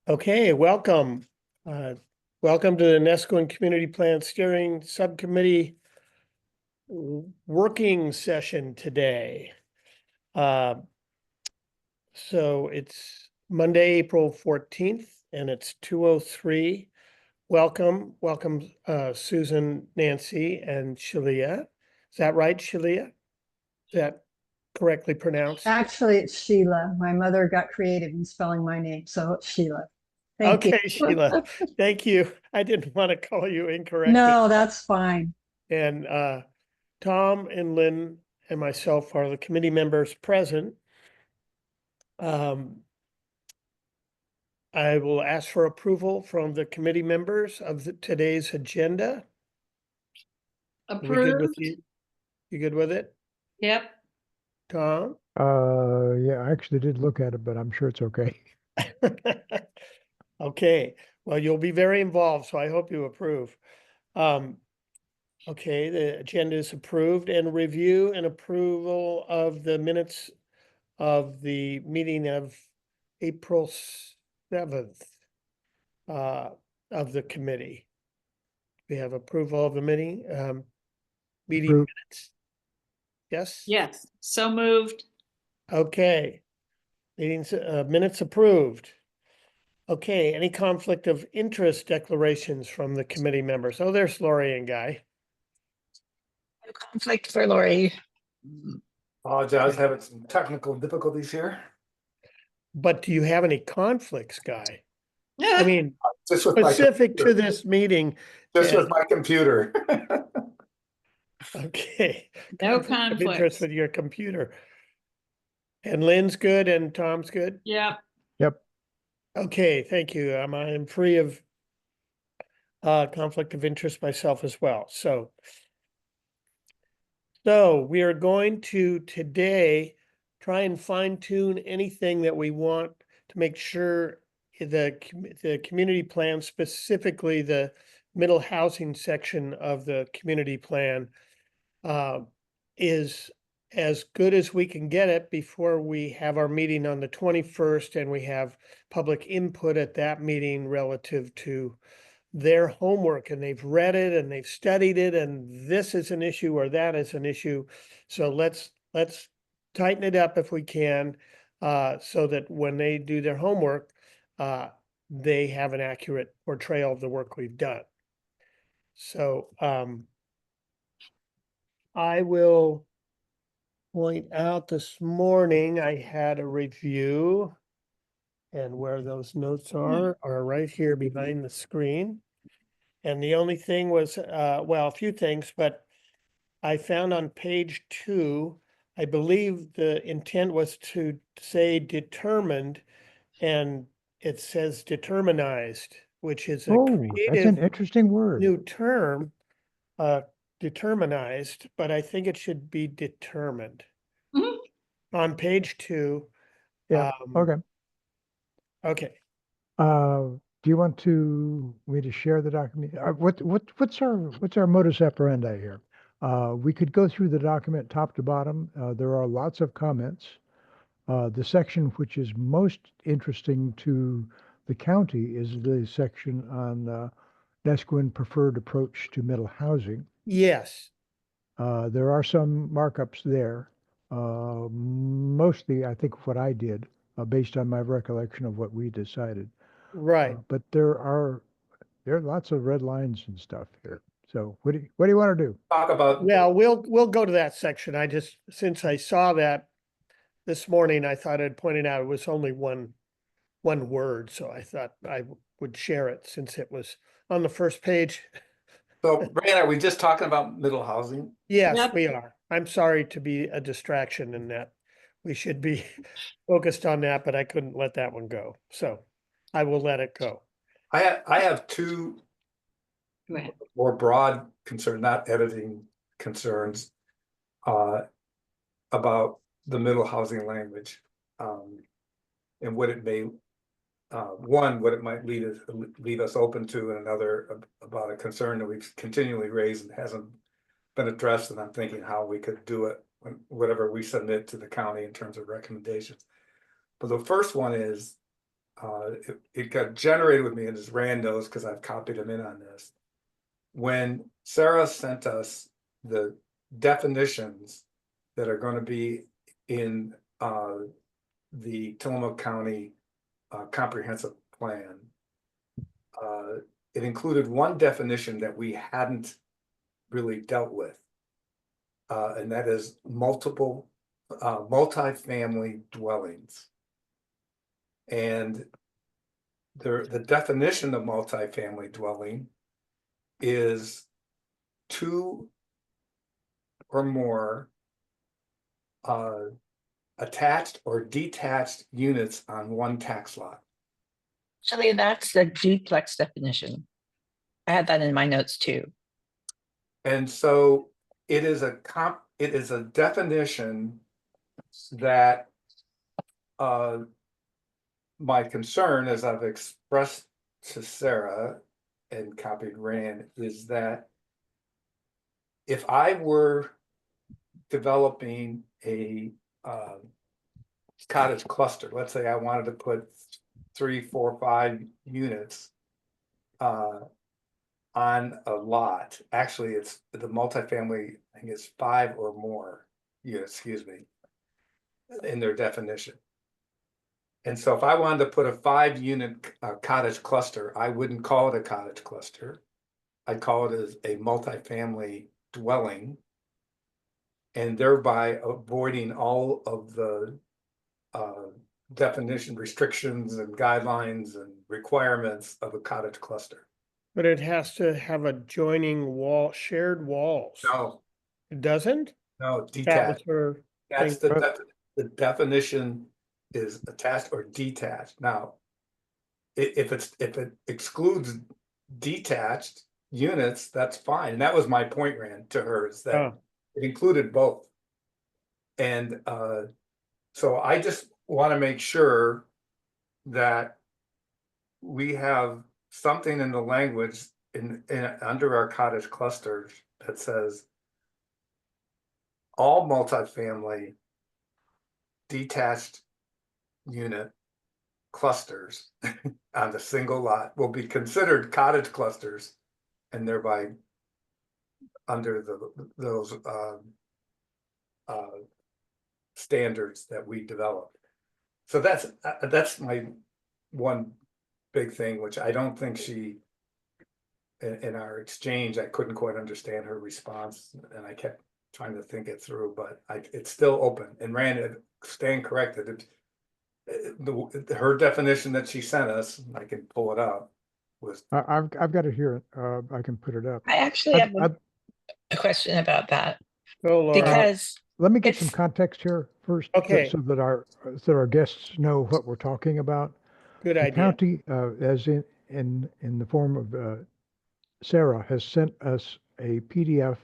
Okay, welcome. Welcome to the Nesco Community Plan Steering Subcommittee working session today. So it's Monday, April 14th, and it's 2:03. Welcome, Susan, Nancy, and Shalia. Is that right, Shalia? Is that correctly pronounced? Actually, it's Sheila. My mother got creative in spelling my name, so it's Sheila. Thank you. Okay, Sheila, thank you. I didn't want to call you incorrectly. No, that's fine. And Tom and Lynn and myself are the committee members present. I will ask for approval from the committee members of today's agenda. Are we good with Approved. you? You good with it, Yep. Tom? Yeah, I actually did look at it, but I'm sure it's okay. Okay, well, you'll be very involved, so I hope you approve. Okay, the agenda is approved, and review and approval of the minutes of the meeting of April 7th of the committee. We have approval of the meeting Approved. minutes. Yes? Yes. So moved. Okay. Meetings, minutes approved. Okay, any conflict of interest declarations from the committee members? Oh, there's Lori and Guy. No conflict for Lori. Apologize, having some technical difficulties here. But do you have any conflicts, Guy? I mean, Just with my specific to computer. this meeting. Just yeah. with my computer. Okay. No Conflict of interest conflicts. with your computer. And Lynn's good and Tom's good? Yep. Yep. Okay, thank you. I'm free of conflict of interest myself as well. So we are going to today try and fine tune anything that we want to make sure the community plan, specifically the middle housing section of the community plan, is as good as we can get it before we have our meeting on the 21st, and we have public input at that meeting relative to their homework, and they've read it and they've studied it, and this is an issue or that is an issue. So let's tighten it up if we can, so that when they do their homework, they have an accurate portrayal of the work we've done. So I will point out this morning I had a review, and where those notes are right here behind the screen. And the only thing was, well, a few things, but I found on page 2, I believe the intent was to say determined, and it says determinized, which is a Oh, that's an creative interesting word. new term, determinized, but I think it should be determined. Mhm. On page 2. Yeah, okay. Okay. Do you want me to share the document? What's our modus operandi here? We could go through the document top to bottom. There are lots of comments. The section which is most interesting to the county is the section on Nesquin preferred approach to middle housing. Yes. There are some markups there. Mostly, I think, what I did, based on my recollection of what we decided. Right. But there are lots of red lines and stuff here. So what do you want to do? Talk about. Well, we'll go to that section. I just, since I saw that this morning, I thought I'd point it out. It was only one word, so I thought I would share it since it was on the first page. So, Brian, are we just talking about middle housing? Yes, Yep. we are. I'm sorry to be a distraction in that. We should be focused on that, but I couldn't let that one go. So I will let it go. I have two Go ahead. more broad concerns, not editing concerns, about the middle housing language, and what it may, one, what it might leave us open to, and another about a concern that we've continually raised and hasn't been addressed. And I'm thinking how we could do it whatever we submit to the county in terms of recommendations. But the first one is, it got generated with me, and as Rand knows, because I've copied him in on this. When Sarah sent us the definitions that are going to be in the Tillamook County comprehensive plan, it included one definition that we hadn't really dealt with, and that is multifamily dwellings. And the definition of multifamily dwelling is 2 or more attached or detached units on one tax lot. Actually, that's the duplex definition. I had that in my notes too. And so it is a definition that my concern, as I've expressed to Sarah and copied Rand, is that if I were developing a cottage cluster, let's say I wanted to put 3, 4, 5 units on a lot. Actually, it's the multifamily, I think it's 5 or more units, excuse me, in their definition. And so if I wanted to put a 5-unit cottage cluster, I wouldn't call it a cottage cluster. I'd call it as a multifamily dwelling, and thereby avoiding all of the definition restrictions and guidelines and requirements of a cottage cluster. But it has to have adjoining wall, shared walls. No, It doesn't? no, That was detached. her That's thing. the definition is attached or detached. Now, if it excludes detached units, that's fine. And that was my point, Rand, to her, is that Oh, it included both. And so I just want to make sure that we have something in the language in under our cottage clusters that says all multifamily detached unit clusters on the single lot will be considered cottage clusters, and thereby under those standards that we developed. So that's my one big thing, which I don't think she, in our exchange, I couldn't quite understand her response, and I kept trying to think it through, but it's still open. And Rand, stand corrected. Her definition that she sent us, I can pull it up, was I've got it here. I can put it up. I actually have I'd- a question about that go Laura. because Let me get some It's- context here first, Okay. so that our guests know what we're talking about. Good The idea. county, as in the form of Sarah, has sent us a PDF,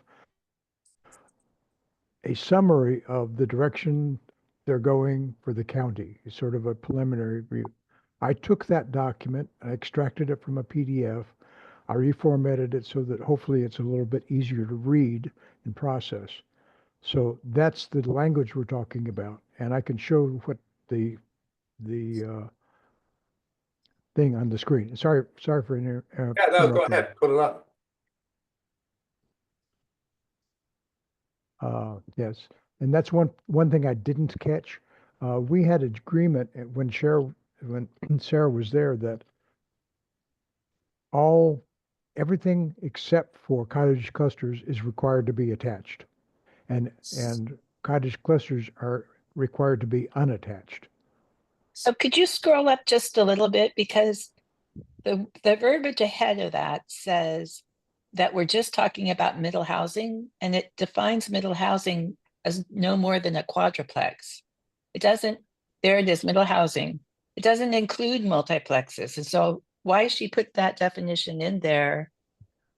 a summary of the direction they're going for the county. It's sort of a preliminary review. I took that document, I extracted it from a PDF, I reformatted it so that hopefully it's a little bit easier to read and process. So that's the language we're talking about, and I can show what the thing on the screen. Sorry for yeah, no, go interrupting. ahead, put it up. Yes, and that's one thing I didn't catch. We had an agreement when Sarah was there that everything except for cottage clusters is required to be attached, and cottage clusters are required to be unattached. so could you scroll up just a little bit because the verbiage ahead of that says that we're just talking about middle housing and it defines middle housing as no more than a quadruplex. It doesn't, there it is, middle housing. It doesn't include multiplexes. And so why she put that definition in there,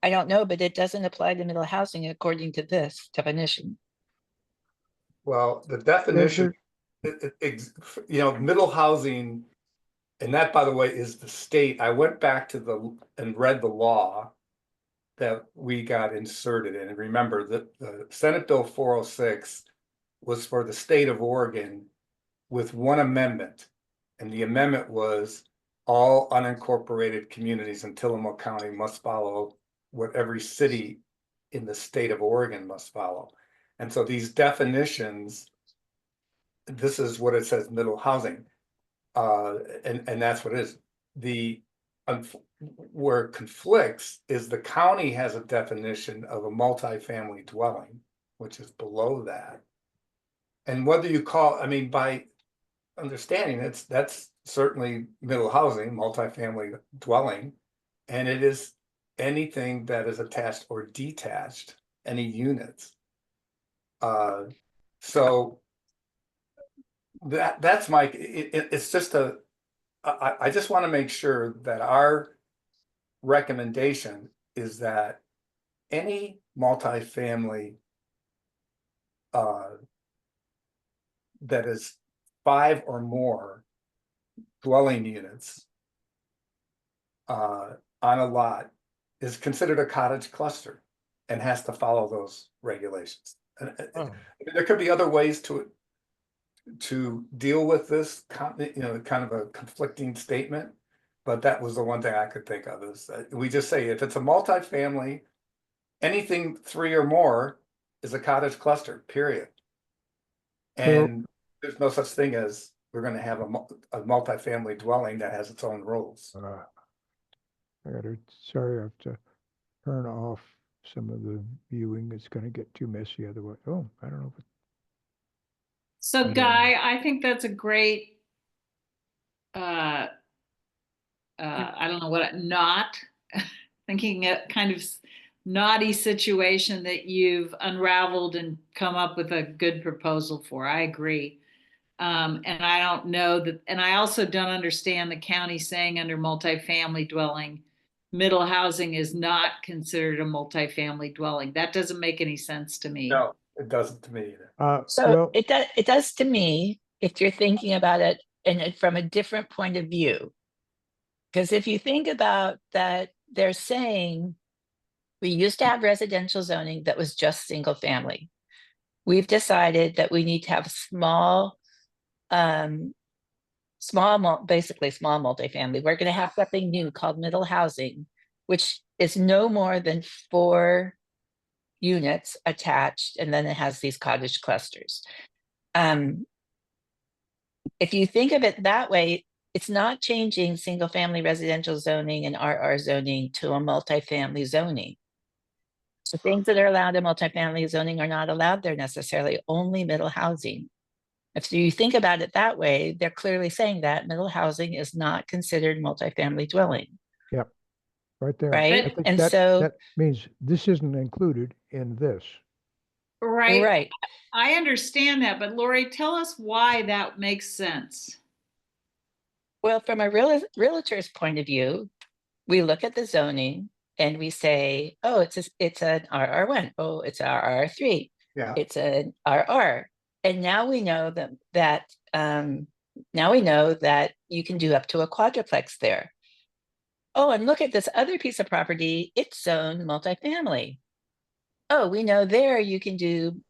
I don't know, but it doesn't apply to middle housing according to this definition. Well, the definition, middle housing, and that, by the way, is the state. I went back to and read the law that we got inserted in. And remember that the Senate Bill 406 was for the state of Oregon with one amendment. And the amendment was all unincorporated communities in Tillamook County must follow what every city in the state of Oregon must follow. And so these definitions, this is what it says, middle housing. And that's what it is. Where it conflicts is the county has a definition of a multifamily dwelling, which is below that. And whether you call, I mean, by understanding that's certainly middle housing, multifamily dwelling, and it is anything that is attached or detached, any units. So that's my, it's just I just want to make sure that our recommendation is that any multifamily that is 5 or more dwelling units on a lot is considered a cottage cluster and has to follow those regulations. And there could be other ways to deal with this, you know, kind of a conflicting statement, but that was the one thing I could think of is we just say if it's a multifamily, anything 3 or more is a cottage cluster, period. And there's no such thing as we're going to have a multifamily dwelling that has its own rules. Sorry, I have to turn off some of the viewing. It's going to get too messy otherwise. Oh, I don't know. So Guy, I think that's a great, I don't know what, not thinking a kind of naughty situation that you've unraveled and come up with a good proposal for. I agree. And I don't know that, and I also don't understand the county saying under multifamily dwelling, middle housing is not considered a multifamily dwelling. That doesn't make any sense to me. No, it doesn't to me either. So Well, it does to me if you're thinking about it from a different point of view. Because if you think about that, they're saying we used to have residential zoning that was just single family. We've decided that we need to have basically small multifamily. We're going to have something new called middle housing, which is no more than 4 units attached, and then it has these cottage clusters. If you think of it that way, it's not changing single family residential zoning and RR zoning to a multifamily zoning. So things that are allowed in multifamily zoning are not allowed there necessarily, only middle housing. If you think about it that way, they're clearly saying that middle housing is not considered multifamily dwelling. yep, right there. Right. I think And that, so, that means this isn't included in this. Right. right. I understand that, but Lori, tell us why that makes sense. Well, from a realtor's point of view, we look at the zoning and we say, oh, it's an RR1. Oh, it's RR3. Yeah. It's an RR. And now we know that you can do up to a quadruplex there. Oh, and look at this other piece of property. It's zoned multifamily. Oh, we know there you can do,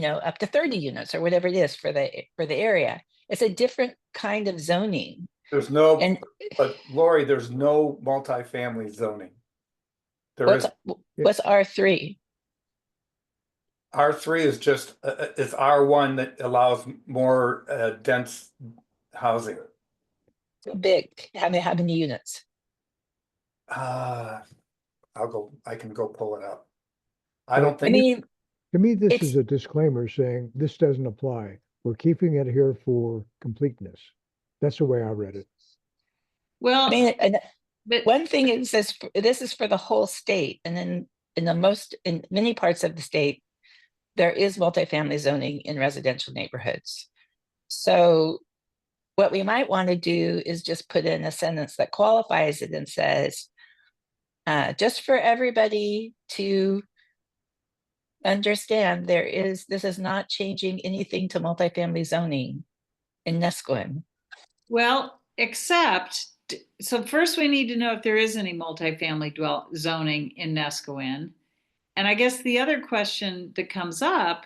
up to 30 units or whatever it is for the area. It's a different kind of zoning. There's no, And but Lori, there's no multifamily zoning. There is. what's R3? R3 is just, it's R1 that allows more dense housing. Big. How many units? I can go pull it up. Well, I don't I think, mean, To me, this It's- is a disclaimer saying this doesn't apply. We're keeping it here for completeness. That's the way I read it. Well, but one thing is this is for the whole state, and then in many parts of the state, there is multifamily zoning in residential neighborhoods. So what we might want to do is just put in a sentence that qualifies it and says, just for everybody to understand, this is not changing anything to multifamily zoning in Nesquin. well, so first we need to know if there is any multifamily zoning in Nescoin. And I guess the other question that comes up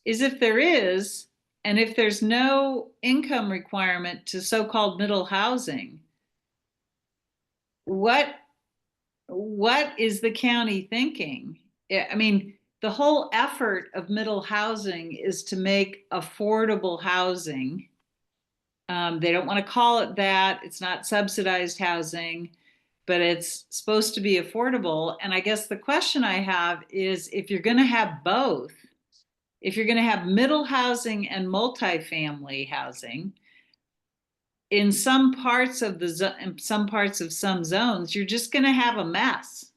is if there is, and if there's no income requirement to so-called middle housing, what is the county thinking? I mean, the whole effort of middle housing is to make affordable housing. They don't want to call it that. It's not subsidized housing, but it's supposed to be affordable. And I guess the question I have is, if you're going to have both, if you're going to have middle housing and multifamily housing, in some parts of some zones, you're just going to have a mess,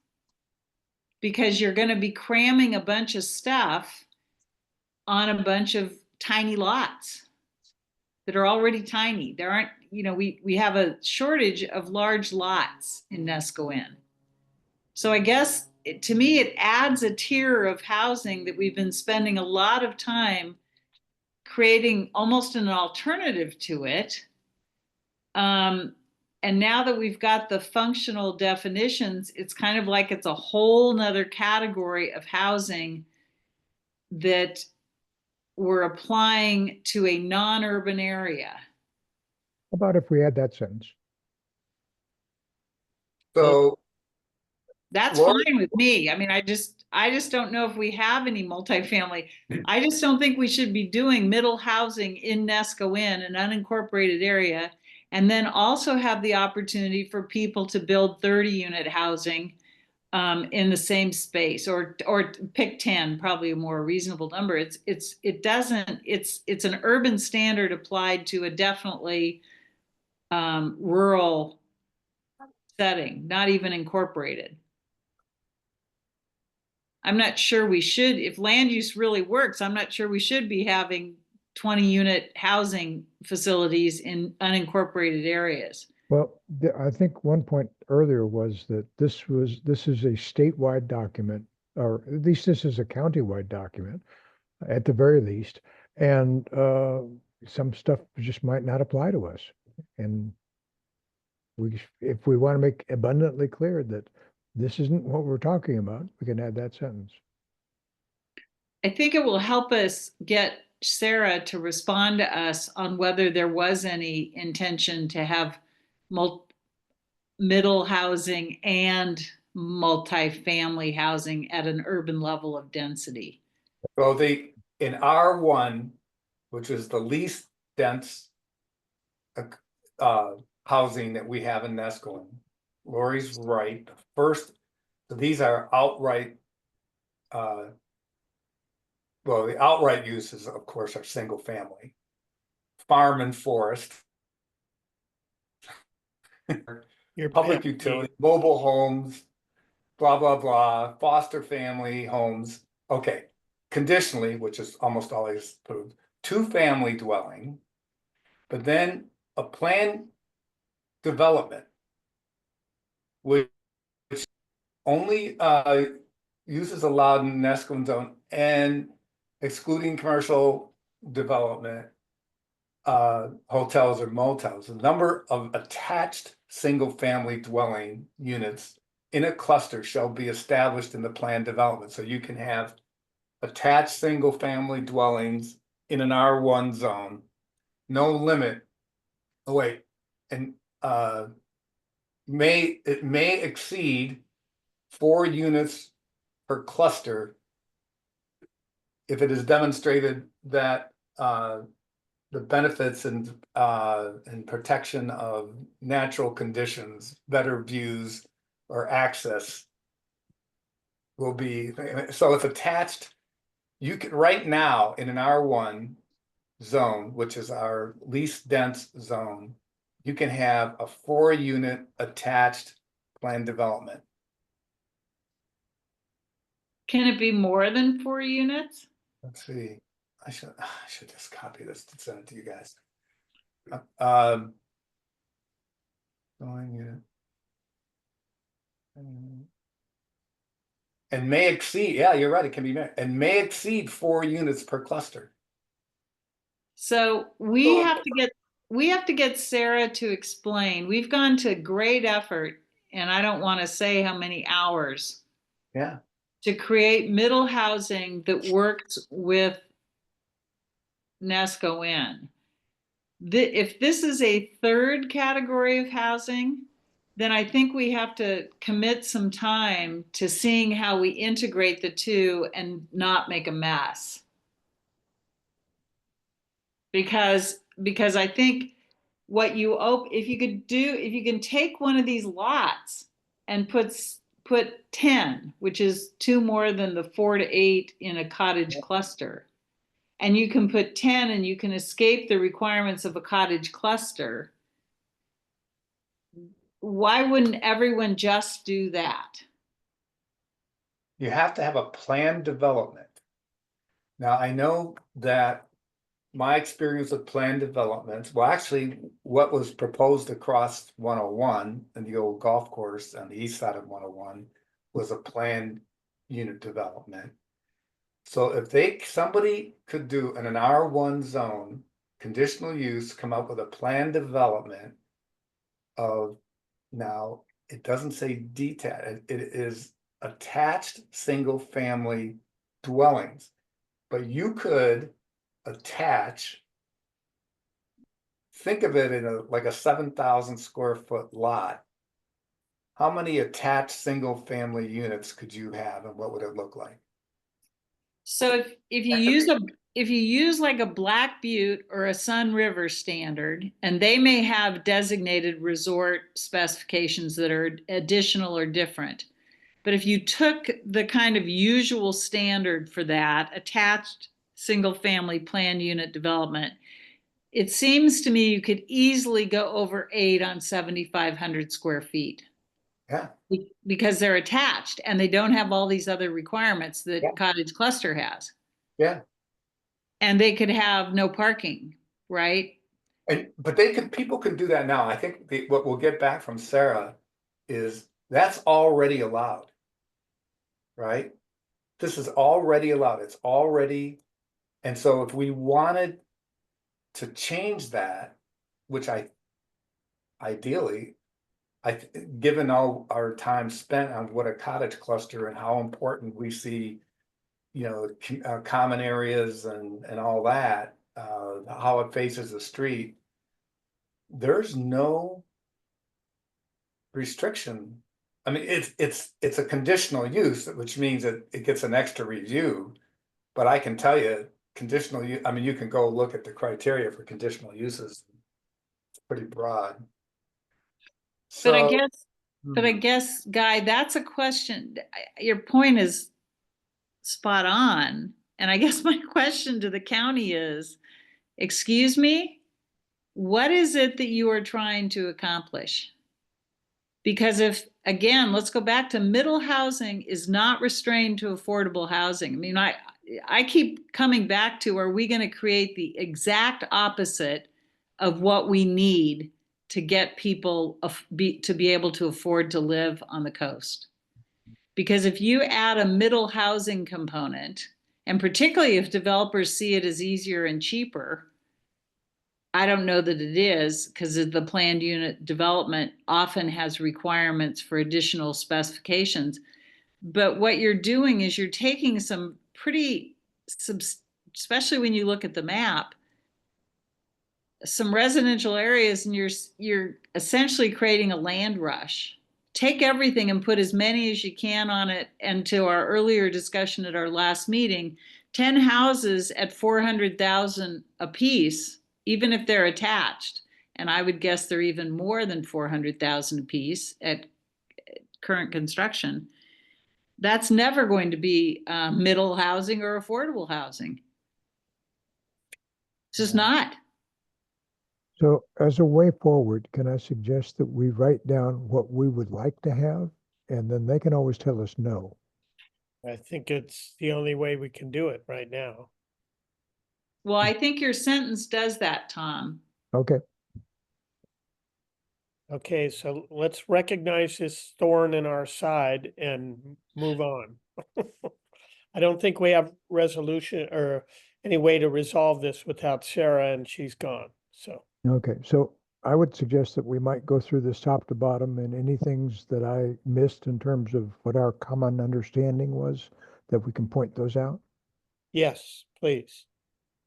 because you're going to be cramming a bunch of stuff on a bunch of tiny lots that are already tiny. There aren't, we have a shortage of large lots in Nescoin. So I guess to me, it adds a tier of housing that we've been spending a lot of time creating almost an alternative to it. And now that we've got the functional definitions, it's kind of like it's a whole nother category of housing that we're applying to a non-urban area. How about if we add that sentence? So, That's Lori? fine with me. I mean, I just don't know if we have any multifamily. I just don't think we should be doing middle housing in Nescoin, an unincorporated area, and then also have the opportunity for people to build 30-unit housing in the same space, or pick 10, probably a more reasonable number. It's an urban standard applied to a definitely rural setting, not even incorporated. I'm not sure we should, if land use really works, I'm not sure we should be having 20-unit housing facilities in unincorporated areas. Well, I think one point earlier was that this is a statewide document, or at least this is a countywide document, at the very least. And some stuff just might not apply to us. And if we want to make abundantly clear that this isn't what we're talking about, we can add that sentence. I think it will help us get Sarah to respond to us on whether there was any intention to have middle housing and multifamily housing at an urban level of density. So in R1, which is the least dense housing that we have in Nescoin, Lori's right. First, so these are outright, well, the outright uses, of course, are single family, farm and forest, Your public pet utility, mobile homes, blah, blah, blah, foster family homes. Okay, conditionally, which is almost always approved, 2-family dwelling, but then a planned development, which only uses allowed in Nescoin zone and excluding commercial development, hotels or motels. The number of attached single-family dwelling units in a cluster shall be established in the planned development. So you can have attached single-family dwellings in an R1 zone, no limit. Oh, wait, and it may exceed 4 units per cluster if it is demonstrated that the benefits and protection of natural conditions, better views, or access will be. So if attached, you can right now in an R1 zone, which is our least dense zone, you can have a 4-unit attached planned development. Can it be more than 4 units? Let's see. I should just copy this to send it to you guys. And may exceed, yeah, you're right, it can be, and may exceed 4 units per cluster. So we have to get Sarah to explain. We've gone to great effort, and I don't want to say how many hours. Yeah. To create middle housing that works with Nescoin. If this is a third category of housing, then I think we have to commit some time to seeing how we integrate the two and not make a mess. Because I think what you if you could do, if you can take one of these lots and put 10, which is two more than the 4 to 8 in a cottage cluster, and you can put 10 and you can escape the requirements of a cottage cluster, why wouldn't everyone just do that? You have to have a planned development. Now, I know that my experience with planned developments, well, actually, what was proposed across 101 and the old golf course on the east side of 101 was a planned unit development. So if somebody could do in an R1 zone, conditional use, come up with a planned development of, now, it doesn't say detached, it is attached single family dwellings. But you could attach, think of it in like a 7,000 square foot lot. How many attached single family units could you have and what would it look like? So if you use like a Black Butte or a Sun River standard, and they may have designated resort specifications that are additional or different. But if you took the kind of usual standard for that, attached single family planned unit development, it seems to me you could easily go over 8 on 7,500 square feet. Yeah. Because they're attached and they don't have all these other requirements that Yeah. cottage cluster has. Yeah. And they could have no parking, right? But people can do that now. I think what we'll get back from Sarah is that's already allowed, right? This is already allowed. It's already, and so if we wanted to change that, which ideally, given all our time spent on what a cottage cluster and how important we see, common areas and all that, how it faces the street, there's no restriction. I mean, it's a conditional use, which means that it gets an extra review. But I can tell you, conditional use, I mean, you can go look at the criteria for conditional uses. It's pretty broad. But I So, guess, Guy, that's a question. Your point is spot on. And I guess my question to the county is, excuse me, what is it that you are trying to accomplish? Because again, let's go back to middle housing is not restrained to affordable housing. I mean, I keep coming back to, are we going to create the exact opposite of what we need to get people to be able to afford to live on the coast? Because if you add a middle housing component, and particularly if developers see it as easier and cheaper, I don't know that it is, because the planned unit development often has requirements for additional specifications. But what you're doing is you're taking some pretty, especially when you look at the map, some residential areas, and you're essentially creating a land rush. Take everything and put as many as you can on it. And to our earlier discussion at our last meeting, 10 houses at 400,000 a piece, even if they're attached, and I would guess they're even more than 400,000 a piece at current construction, that's never going to be middle housing or affordable housing. It's just not. So as a way forward, can I suggest that we write down what we would like to have, and then they can always tell us no. I think it's the only way we can do it right now. Well, I think your sentence does that, Tom. Okay. Okay, so let's recognize this thorn in our side and move on. I don't think we have resolution or any way to resolve this without Sarah, and she's gone, so. Okay, so I would suggest that we might go through this top to bottom, and any things that I missed in terms of what our common understanding was, that we can point those out. Yes, please.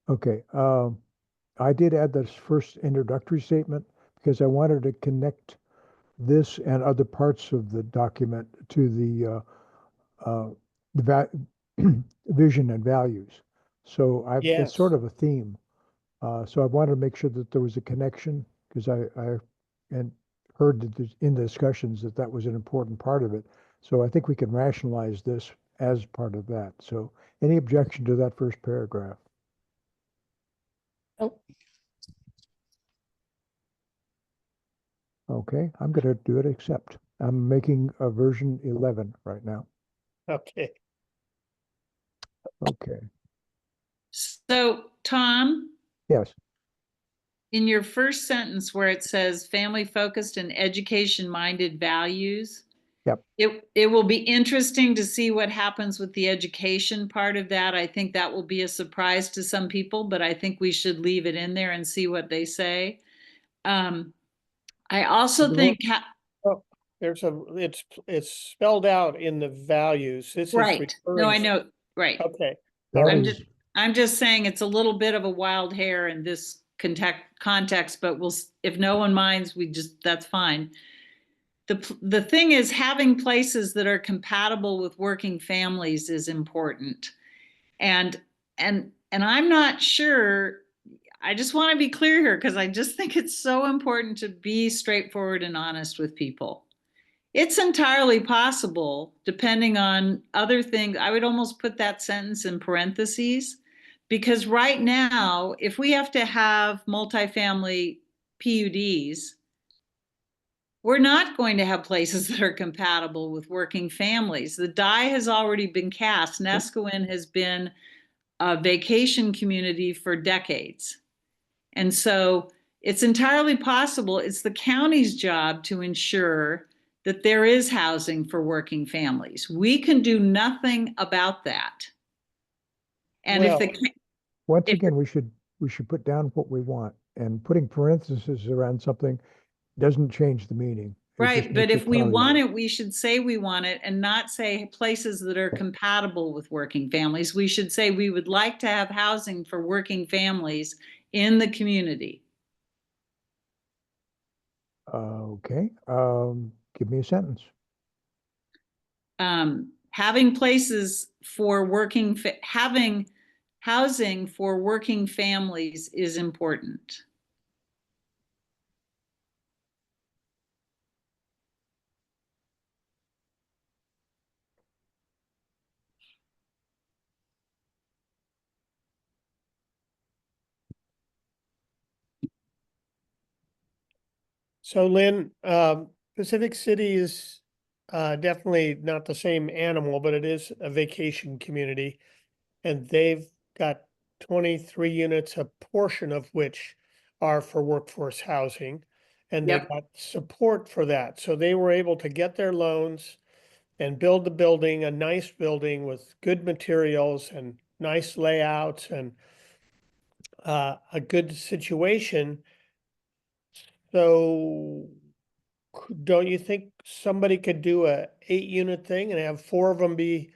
Okay, I did add this first introductory statement because I wanted to connect this and other parts of the document to the vision and values. So it's Yes. sort of a theme. So I wanted to make sure that there was a connection because I and heard that in the discussions that that was an important part of it. So I think we can rationalize this as part of that. So any objection to that first paragraph? Oh, Okay, I'm going to do it, except I'm making a version 11 right now. Okay. Okay, So, Tom, yes, in your first sentence where it says family focused and education minded values, yep. it will be interesting to see what happens with the education part of that. I think that will be a surprise to some people, but I think we should leave it in there and see what they say. I also think, Oh, it's spelled out in the values. This is right. No, I referring. know. Right. Okay. That I'm is, just, I'm just saying it's a little bit of a wild hair in this context, but if no one minds, that's fine. The thing is, having places that are compatible with working families is important. And I'm not sure, I just want to be clear here because I just think it's so important to be straightforward and honest with people. It's entirely possible, depending on other things. I would almost put that sentence in parentheses, because right now, if we have to have multifamily PUDs, we're not going to have places that are compatible with working families. The die has already been cast. Nescoin has been a vacation community for decades. And so it's entirely possible. It's the county's job to ensure that there is housing for working families. We can do nothing about that. And Well, once if again, we should put down what we want, and putting parentheses around something doesn't change the meaning. It just right, but makes if it we want cloudier. it, we should say we want it and not say places that are compatible with working families. We should say we would like to have housing for working families in the community. Okay, give me a sentence. Having places for having housing for working families is important. so Lynn, Pacific City is definitely not the same animal, but it is a vacation community. And they've got 23 units, a portion of which are for workforce housing. And they Yep. got support for that. So they were able to get their loans and build the building, a nice building with good materials and nice layouts and a good situation. So don't you think somebody could do a 8-unit thing and have 4 of them be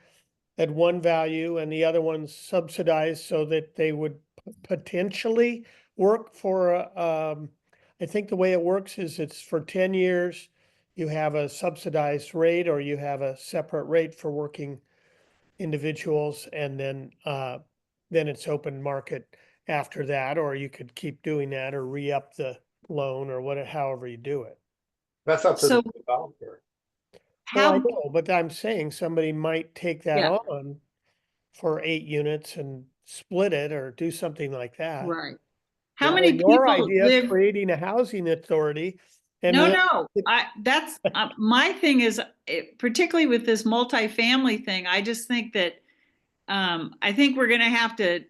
at one value and the other ones subsidized so that they would potentially work for, I think the way it works is it's for 10 years, you have a subsidized rate or you have a separate rate for working individuals, and then it's open market after that, or you could keep doing that or re-up the loan or whatever, however you do it. That's up to So the developer. Well, I how, know, but I'm saying somebody might take that yeah, on for 8 units and split it or do something like that. right. How Or many your people idea is live? creating a housing authority and No, we'll, no, that's, my thing is, particularly with this multifamily thing, I just think that, I think we're gonna have to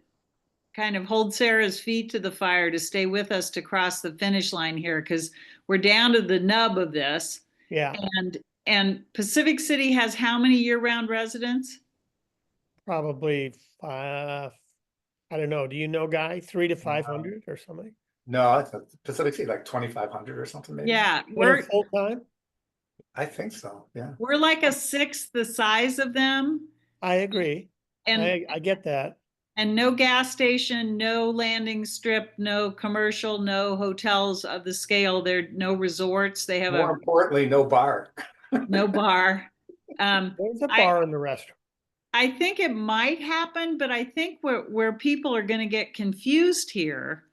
kind of hold Sarah's feet to the fire to stay with us to cross the finish line here, because we're down to the nub of this. yeah, And Pacific City has how many year-round residents? probably, I don't know. Do you know, Guy? 300 to Wow. 500 or something? No, I thought Pacific City like 2,500 or something maybe. Yeah, That are full time? I think so, yeah. we're like a sixth the size of them. I agree. And I get that. And no gas station, no landing strip, no commercial, no hotels of the scale. There are no resorts. They have More a importantly, no bar. no bar. There's a I bar in the restaurant. I think it might happen, but I think where people are going to get confused here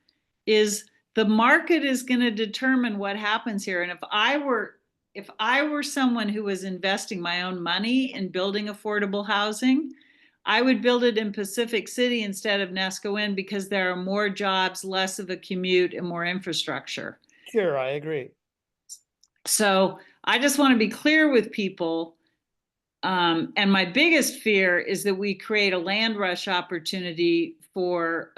is the market is going to determine what happens here. And if I were someone who was investing my own money in building affordable housing, I would build it in Pacific City instead of Nesco because there are more jobs, less of a commute, and more infrastructure. Sure, I agree. So I just want to be clear with people. And my biggest fear is that we create a land rush opportunity for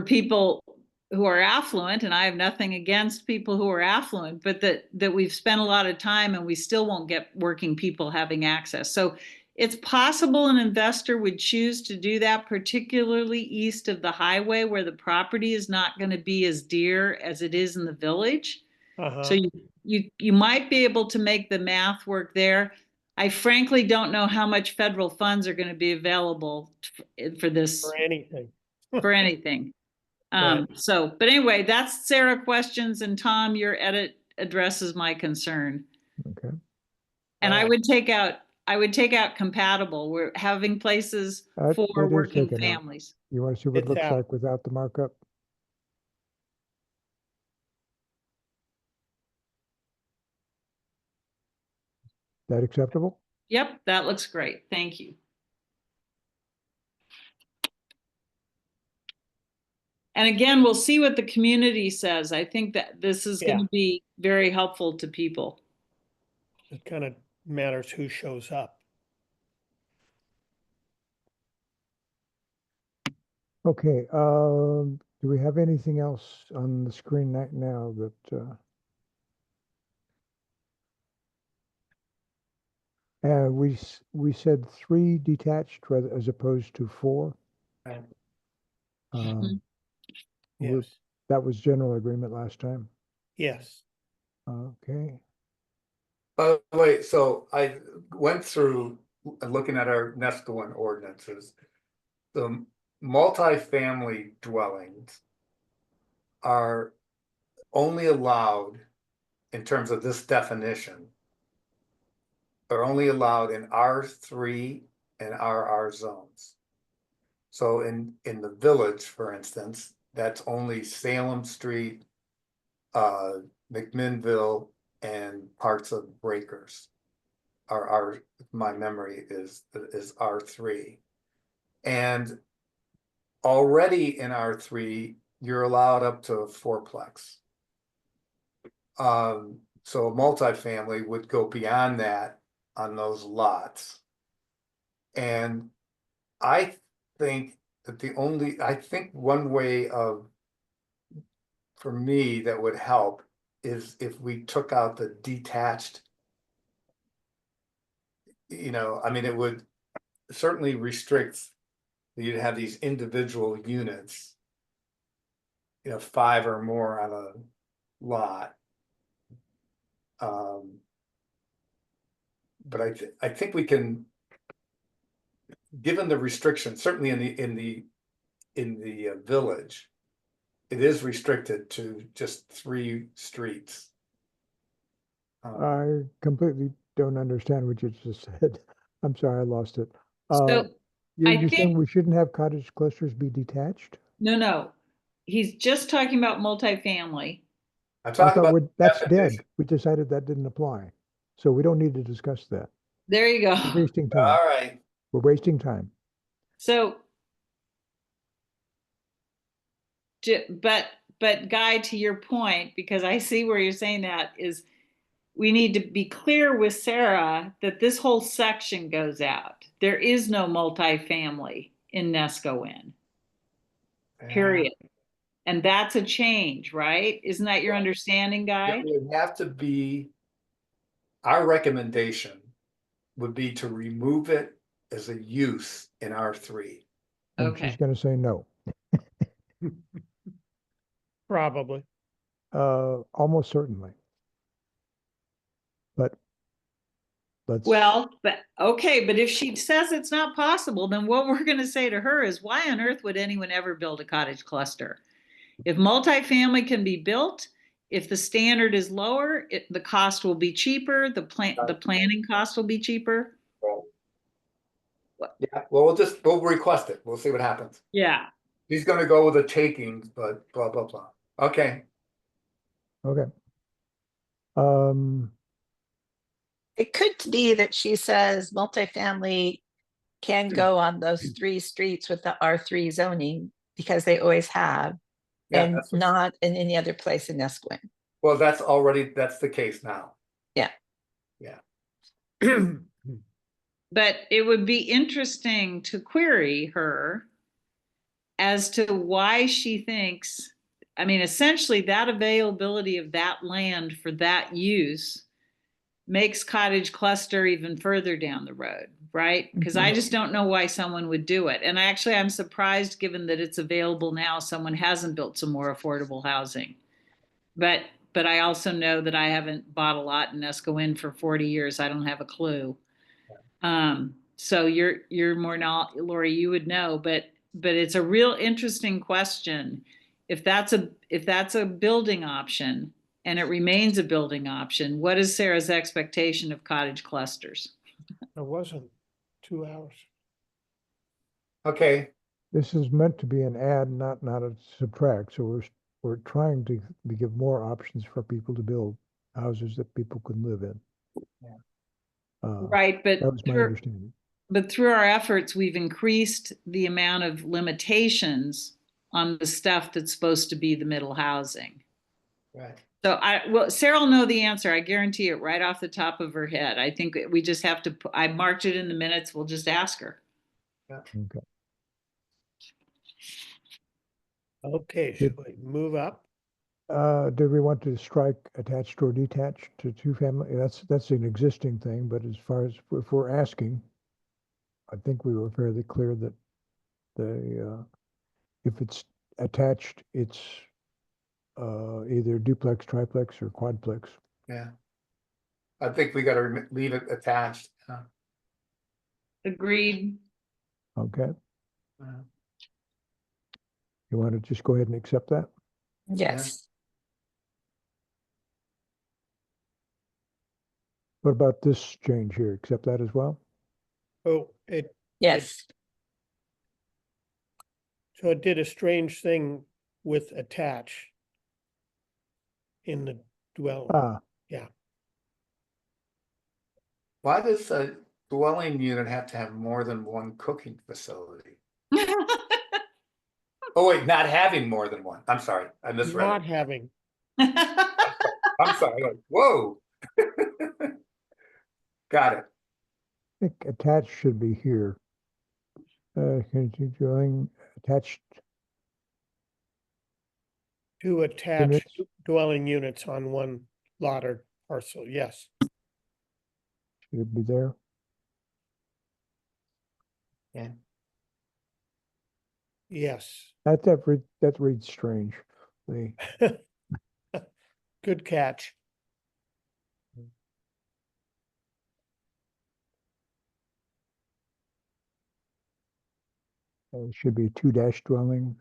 people who are affluent, and I have nothing against people who are affluent, but that we've spent a lot of time and we still won't get working people having access. So it's possible an investor would choose to do that, particularly east of the highway where the property is not going to be as dear as it is in the village. So you might be able to make the math work there. I frankly don't know how much federal funds are going to be available for this For anything. for anything. Right. But anyway, that's Sarah questions, and Tom, your edit addresses my concern. Okay. And Right. I would take out compatible. We're having places That for is working taken out. families. You want to see what it It's looks out. like without the markup? That acceptable? Yep, that looks great. Thank you. And again, we'll see what the community says. I think that this is going to be very helpful to people. It kind of matters who shows up. Okay, do we have anything else on the screen right now that, we said 3 detached rather as opposed to 4. Mhm. Yes, That was general agreement last time. yes. Okay, By the way, so I went through looking at our Nesco ordinances. The multifamily dwellings are only allowed in terms of this definition. Are only allowed in R3 and RR zones. So in the village, for instance, that's only Salem Street, McMinnville, and parts of Breakers. My memory is R3. And already in R3, you're allowed up to a 4-plex. So a multifamily would go beyond that on those lots. And I think that I think one way for me, that would help is if we took out the detached. I mean, it would certainly restrict, you'd have these individual units, 5 or more on a lot. But I think we can, given the restriction, certainly in the village, it is restricted to just 3 streets. I completely don't understand what you just said. I'm sorry, I lost it. So You're I saying think, we shouldn't have cottage clusters be detached? no, he's just talking about multifamily. I'm I talking thought about that's definition. dead. We decided that didn't apply. So we don't need to discuss that. There you We're go. wasting time. All right. We're wasting time. So, but Guy, to your point, because I see where you're saying that is we need to be clear with Sarah that this whole section goes out. There is no multifamily in Nesco period. And that's a change, right? Isn't that your understanding, Guy? It would have to be, our recommendation would be to remove it as a use in R3. And she's Okay. gonna say no. Probably. Almost certainly. But let's. Well, but okay, but if she says it's not possible, then what we're going to say to her is, why on earth would anyone ever build a cottage cluster? If multifamily can be built, if the standard is lower, the cost will be cheaper, the planning cost will be cheaper. Well, What? yeah, well, we'll request it. We'll see what happens. Yeah. He's gonna go with the takings, but blah, blah, blah. Okay, Okay. Um, It could be that she says multifamily can go on those 3 streets with the R3 zoning because they always have, yeah, and not in any other place in Nesquin. well, that's the case now. Yeah. Yeah. But it would be interesting to query her as to why she thinks, I mean, essentially that availability of that land for that use makes cottage cluster even further down the road, right? Because I just don't know why someone would do it. And I'm surprised, given that it's available now, someone hasn't built some more affordable housing. But I also know that I haven't bought a lot in Escowin for 40 years. I don't have a clue. So you're more not, Lori, you would know, but it's a real interesting question. If that's a building option and it remains a building option, what is Sarah's expectation of cottage clusters? It wasn't 2 hours. Okay, this is meant to be an add, not a subtract. So we're trying to give more options for people to build houses that people can live in. Yeah. Right, but That was my understanding. But through our efforts, we've increased the amount of limitations on the stuff that's supposed to be the middle housing. right. So Sarah will know the answer. I guarantee it right off the top of her head. I think we just have to, I marked it in the minutes. We'll just ask her. Okay. Okay, should we move up? Do we want to strike attached or detached to two family? That's an existing thing, but as far as if we're asking, I think we were fairly clear that if it's attached, it's either duplex, triplex, or quadplex. Yeah. I think we gotta leave it attached. Agreed. Okay, Uh, you want to just go ahead and accept that? Yes. What about this change here? Accept that as well? Oh, Yes. so it did a strange thing with attach in the dwelling. Ah, Why does a dwelling unit have to have more than one cooking facility? Oh, wait, not having more than one. I'm sorry, I misread Not it. having, I'm sorry, like, whoa. Got it. I think attached should be here. Dwelling attached two attached units. dwelling units on one lot or parcel, yes. Should it be there? Yeah. Yes, That reads strange. good catch. It should be two dash dwelling.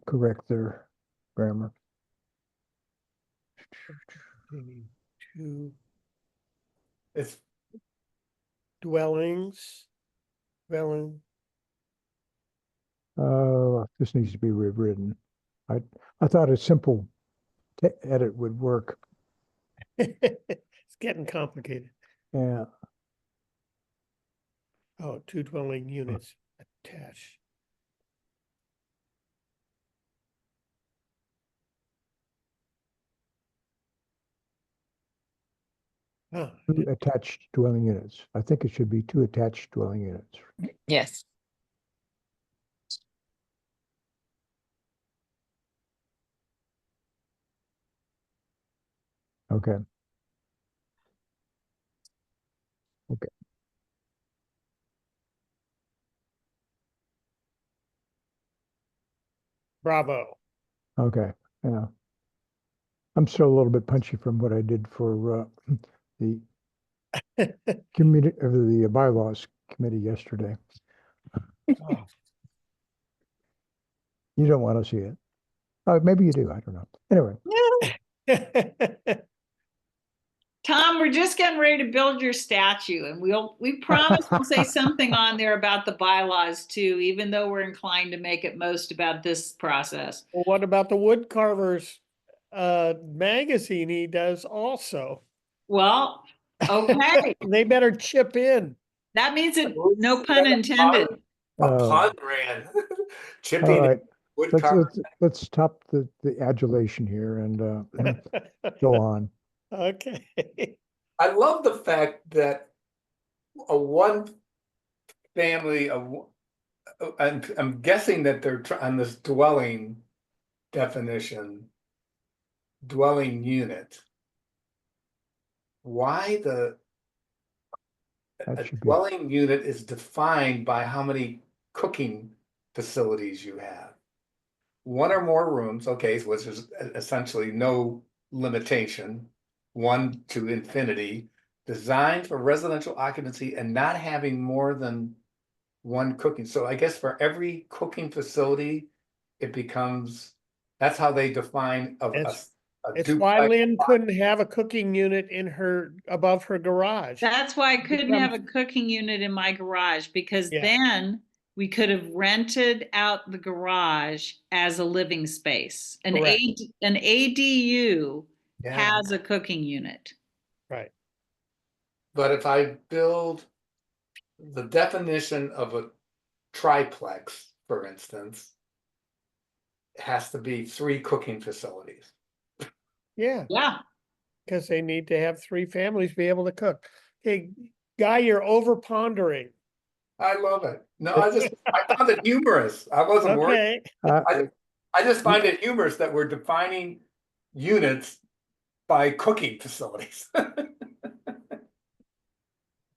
Correct their grammar. Two It's dwelling, This needs to be rewritten. I thought a simple edit would work. it's getting complicated. Yeah, Oh, two dwelling units attached. Oh, two attached dwelling units. I think it should be two attached dwelling units. Yes. Okay. bravo. Okay. Yeah. I'm still a little bit punchy from what I did for the committee, of the bylaws committee yesterday. Oh. You don't want to see it. Oh, maybe you do. I don't know. Anyway, Tom, we're just getting ready to build your statue, and we promise we'll say something on there about the bylaws too, even though we're inclined to make it most about this process. Well, what about the wood carvers magazine he does also? Well, okay, They better chip in. that means it, no pun intended. A Uh, pun ran. all Chipping right. wood Let's carver. let's stop the adulation here and go on. Okay. I love the fact that a one family of, I'm guessing that they're on this dwelling definition, dwelling unit. Why a That should be, dwelling unit is defined by how many cooking facilities you have. One or more rooms, okay, which is essentially no limitation, 1 to infinity, designed for residential occupancy and not having more than one cooking. So I guess for every cooking facility, it becomes, that's how they define a It's why Lynn couldn't have a cooking unit in her, above her garage. That's why I couldn't have a cooking unit in my garage, because Yeah. then we could have rented out the garage as a living space. An Correct. an ADU Yeah. has a cooking unit. Right. But if I build the definition of a triplex, for instance, it has to be 3 cooking facilities. Yeah, Yeah. because they need to have 3 families be able to cook. Hey, Guy, you're over pondering. I love it. No, I found it humorous. I wasn't worried. Okay. I just find it humorous that we're defining units by cooking facilities.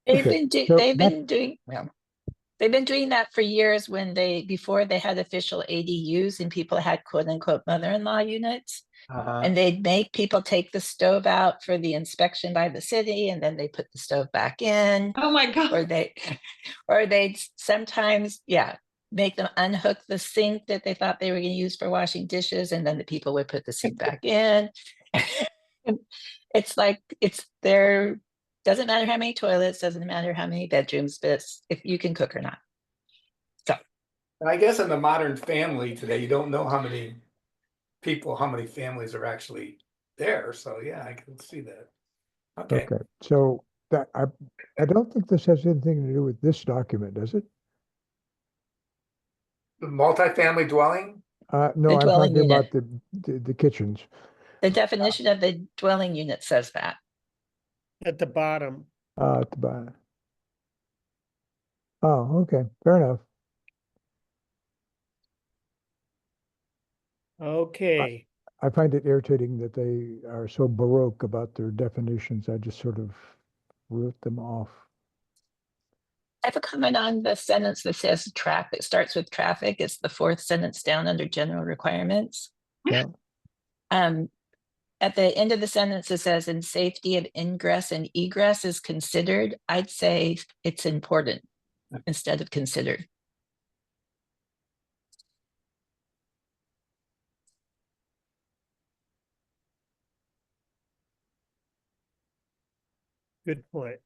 They've Okay, been so they've back- been doing they've been doing that for years when before they had official ADUs and people had quote unquote mother-in-law units. And they'd make people take the stove out for the inspection by the city, and then they put the stove back in. Oh my God. Or they'd sometimes, make them unhook the sink that they thought they were going to use for washing dishes, and then the people would put the sink back in. It's like doesn't matter how many toilets, doesn't matter how many bedrooms, but if you can cook or not. So And I guess in the modern family today, you don't know how many people, how many families are actually there. So yeah, I can see that. Okay. okay, so that I don't think this has anything to do with this document, does it? The multifamily dwelling? No, The I'm dwelling talking about unit. the kitchens. The definition of the dwelling unit says that. At the bottom. At the bottom. Oh, okay, fair enough. Okay. I find it irritating that they are so baroque about their definitions. I just sort of wrote them off. I have a comment on the sentence that says traffic, starts with traffic. It's the 4th sentence down under general requirements. Yeah. At the end of the sentence, it says, and safety of ingress and egress is considered. I'd say it's important instead of considered. Good point.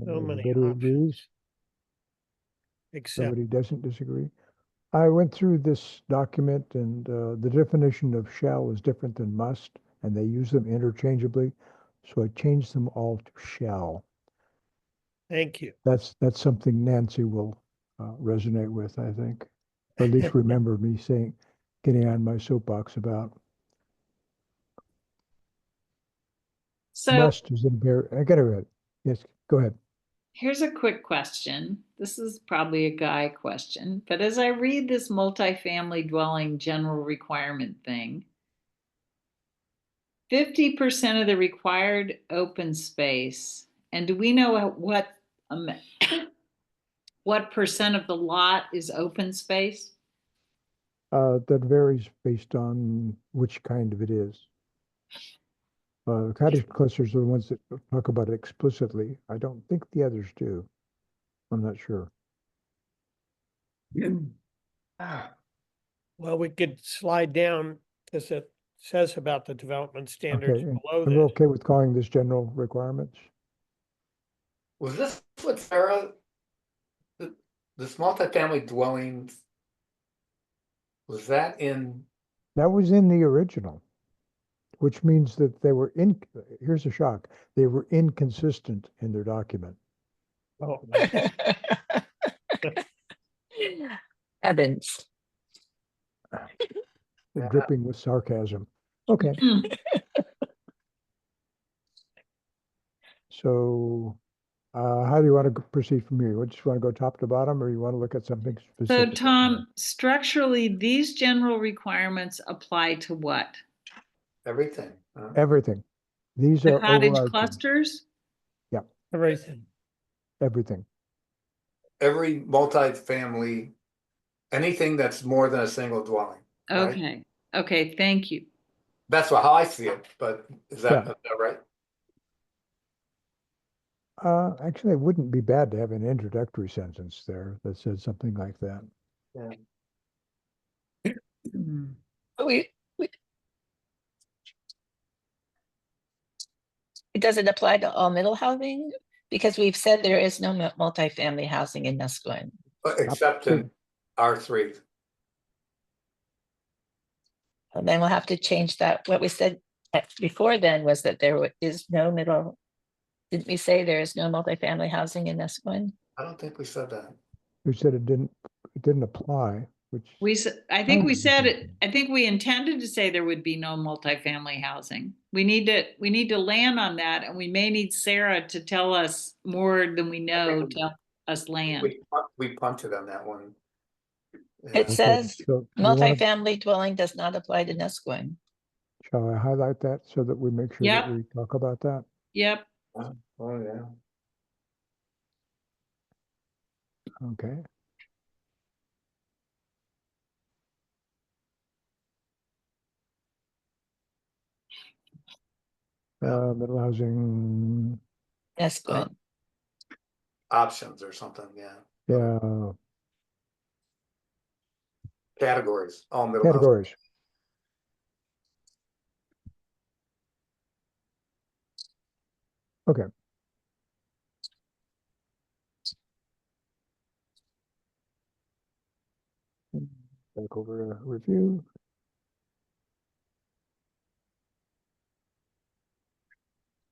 So many Everybody options. agrees. Except, Somebody doesn't disagree. I went through this document and the definition of shall is different than must, and they use them interchangeably. So I changed them all to shall. thank you. That's something Nancy will resonate with, I think, or at least remember me getting on my soapbox about. So Must is I got it right. Yes, go ahead. here's a quick question. This is probably a Guy question, but as I read this multifamily dwelling general requirement thing, 50% of the required open space, and do we know what what percent of the lot is open space? That varies based on which kind of it is. Cottage clusters are the ones that talk about it explicitly. I don't think the others do. I'm not sure. Well, we could slide down because it says about the development standards Okay, below and we're that. okay with calling this general requirements? Was this what Sarah, this multifamily dwellings? Was that in, That was in the original, which means that they were here's a shock, they were inconsistent in their document. Oh, Heavens. Yeah. Dripping with sarcasm. Okay, so how do you want to proceed from here? You just want to go top to bottom, or you want to look at something So specific? Tom, structurally, these general requirements apply to what? everything? Everything. These The are cottage overarching. clusters? everything. Everything. Every multifamily, anything that's more than a single dwelling. Right? Okay, okay, thank you. That's how I see it, but is Yeah. that right? Actually, it wouldn't be bad to have an introductory sentence there that said something like that. Yeah. We, it doesn't apply to all middle housing because we've said there is no multifamily housing in Nusquin. Except in R3. And then we'll have to change that. What we said before then was that there is no middle. Didn't we say there is no multifamily housing in Nusquin? I don't think we said that. We said it didn't apply, which I think we said it, I think we intended to say there would be no multifamily housing. We need to land on that, and we may need Sarah to tell us more than we know, tell us land. We punted on that one. It Okay, says so you wanna- multifamily dwelling does not apply to Nusquin. shall I highlight that so that we make sure that Yep. we talk about that? Yep, Oh, yeah. Okay. Middle housing, Nusquin. Options or something, yeah. yeah, Categories, all middle house. categories. Okay. Back over to review.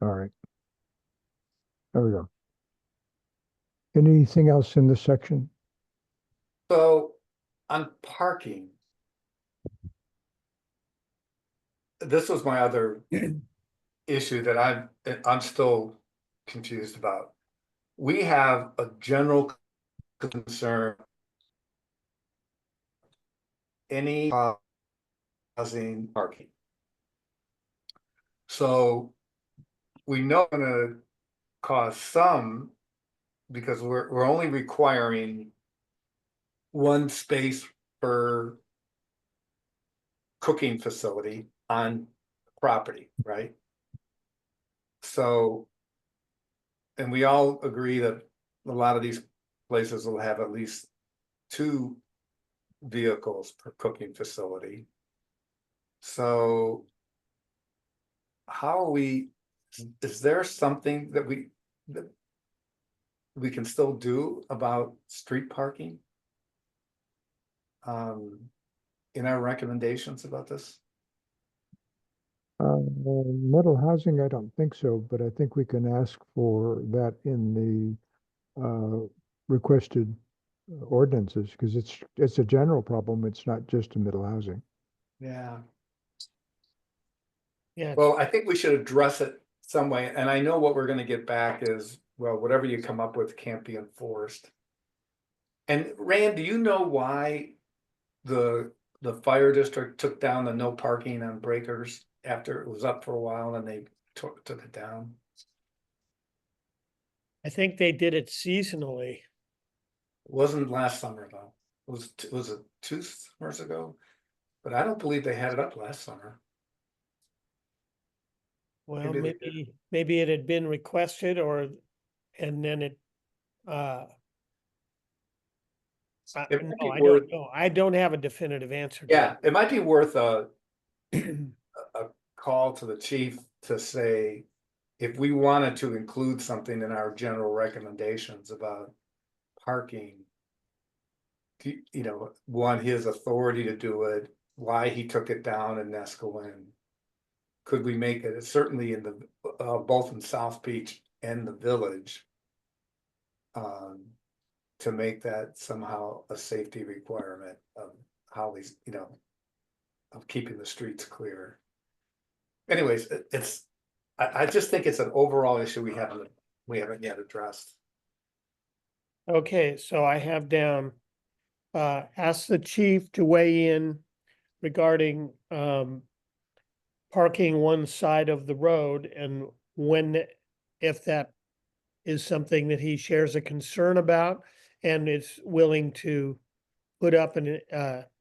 All right. There we go. Anything else in this section? So on parking. This was my other issue that I'm still confused about. We have a general concern. Any housing parking. So we know it's gonna cause some, because we're only requiring one space per cooking facility on property, right? So, and we all agree that a lot of these places will have at least 2 vehicles per cooking facility. So how are we, is there something that we can still do about street parking? In our recommendations about this? Middle housing, I don't think so, but I think we can ask for that in the requested ordinances, because it's a general problem. It's not just a middle housing. Yeah. Yeah, Well, I think we should address it some way, and I know what we're gonna get back is, well, whatever you come up with can't be enforced. And Rand, do you know why the fire district took down the no parking on breakers after it was up for a while and they took it down? I think they did it seasonally. Wasn't last summer though. Was it 2 summers ago? But I don't believe they had it up last summer. Well, Maybe they did. maybe it had been requested and then it, It might no, be I worth, don't know. I don't have a definitive answer. to yeah, it might be worth a that. call to the chief to say, if we wanted to include something in our general recommendations about parking. You know, one, his authority to do it, why he took it down in Nescoin. Could we make it, certainly in the, both in South Beach and the village. To make that somehow a safety requirement of how these, you know, of keeping the streets clear. Anyways, I just think it's an overall issue we haven't yet addressed. Okay, so I have down, ask the chief to weigh in regarding, parking one side of the road and if that is something that he shares a concern about and is willing to put up and,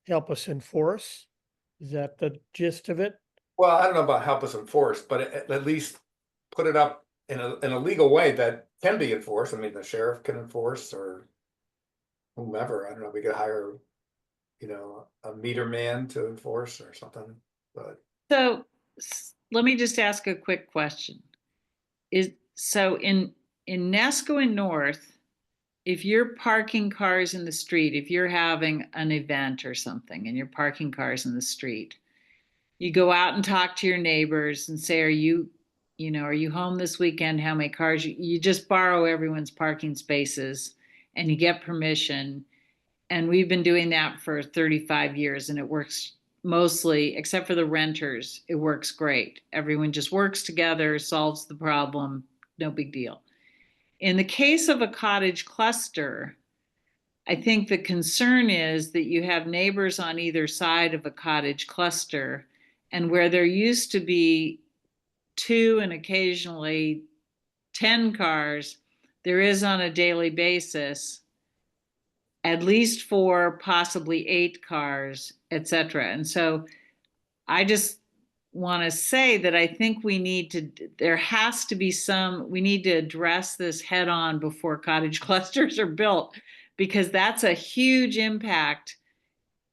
help us enforce. Is that the gist of it? Well, I don't know about help us enforce, but at least put it up in a legal way that can be enforced. I mean, the sheriff can enforce or whomever. I don't know, we could hire, you know, a meter man to enforce or something, but So let me just ask a quick question. So in Nesco North, if you're parking cars in the street, if you're having an event or something and you're parking cars in the street, you go out and talk to your neighbors and say, are you home this weekend? How many cars? You just borrow everyone's parking spaces and you get permission. And we've been doing that for 35 years and it works mostly, except for the renters, it works great. Everyone just works together, solves the problem, no big deal. In the case of a cottage cluster, I think the concern is that you have neighbors on either side of a cottage cluster, and where there used to be 2 and occasionally 10 cars, there is on a daily basis at least 4, possibly 8 cars, etc. And so I just want to say that I think we need to, we need to address this head on before cottage clusters are built, because that's a huge impact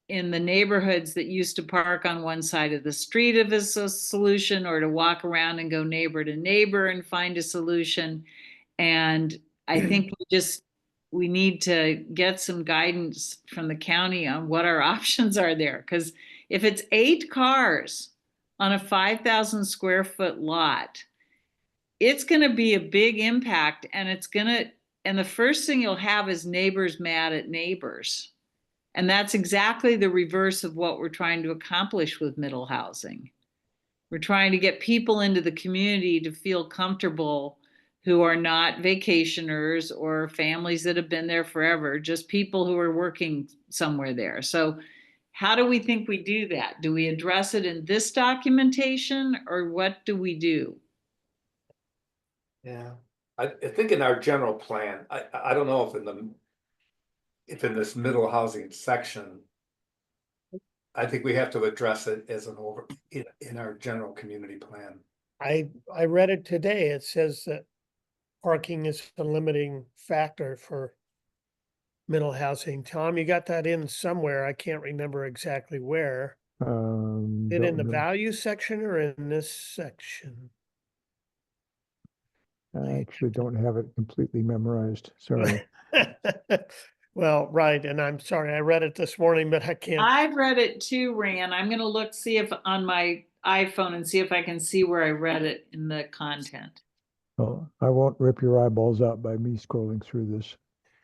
in the neighborhoods that used to park on one side of the street of a solution, or to walk around and go neighbor to neighbor and find a solution. And I think we need to get some guidance from the county on what our options are there. Because if it's 8 cars on a 5,000 square foot lot, it's going to be a big impact, and the first thing you'll have is neighbors mad at neighbors. And that's exactly the reverse of what we're trying to accomplish with middle housing. We're trying to get people into the community to feel comfortable, who are not vacationers or families that have been there forever, just people who are working somewhere there. So how do we think we do that? Do we address it in this documentation, or what do we do? yeah. I think in our general plan, I don't know if in this middle housing section. I think we have to address it as in our general community plan. I read it today. It says that parking is a limiting factor for middle housing. Tom, you got that in somewhere. I can't remember exactly where. Is it in Don't the know. value section or in this section? I actually don't have it completely memorized. Sorry. Well, right, and I'm sorry, I read it this morning, but I can't. I've read it too, Ran. I'm going to see if on my iPhone and see if I can see where I read it in the content. Well, I won't rip your eyeballs out by me scrolling through this.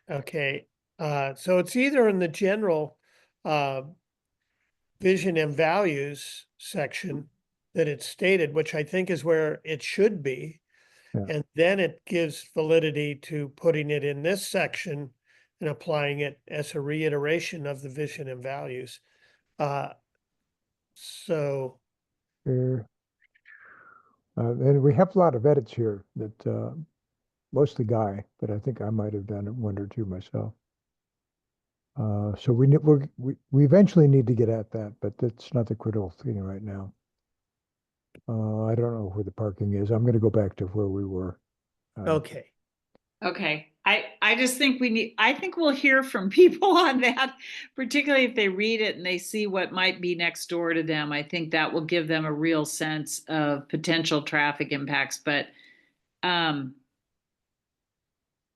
Okay, so it's either in the general vision and values section that it's stated, which I think is where it should be. Yeah. And then it gives validity to putting it in this section and applying it as a reiteration of the vision and values. So Here. And we have a lot of edits here that mostly Guy, but I think I might have done one or two myself. So we eventually need to get at that, but that's not the critical thing right now. I don't know where the parking is. I'm gonna go back to where we were. Okay, Okay, I just think I think we'll hear from people on that, particularly if they read it and they see what might be next door to them. I think that will give them a real sense of potential traffic impacts, but,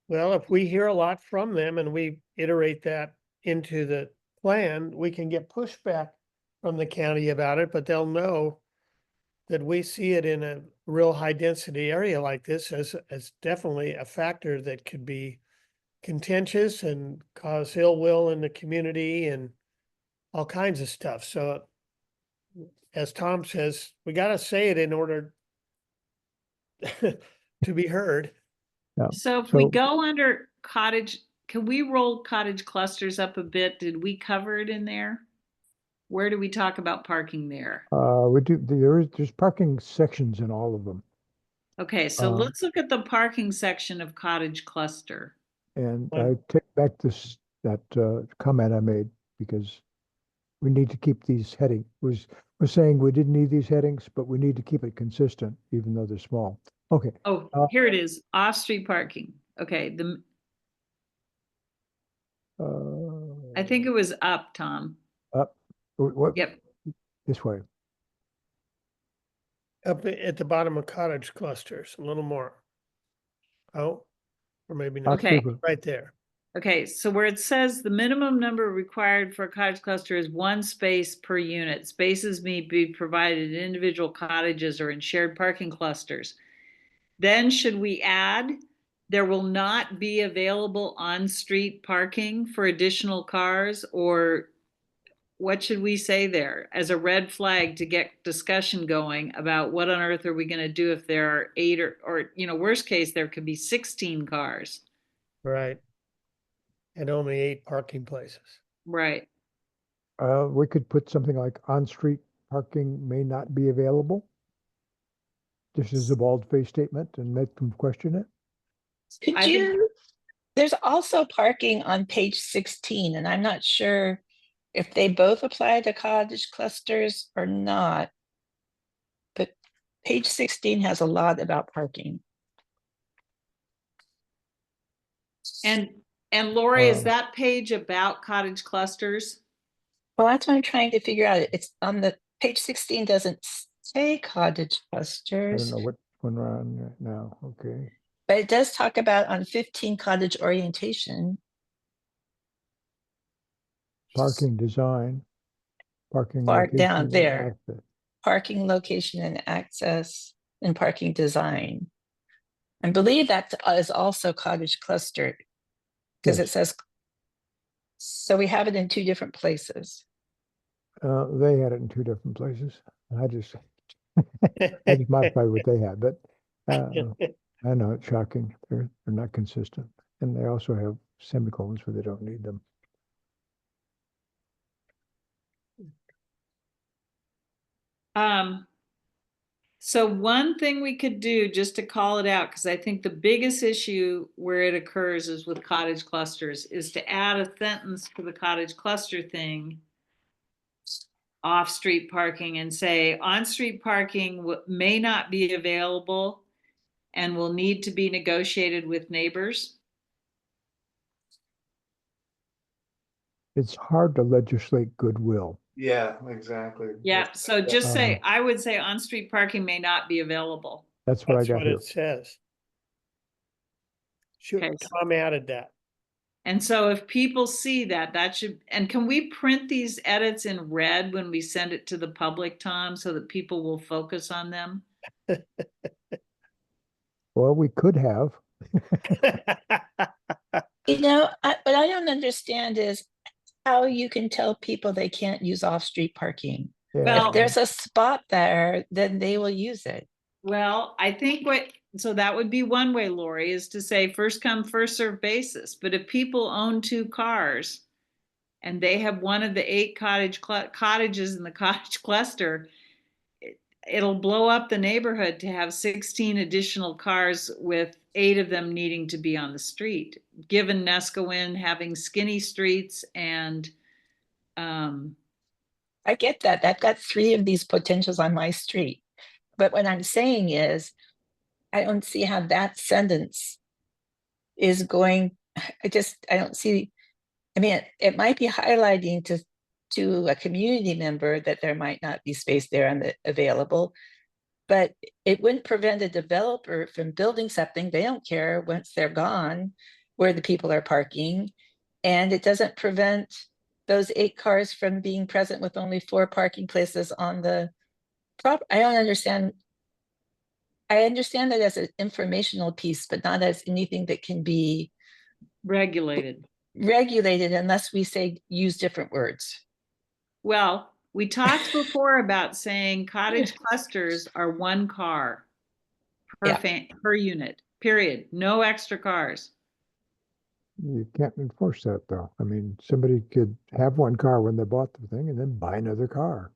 well, if we hear a lot from them and we iterate that into the plan, we can get pushback from the county about it, but they'll know that we see it in a real high density area like this as definitely a factor that could be contentious and cause ill will in the community and all kinds of stuff. So as Tom says, we got to say it in order to be heard. Yeah. so if we So- go under cottage, can we roll cottage clusters up a bit? Did we cover it in there? Where do we talk about parking there? There's parking sections in all of them. Okay, so Um, let's look at the parking section of cottage cluster. And One- I take back that comment I made because we need to keep these heading. We're saying we didn't need these headings, but we need to keep it consistent, even though they're small. Okay. Oh, here it is, off-street parking. Okay, I think it was up, Tom. Up. What? Yep, This way. Up at the bottom of cottage clusters, a little more. Oh, or maybe not. Okay. Right there. okay, so where it says the minimum number required for a cottage cluster is 1 space per unit. Spaces may be provided in individual cottages or in shared parking clusters. Then should we add, there will not be available on-street parking for additional cars, or what should we say there as a red flag to get discussion going about what on earth are we going to do if there are 8 or worst case, there could be 16 cars. Right. And only 8 parking places. Right. We could put something like on-street parking may not be available. Just as a bald-faced statement and make them question it. Could I think- there's also parking on page 16, and I'm not sure if they both apply to cottage clusters or not. But page 16 has a lot about parking. And Lori, is Um, that page about cottage clusters? Well, that's what I'm trying to figure out. It's on the page 16 doesn't say cottage I clusters, don't know what one we're on right now. Okay. but it does talk about on 15 cottage orientation. Parking design, parking Far location down and there. access. Parking location and access and parking design. I believe that is also cottage cluster because Yes. it says, so we have it in 2 different places. They had it in 2 different places. I just modified what they had, but I know it's shocking. They're not consistent. And they also have semicolons where they don't need them. So one thing we could do just to call it out, because I think the biggest issue where it occurs is with cottage clusters, is to add a sentence to the cottage cluster thing, off-street parking, and say on-street parking may not be available and will need to be negotiated with neighbors. It's hard to legislate goodwill. Yeah, exactly. Yeah, so just say, I would say on-street parking may not be available. That's what I That's got what here. it says. Sure, Okay. Tom added that. And so if people see that, that should, and can we print these edits in red when we send it to the public, Tom, so that people will focus on them? Well, we could have. What I don't understand is how you can tell people they can't use off-street parking. Yeah. Well- If there's a spot there, then they will use it. Well, I think so that would be one way, Lori, is to say first come, first served basis. But if people own 2 cars and they have one of the 8 cottages in the cottage cluster, it'll blow up the neighborhood to have 16 additional cars with 8 of them needing to be on the street, given Nescoin having skinny streets and, I get that. I've got 3 of these potentials on my street. But what I'm saying is, I don't see how that sentence is going, I don't see, I mean, it might be highlighting to a community member that there might not be space there available, but it wouldn't prevent a developer from building something. They don't care once they're gone where the people are parking. And it doesn't prevent those 8 cars from being present with only 4 parking places on the prop. I don't understand. I understand that as an informational piece, but not as anything that can be regulated. regulated unless we say use different words. Well, we talked before about saying cottage clusters are 1 car per unit, period. No extra cars. You can't enforce that though. I mean, somebody could have 1 car when they bought the thing and then buy another car.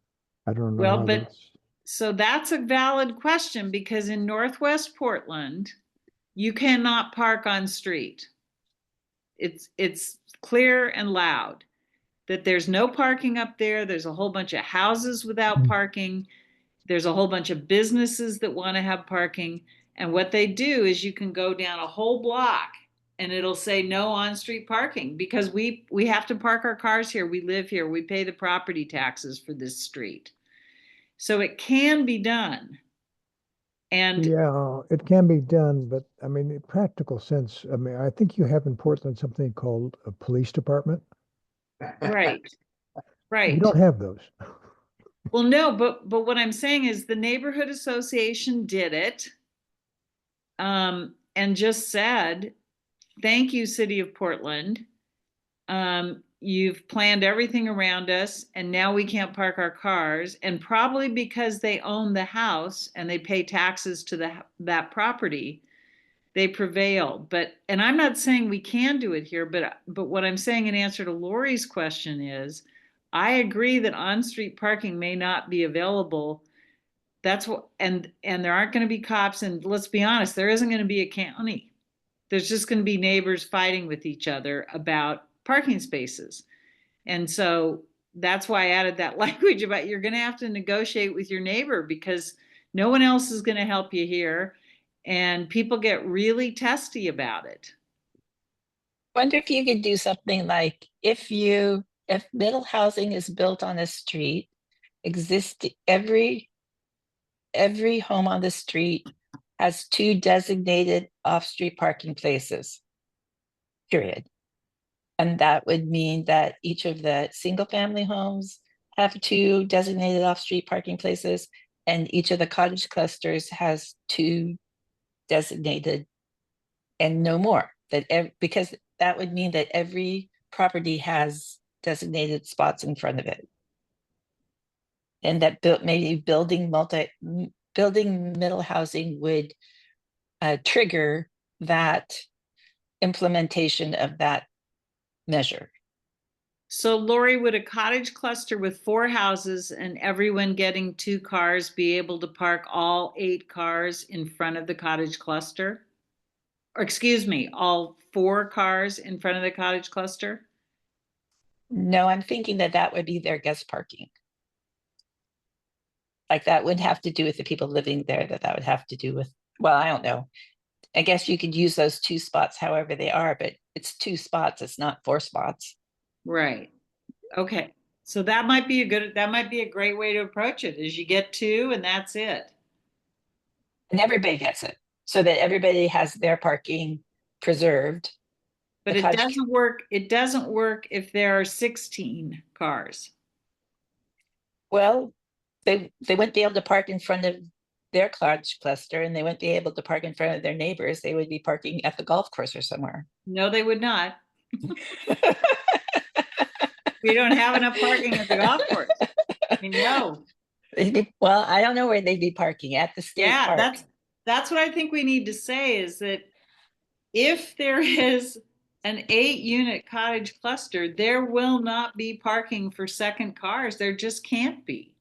I don't know Well, how but that's. so that's a valid question, because in Northwest Portland, you cannot park on street. It's clear and loud that there's no parking up there. There's a whole bunch of houses without parking. There's a whole bunch of businesses that want to have parking. And what they do is you can go down a whole block and it'll say no on-street parking, because we have to park our cars here. We live here. We pay the property taxes for this street. So it can be done. And Yeah, it can be done, but I mean, in practical sense, I mean, I think you have in Portland something called a police department. right, You right. don't have those. Well, no, but what I'm saying is the neighborhood association did it, and just said, thank you, City of Portland. You've planned everything around us, and now we can't park our cars. And probably because they own the house and they pay taxes to that property, they prevailed. And I'm not saying we can do it here, but what I'm saying in answer to Lori's question is, I agree that on-street parking may not be available. That's what, and there aren't going to be cops. And let's be honest, there isn't going to be a county. There's just going to be neighbors fighting with each other about parking spaces. And so that's why I added that language about you're going to have to negotiate with your neighbor, because no one else is going to help you here. And people get really testy about it. Wonder if you could do something like if middle housing is built on a street, every home on the street has 2 designated off-street parking places, period. And that would mean that each of the single-family homes have 2 designated off-street parking places, and each of the cottage clusters has 2 designated, and no more. Because that would mean that every property has designated spots in front of it. And that maybe building middle housing would trigger that implementation of that measure. So Lori, would a cottage cluster with 4 houses and everyone getting 2 cars be able to park all 8 cars in front of the cottage cluster? Or excuse me, all 4 cars in front of the cottage cluster? No, I'm thinking that would be their guest parking. Like that would have to do with the people living there, that would have to do with, well, I don't know. I guess you could use those 2 spots however they are, but it's 2 spots, it's not 4 spots. Right. Okay. So that might be a great way to approach it, is you get 2 and that's it. And everybody gets it, so that everybody has their parking preserved. But it doesn't work if there are 16 cars. Well, they wouldn't be able to park in front of their cottage cluster, and they wouldn't be able to park in front of their neighbors. They would be parking at the golf course or somewhere. No, they would not. We don't have enough parking at the golf course. I mean, no. Well, I don't know where they'd be parking, at the state park. That's what I think we need to say, is that if there is an 8-unit cottage cluster, there will not be parking for second cars. There just can't be.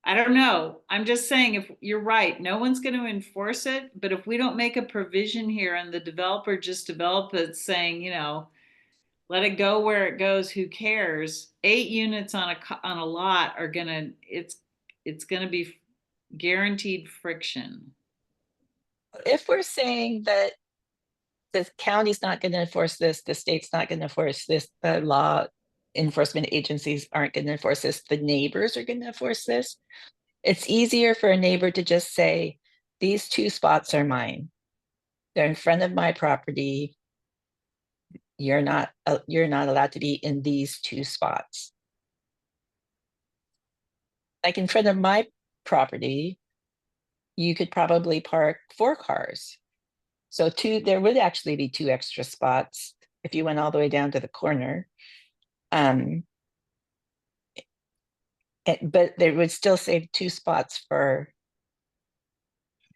I don't know. I'm just saying, if you're right, no one's going to enforce it, but if we don't make a provision here and the developer just develop it saying, let it go where it goes, who cares? 8 units on a lot are gonna, it's gonna be guaranteed friction. If we're saying that the county's not going to enforce this, the state's not going to enforce this, the law enforcement agencies aren't going to enforce this, the neighbors are going to enforce this, it's easier for a neighbor to just say, these 2 spots are mine. They're in front of my property. You're not allowed to be in these 2 spots. Like in front of my property, you could probably park 4 cars. So there would actually be 2 extra spots if you went all the way down to the corner. But they would still save 2 spots for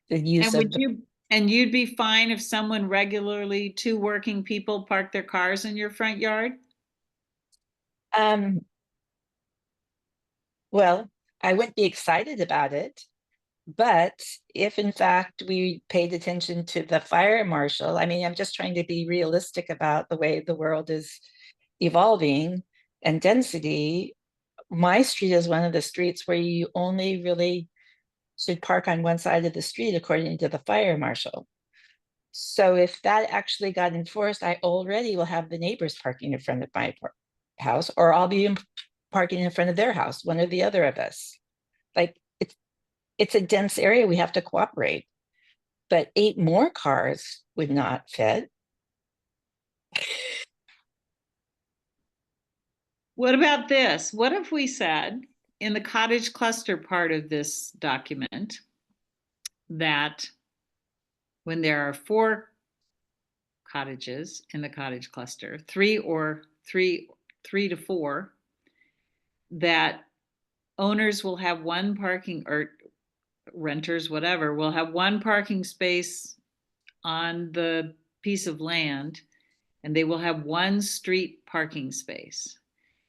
the use And of. you'd be fine if someone regularly, 2 working people park their cars in your front yard? Well, I wouldn't be excited about it, but if in fact we paid attention to the fire marshal, I mean, I'm just trying to be realistic about the way the world is evolving and density. My street is one of the streets where you only really should park on one side of the street, according to the fire marshal. So if that actually got enforced, I already will have the neighbors parking in front of my house, or I'll be parking in front of their house, one or the other of us. Like it's a dense area, we have to cooperate. But 8 more cars would not fit. What about this? What if we said in the cottage cluster part of this document that when there are 4 cottages in the cottage cluster, 3 to 4, that owners will have 1 parking, or renters, whatever, will have 1 parking space on the piece of land, and they will have 1 street parking space.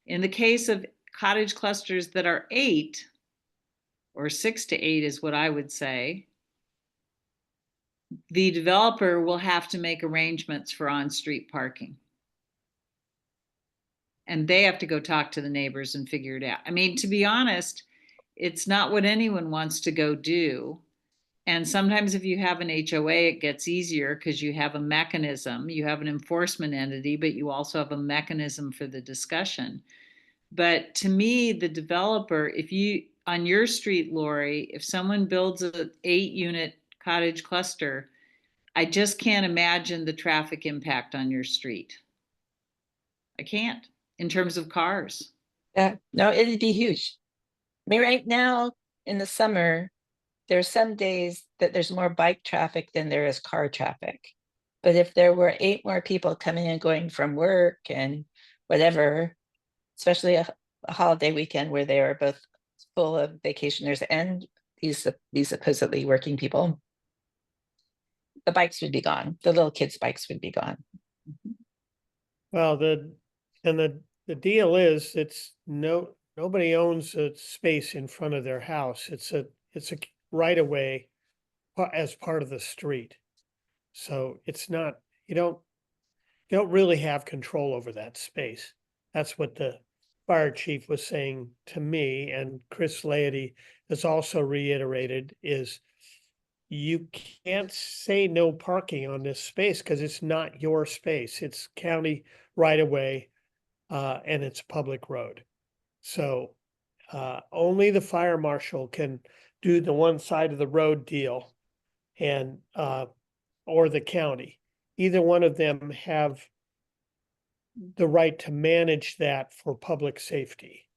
In the case of cottage clusters that are 8, or 6 to 8 is what I would say, the developer will have to make arrangements for on-street parking. And they have to go talk to the neighbors and figure it out. I mean, to be honest, it's not what anyone wants to go do. And sometimes if you have an HOA, it gets easier because you have a mechanism, you have an enforcement entity, but you also have a mechanism for the discussion. But to me, the developer, if you, on your street, Lori, if someone builds an 8-unit cottage cluster, I just can't imagine the traffic impact on your street. I can't, in terms of cars. Yeah, no, it'd be huge. I mean, right now in the summer, there's some days that there's more bike traffic than there is car traffic. But if there were 8 more people coming and going from work and whatever, especially a holiday weekend where they are both full of vacationers and these supposedly working people, the bikes would be gone. The little kids' bikes would be gone. Well, the deal is, nobody owns a space in front of their house. It's a right of way as part of the street. So it's not, you don't really have control over that space. That's what the fire chief was saying to me, and Chris Laity has also reiterated, is you can't say no parking on this space because it's not your space. It's county right of way, and it's public road. So only the fire marshal can do the one side of the road deal, and or the county. Either one of them have the right to manage that for public safety.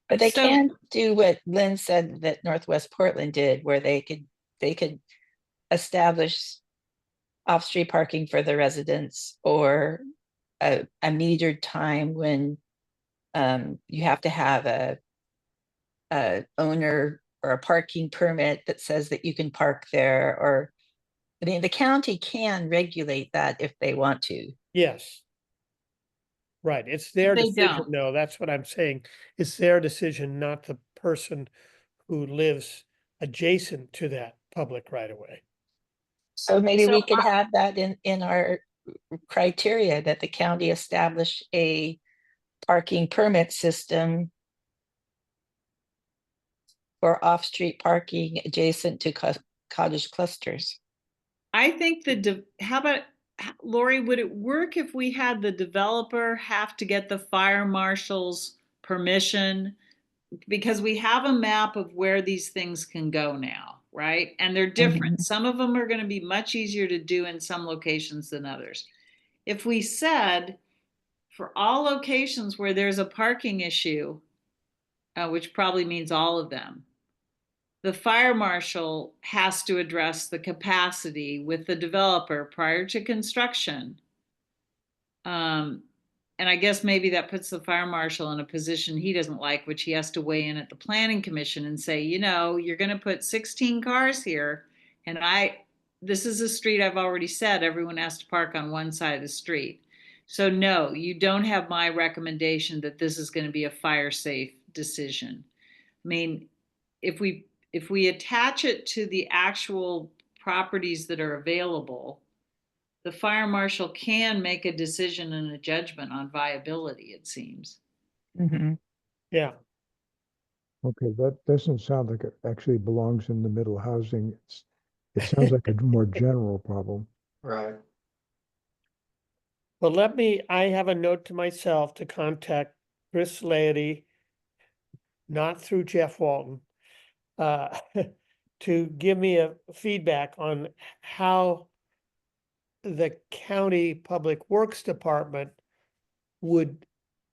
But they So- can do what Lynn said that Northwest Portland did, where they could establish off-street parking for the residents, or a metered time when you have to have a owner or a parking permit that says that you can park there. Or I mean, the county can regulate that if they want to. Yes. Right, it's their They decision. don't. No, that's what I'm saying. It's their decision, not the person who lives adjacent to that public right of way. So maybe So we could have that in our criteria that the county establish a parking permit system for off-street parking adjacent to cottage clusters. I think how about, Lori, would it work if we had the developer have to get the fire marshal's permission? Because we have a map of where these things can go now, right? And they're different. Mhm. Some of them are going to be much easier to do in some locations than others. If we said for all locations where there's a parking issue, which probably means all of them, the fire marshal has to address the capacity with the developer prior to construction. And I guess maybe that puts the fire marshal in a position he doesn't like, which he has to weigh in at the planning commission and say, you know, you're going to put 16 cars here. And this is a street I've already said, everyone has to park on one side of the street. So no, you don't have my recommendation that this is going to be a fire safe decision. I mean, if we attach it to the actual properties that are available, the fire marshal can make a decision and a judgment on viability, it seems. Mhm. Yeah. Okay, that doesn't sound like it actually belongs in the middle housing. It sounds like a more general problem. Right. Well, I have a note to myself to contact Chris Laity, not through Jeff Walton, uh, to give me a feedback on how the county public works department would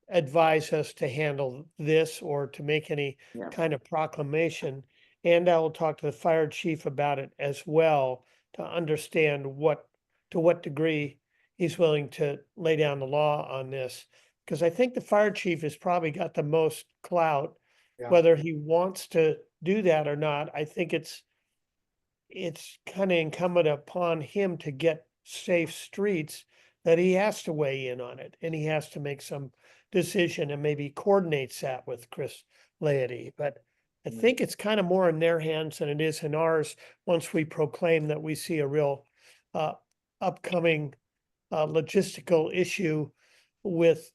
advise us to handle this or to make any Yeah. kind of proclamation. And I will talk to the fire chief about it as well to understand to what degree he's willing to lay down the law on this. Because I think the fire chief has probably got the most clout, Yeah. whether he wants to do that or not. I think it's kind of incumbent upon him to get safe streets, that he has to weigh in on it and he has to make some decision and maybe coordinates that with Chris Laity. But I think it's kind of more in their hands than it is in ours once we proclaim that we see a real upcoming logistical issue with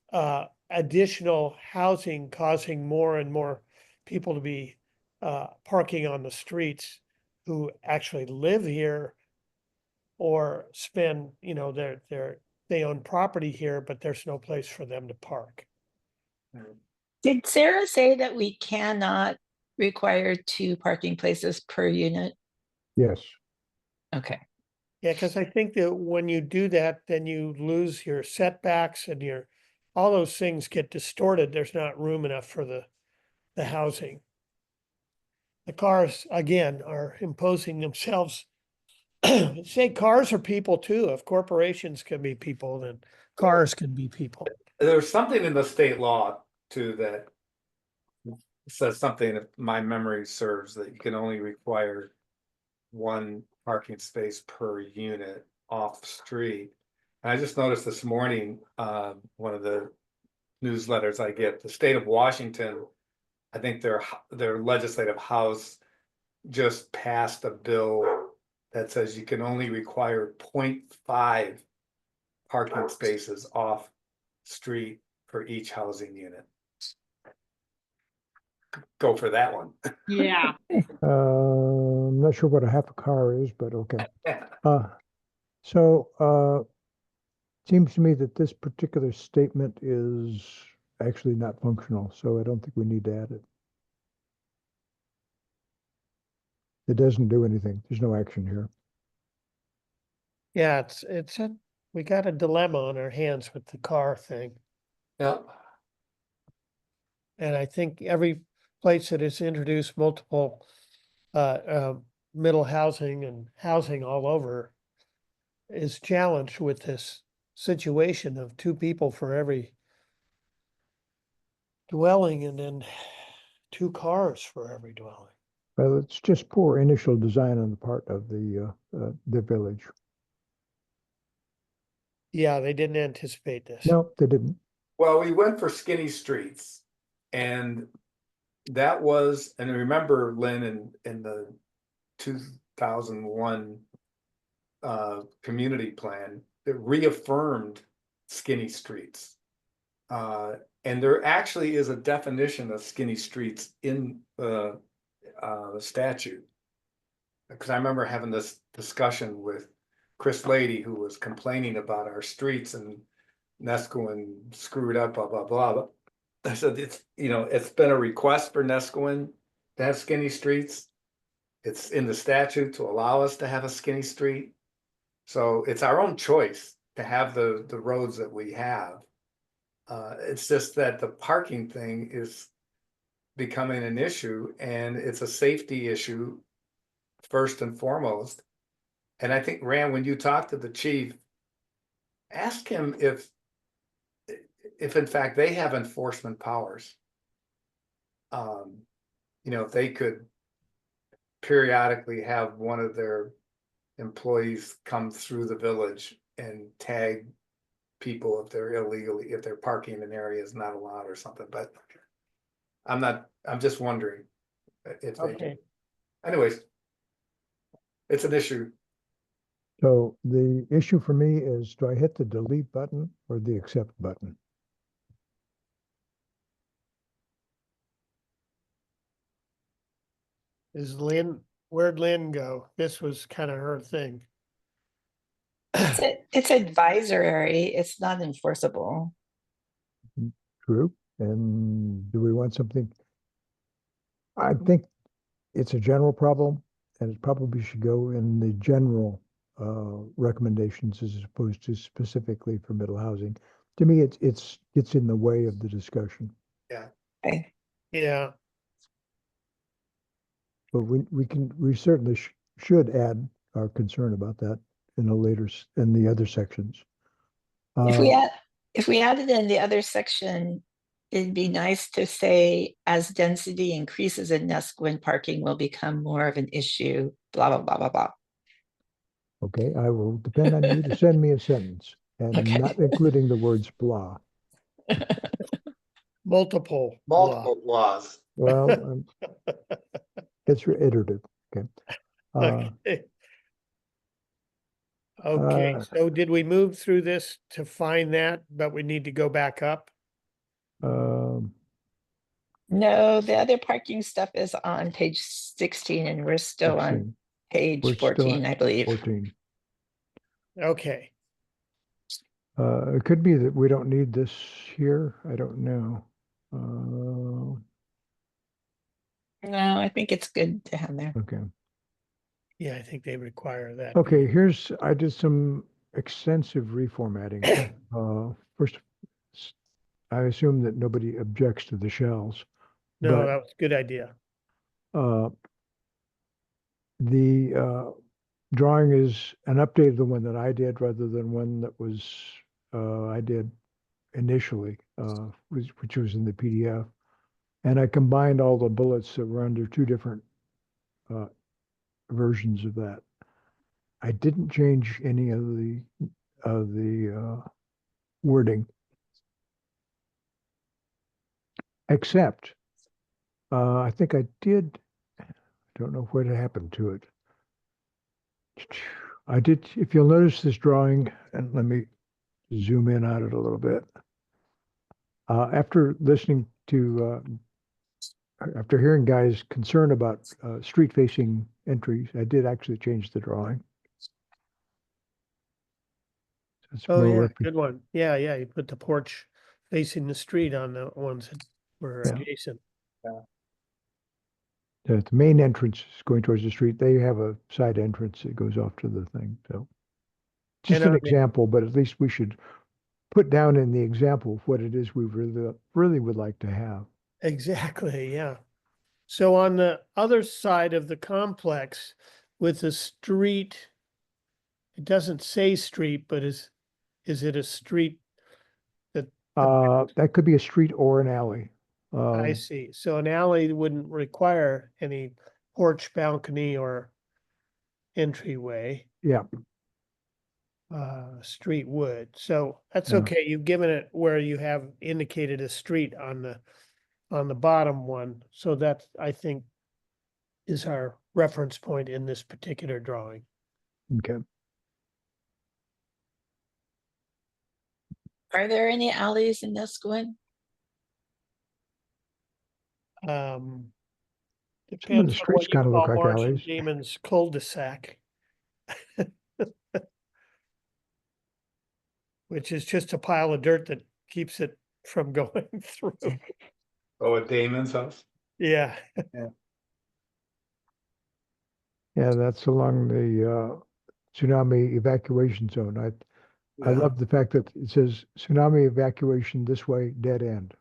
additional housing causing more and more people to be parking on the streets who actually live here or spend, they own property here, but there's no place for them to park. Did Sarah say that we cannot require 2 parking places per unit? Yes, Okay. Yeah, because I think that when you do that, then you lose your setbacks and all those things get distorted. There's not room enough for the housing. The cars, again, are imposing themselves. Say cars are people too. If corporations can be people, then cars can be people. There's something in the state law too that says something, if my memory serves, that you can only require 1 parking space per unit off street. And I just noticed this morning, one of the newsletters I get, the state of Washington, I think their legislative house just passed a bill that says you can only require 0.5 parking spaces off street for each housing unit. Go for that one. Yeah. I'm not sure what a half a car is, but okay. Yeah. Seems to me that this particular statement is actually not functional, so I don't think we need to add it. It doesn't do anything. There's no action here. Yeah, we got a dilemma on our hands with the car thing. Yeah. And I think every place that has introduced multiple middle housing and housing all over is challenged with this situation of 2 people for every dwelling and then 2 cars for every dwelling. Well, it's just poor initial design on the part of the village. Yeah, they didn't anticipate this. No, they didn't. Well, we went for skinny streets and that was, and remember, Lynn, in the 2001 community plan that reaffirmed skinny streets. And there actually is a definition of skinny streets in the statute. Because I remember having this discussion with Chris Lady, who was complaining about our streets and Nescoin screwed up, blah, blah, blah. But I said, it's been a request for Nescoin to have skinny streets. It's in the statute to allow us to have a skinny street. So it's our own choice to have the roads that we have. It's just that the parking thing is becoming an issue, and it's a safety issue first and foremost. And I think, Rand, when you talk to the chief, ask him if in fact they have enforcement powers. If they could periodically have one of their employees come through the village and tag people if they're parking in areas not allowed or something, but I'm just wondering if they do. Anyways, it's an issue. So the issue for me is, do I hit the delete button or the accept button? Where'd Lynn go? This was kind of her thing. It's advisory. It's not enforceable. True. And do we want something? I think it's a general problem, and it probably should go in the general recommendations as opposed to specifically for middle housing. To me, it gets in the way of the discussion. Okay. Yeah. But we certainly should add our concern about that in the other sections. If we added in the other section, it'd be nice to say, as density increases in Nesquin, parking will become more of an issue, blah, blah, blah, blah, blah. Okay, I will depend on you to send me a sentence and Okay. not including the words blah. Multiple laws. Well, it's iterative. Okay. Okay, so did we move through this to find that, but we need to go back up? No, the other parking stuff is on page 16 and we're still on page We're still 14, on I believe. 14. Okay, It could be that we don't need this here. I don't know. No, I think it's good to have there. Okay. yeah, I think they require that. Okay, I did some extensive reformatting. First, I assume that nobody objects to the shells. No, but, that was a good idea. The drawing is an update of the one that I did rather than one that was I did initially, which was in the PDF. And I combined all the bullets that were under two different versions of that. I didn't change any of the wording, except I think I did. I don't know what happened to it. I did. If you'll notice this drawing, and let me zoom in on it a little bit. After hearing guys' concern about street-facing entries, I did actually change the drawing. So it's Oh, more yeah, good one. Yeah, you put the porch facing the street on the ones that were Yeah. adjacent. The main entrance is going towards the street. They have a side entrance that goes off to the thing. So just And an example, but at least we should put down in the example what it is we really would like to have. Exactly, yeah. So on the other side of the complex with the street, it doesn't say street, but is it a street that? That could be a street or an alley. I see. So an alley wouldn't require any porch, balcony, or entryway. Yeah. Street would. So that's Yeah. okay. You've given it where you have indicated a street on the on the bottom one. So that, I think, is our reference point in this particular drawing. Okay. Are there any alleys in Nesquin? Um, Some of the depends on streets what you kind of look call like Marsh and alleys. Damon's cul-de-sac. Which is just a pile of dirt that keeps it from going through. Oh, at Damon's house? Yeah, Yeah, that's along the tsunami evacuation zone. I Yeah. love the fact that it says tsunami evacuation this way, dead end.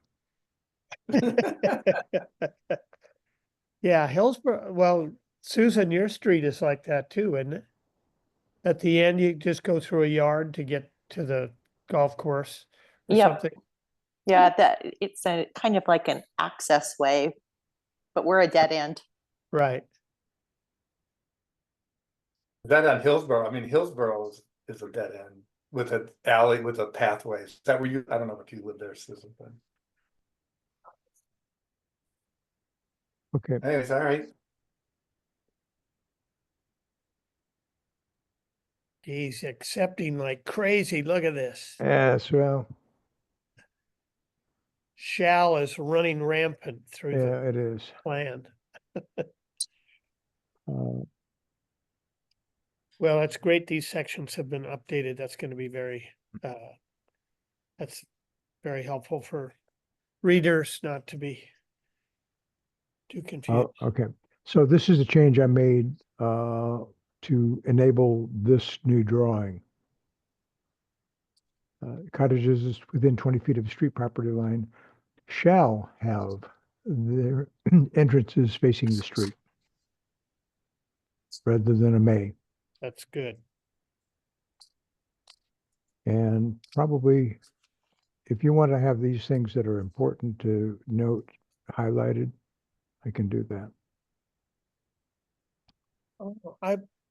yeah, Hillsborough, well, Susan, your street is like that too, isn't it? At the end, you just go through a yard to get to the golf course or Yep. something. Yeah, that it's a kind of like an access way, but we're a dead end. Right. That on Hillsborough, I mean, Hillsborough is a dead end with an alley with a pathway. Is that where you, I don't know if you live there, Susan, but Okay. anyways, all right. He's accepting like crazy. Look at this. Yes, well, Shall is running rampant through the yeah, it is. plan. Uh, Well, that's great. These sections have been updated. That's going to be that's very helpful for readers not to be too confused. okay. So this is a change I made to enable this new drawing. Cottages within 20 feet of the street property line shall have their entrances facing the street rather than a may. That's good. And probably if you want to have these things that are important to note highlighted, I can do that.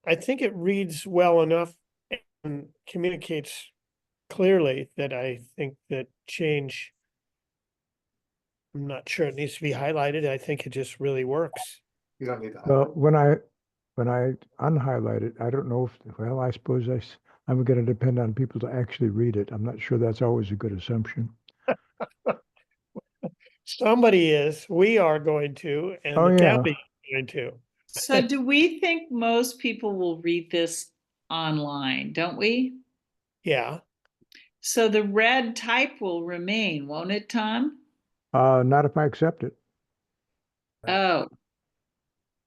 I think it reads well enough and communicates clearly that I think that change, I'm not sure it needs to be highlighted. I think it just really works. You don't need to. Well, highlight. when I unhighlight it, I don't know if, well, I suppose I'm going to depend on people to actually read it. I'm not sure that's always a good assumption. Somebody is, we are going to, and Oh, the yeah. county is going to. So do we think most people will read this online, don't we? Yeah, So the red type will remain, won't it, Tom? Not if I accept it. Oh,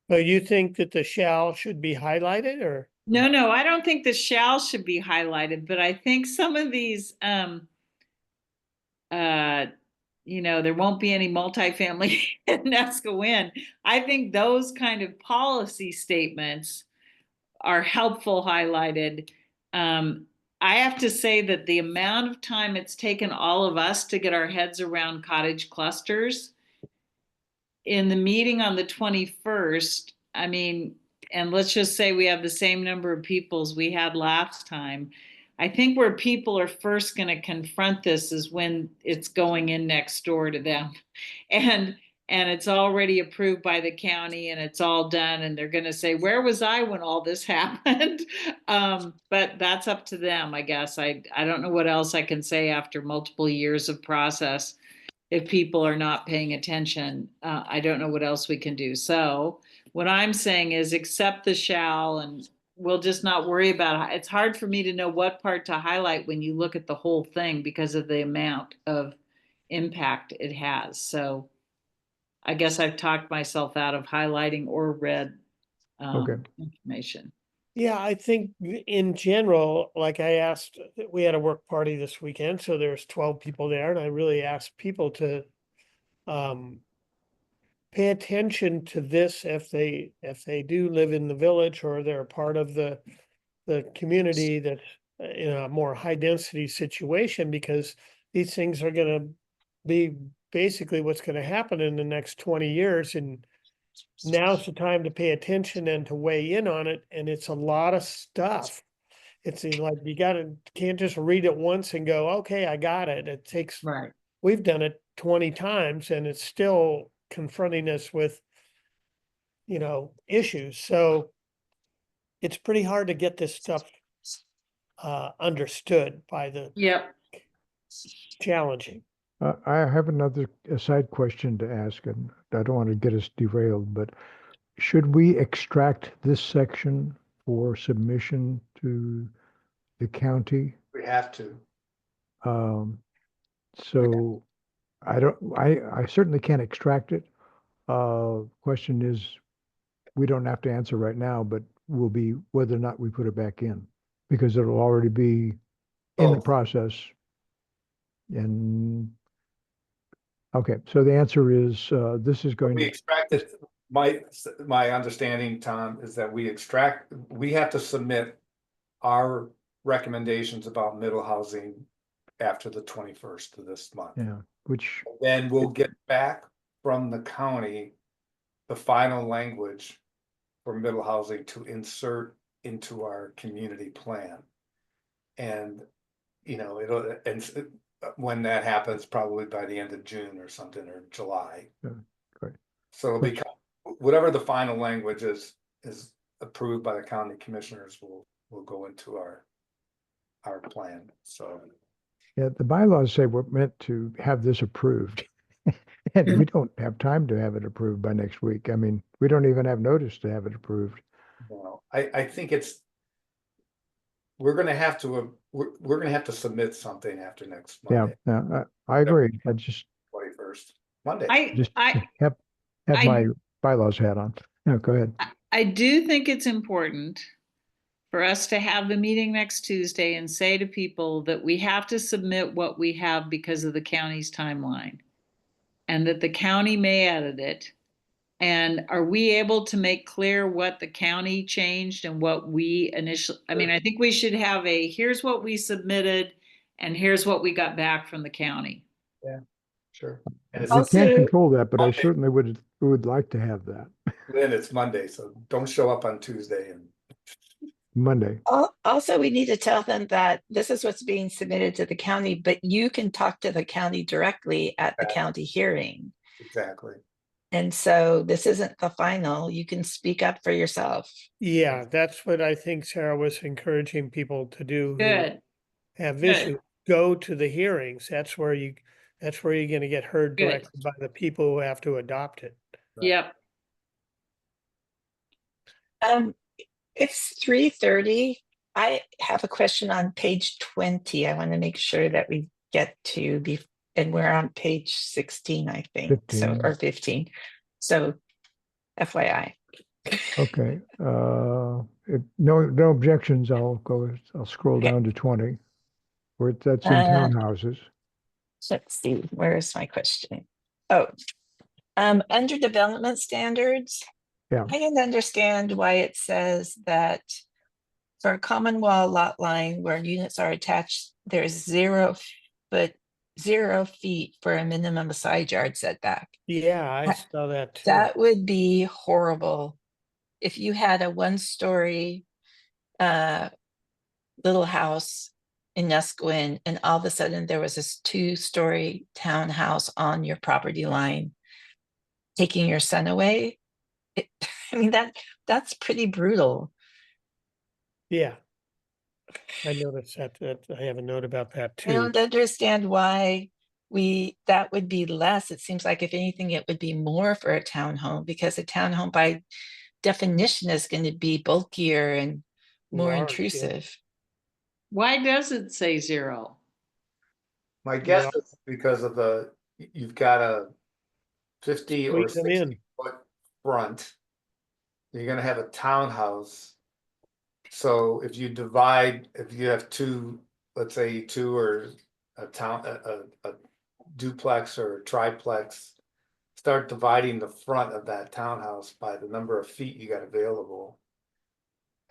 but you think that the shall should be highlighted or? no, I don't think the shall should be highlighted, but I think some of these, there won't be any multifamily in Nescoin. I think those kind of policy statements are helpful highlighted. I have to say that the amount of time it's taken all of us to get our heads around cottage clusters in the meeting on the 21st, I mean, and let's just say we have the same number of people as we had last time. I think where people are first going to confront this is when it's going in next door to them. And it's already approved by the county and it's all done. And they're going to say, where was I when all this happened? But that's up to them, I guess. I don't know what else I can say after multiple years of process. If people are not paying attention, I don't know what else we can do. So what I'm saying is accept the shall and we'll just not worry about it. It's hard for me to know what part to highlight when you look at the whole thing because of the amount of impact it has. So I guess I've talked myself out of highlighting or red Okay. information. Yeah, I think in general, like I asked, we had a work party this weekend, so there's 12 people there, and I really asked people to pay attention to this if they do live in the village or they're part of the community that's in a more high density situation, because these things are gonna be basically what's gonna happen in the next 20 years, and now's the time to pay attention and to weigh in on it, and it's a lot of stuff. It's like can't just read it once and go, okay, I got it. It takes, Right. we've done it 20 times and it's still confronting us with, issues. So it's pretty hard to get this stuff understood by the Yep. challenging. I have a side question to ask, and I don't want to get us derailed, but should we extract this section for submission to the county? We have to. So I certainly can't extract it. Question is, we don't have to answer right now, but will be whether or not we put it back in, because it'll already be in the Oh. process. And, okay, so the answer is, this is going We to, extracted, my understanding, Tom, is that we have to submit our recommendations about middle housing after the 21st of this month. yeah, which, Then we'll get back from the county the final language for middle housing to insert into our community plan. And, when that happens, probably by the end of June or something, or July. Yeah, great. So it'll become, whatever the final language is approved by the county commissioners will go into our plan, so. yeah, the bylaws say we're meant to have this approved. And we don't have time to have it approved by next week. I mean, we don't even have notice to have it approved. I think we're gonna have to submit something after next Yeah, Monday, yeah, I agree. I just 21st, Monday. I have I- my bylaws hat on. No, go ahead. I do think it's important for us to have the meeting next Tuesday and say to people that we have to submit what we have because of the county's timeline. And that the county may edit it. And are we able to make clear what the county changed and what we initially, I think we should have here's what we submitted and here's what we got back from the county. Sure. And it's, We can't Also- control that, but I Monday. certainly would like to have that then it's Monday, so don't show up on Tuesday and. Monday. Also, we need to tell them that this is what's being submitted to the county, but you can talk to the county directly at the county hearing. Exactly. And so this isn't the final. You can speak up for yourself. Yeah, that's what I think Sarah was encouraging people to do. who Good, Have Good. issues, go to the hearings. That's where you're gonna get heard Good. directly by the people who have to adopt it. yep. It's 3:30. I have a question on page 20. I want to make sure that we get to and we're on page 16, I think, 15. or 15. So FYI. Okay, if no objections, I'll scroll Okay. down to 20. Where that's in Uh, townhouses. Let's see, where is my question? Oh, under development standards. Yeah. I didn't understand why it says that for a common wall lot line where units are attached, there's 0 feet for a minimum side yard setback. Yeah, I saw that too. That would be horrible. If you had a 1-story little house in Nusquin and all of a sudden there was this 2-story townhouse on your property line, taking your son away. That's pretty brutal. Yeah. I noticed that I have a note about that I too. don't understand why that would be less. It seems like if anything, it would be more for a townhome, because a townhome by definition is going to be bulkier and more Large, yeah. intrusive. Why does it say 0? My guess Well- is because of you've got a 50 or Squeeze them in. 60-foot front. You're gonna have a townhouse. So if you have two, let's say two, or a duplex or a triplex, start dividing the front of that townhouse by the number of feet you got available.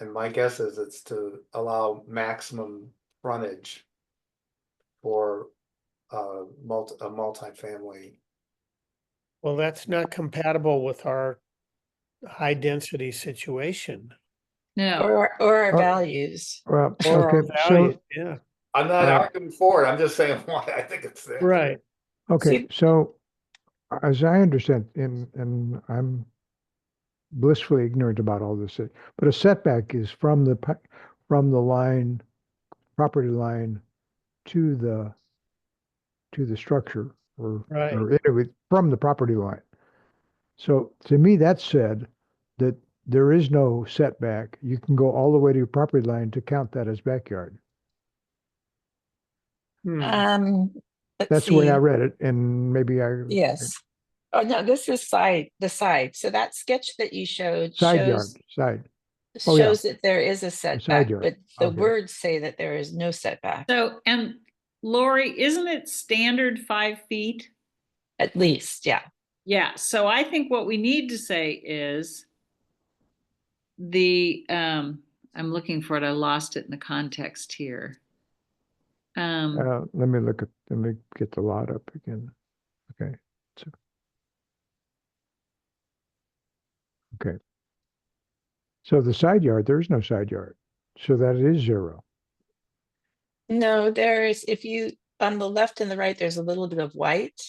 And my guess is it's to allow maximum frontage for a multifamily. Well, that's not compatible with our high density situation. No, Or our Oh. values. Well, Or our okay, so values, yeah, I'm not Uh, arguing for it, I'm just saying why I think it's there. right. Okay, See- so as I understand, and I'm blissfully ignorant about all this, but a setback is from from the line, property line to the structure Right. or anyway, from the property line. So to me, that said that there is no setback. You can go all the way to your property line to count that as backyard. Um, let's That's the way I see. read it, and maybe Yes. Oh, no, this is the side. So that sketch that you showed side yard, side. Oh, yeah. shows that there is a side setback, yard. but the Okay. words say that there is no setback, So, and Lori, isn't it standard 5 feet? at least, yeah. Yeah, so I think what we need to say is I'm looking for it, I lost it in the context here. Let me get the lot up again. Okay. So, okay. So the side yard, there's no side yard. So that is 0. No, there's, if you, on the left and the right, there's a little bit of white.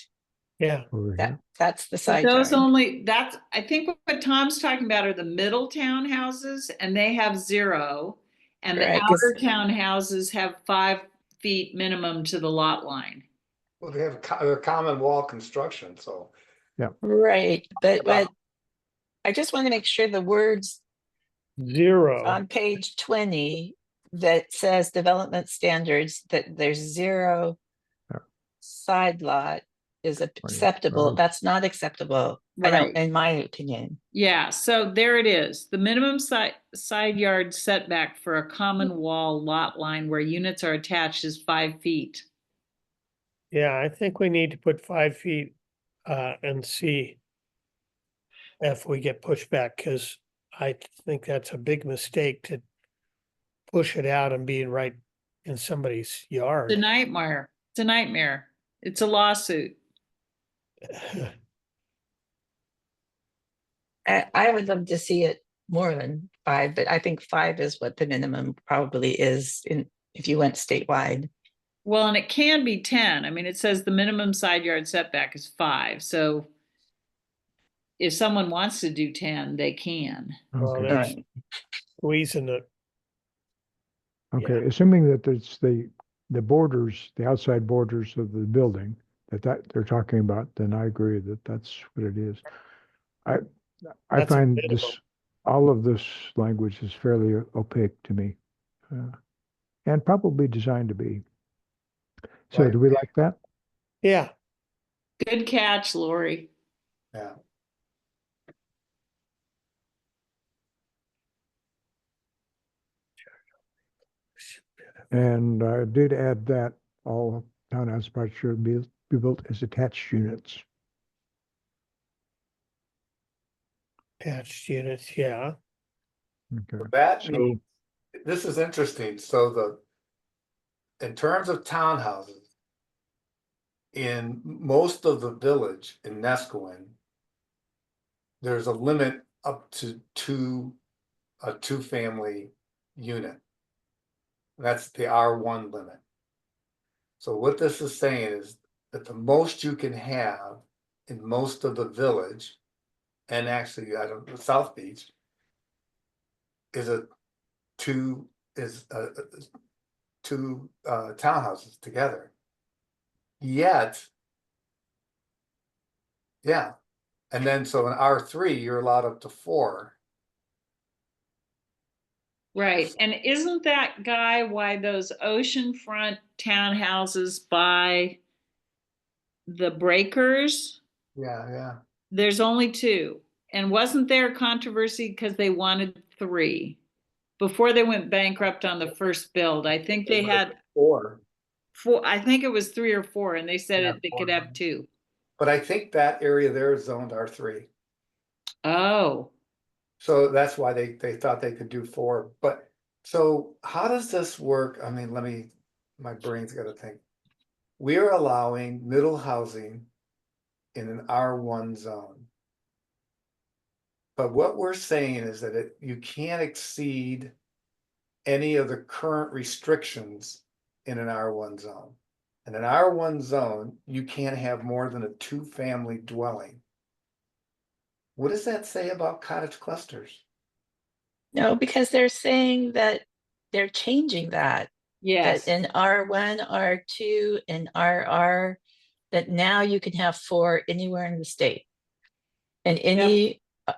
Yeah. Over That, here. that's the But side those yard. only, I think what Tom's talking about are the middle townhouses, and they have 0. And the Right, 'cause- outer townhouses have 5 feet minimum to the lot line. Well, they have they're common wall construction, so. Right, but Wow. I just want to make sure the words 0. on page 20 that says development standards, that there's 0 Yeah. side lot is 20. acceptable. Oh. That's not acceptable. I don't, Right. in my opinion. Yeah, so there it is. The minimum side yard setback for a common wall lot line where units are attached is 5 feet. Yeah, I think we need to put 5 feet and see if we get pushback, because I think that's a big mistake to push it out and be right in somebody's It's a yard. nightmare. It's a nightmare. It's a lawsuit. I would love to see it more than 5, but I think 5 is what the minimum probably is if you went statewide. Well, and it can be 10. I mean, it says the minimum side yard setback is 5. So if someone wants to do 10, they can. Well, Okay. there's Right. squeezing it. Okay. Assuming that it's the borders, the outside borders of the building that they're talking about, then I agree that that's what it is. I That's a find minimum. all of this language is fairly opaque to me, and probably designed to be. So Right. do we like that? Yeah, Good catch, Lori. Yeah. And I did add that all townhouse parts should be built as attached units. attached units, yeah. Okay. That So- means, this is interesting, so in terms of townhouses, in most of the village in Nescoin, there's a limit up to a 2-family unit. That's the R1 limit. So what this is saying is that the most you can have in most of the village, and actually I don't South Beach, is two townhouses together. Yet, yeah, and then so in R3 you're allowed up to 4. Right. And isn't that, Guy, why those oceanfront townhouses by the breakers, Yeah. there's only 2? And wasn't there controversy because they wanted 3? Before they went bankrupt on the first build, I think they had 4. 4, I think it was 3 or 4, and they said Yeah, they could 4. have 2. But I think that area there is zoned R3. Oh, So that's why they thought they could do 4. But so how does this work? I mean, my brain's got to think. We're allowing middle housing in an R1 zone. But what we're saying is that you can't exceed any of the current restrictions in an R1 zone. in an R1 zone, you can't have more than a 2-family dwelling. What does that say about cottage clusters? No, because they're saying that they're changing that Yes, in R1, R2, and RR, that now you can have 4 anywhere in the state. And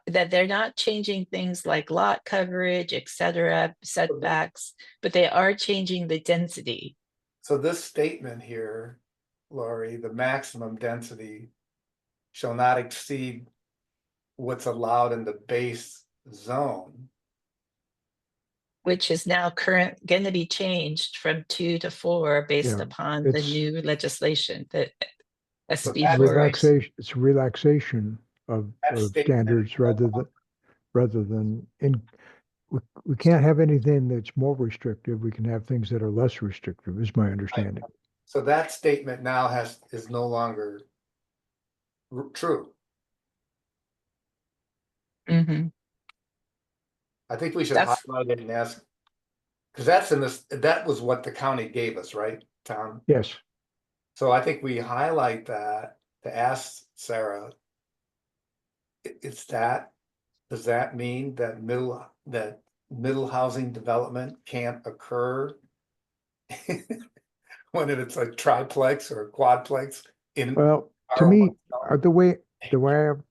that they're not changing things like lot coverage, et cetera, setbacks, but they are changing the density. So this statement here, Lori, the maximum density shall not exceed what's allowed in the base zone. Which is now going to be changed from 2 to 4 based Yeah, upon the it's- new legislation that So SB that 4 is. Relaxation, it's relaxation of That statement standards is rather than we can't have anything that's more restrictive. We can have things that are less restrictive, is my understanding. So that statement now is no longer true. Mhm. I think we should That's- highlight it and ask, because that's in this, that was what the county gave us, right, Tom? Yes, So I think we highlight that to ask Sarah. Does that mean that middle housing development can't occur? When it's a triplex or a quadplex in well, to R1 me, zone? the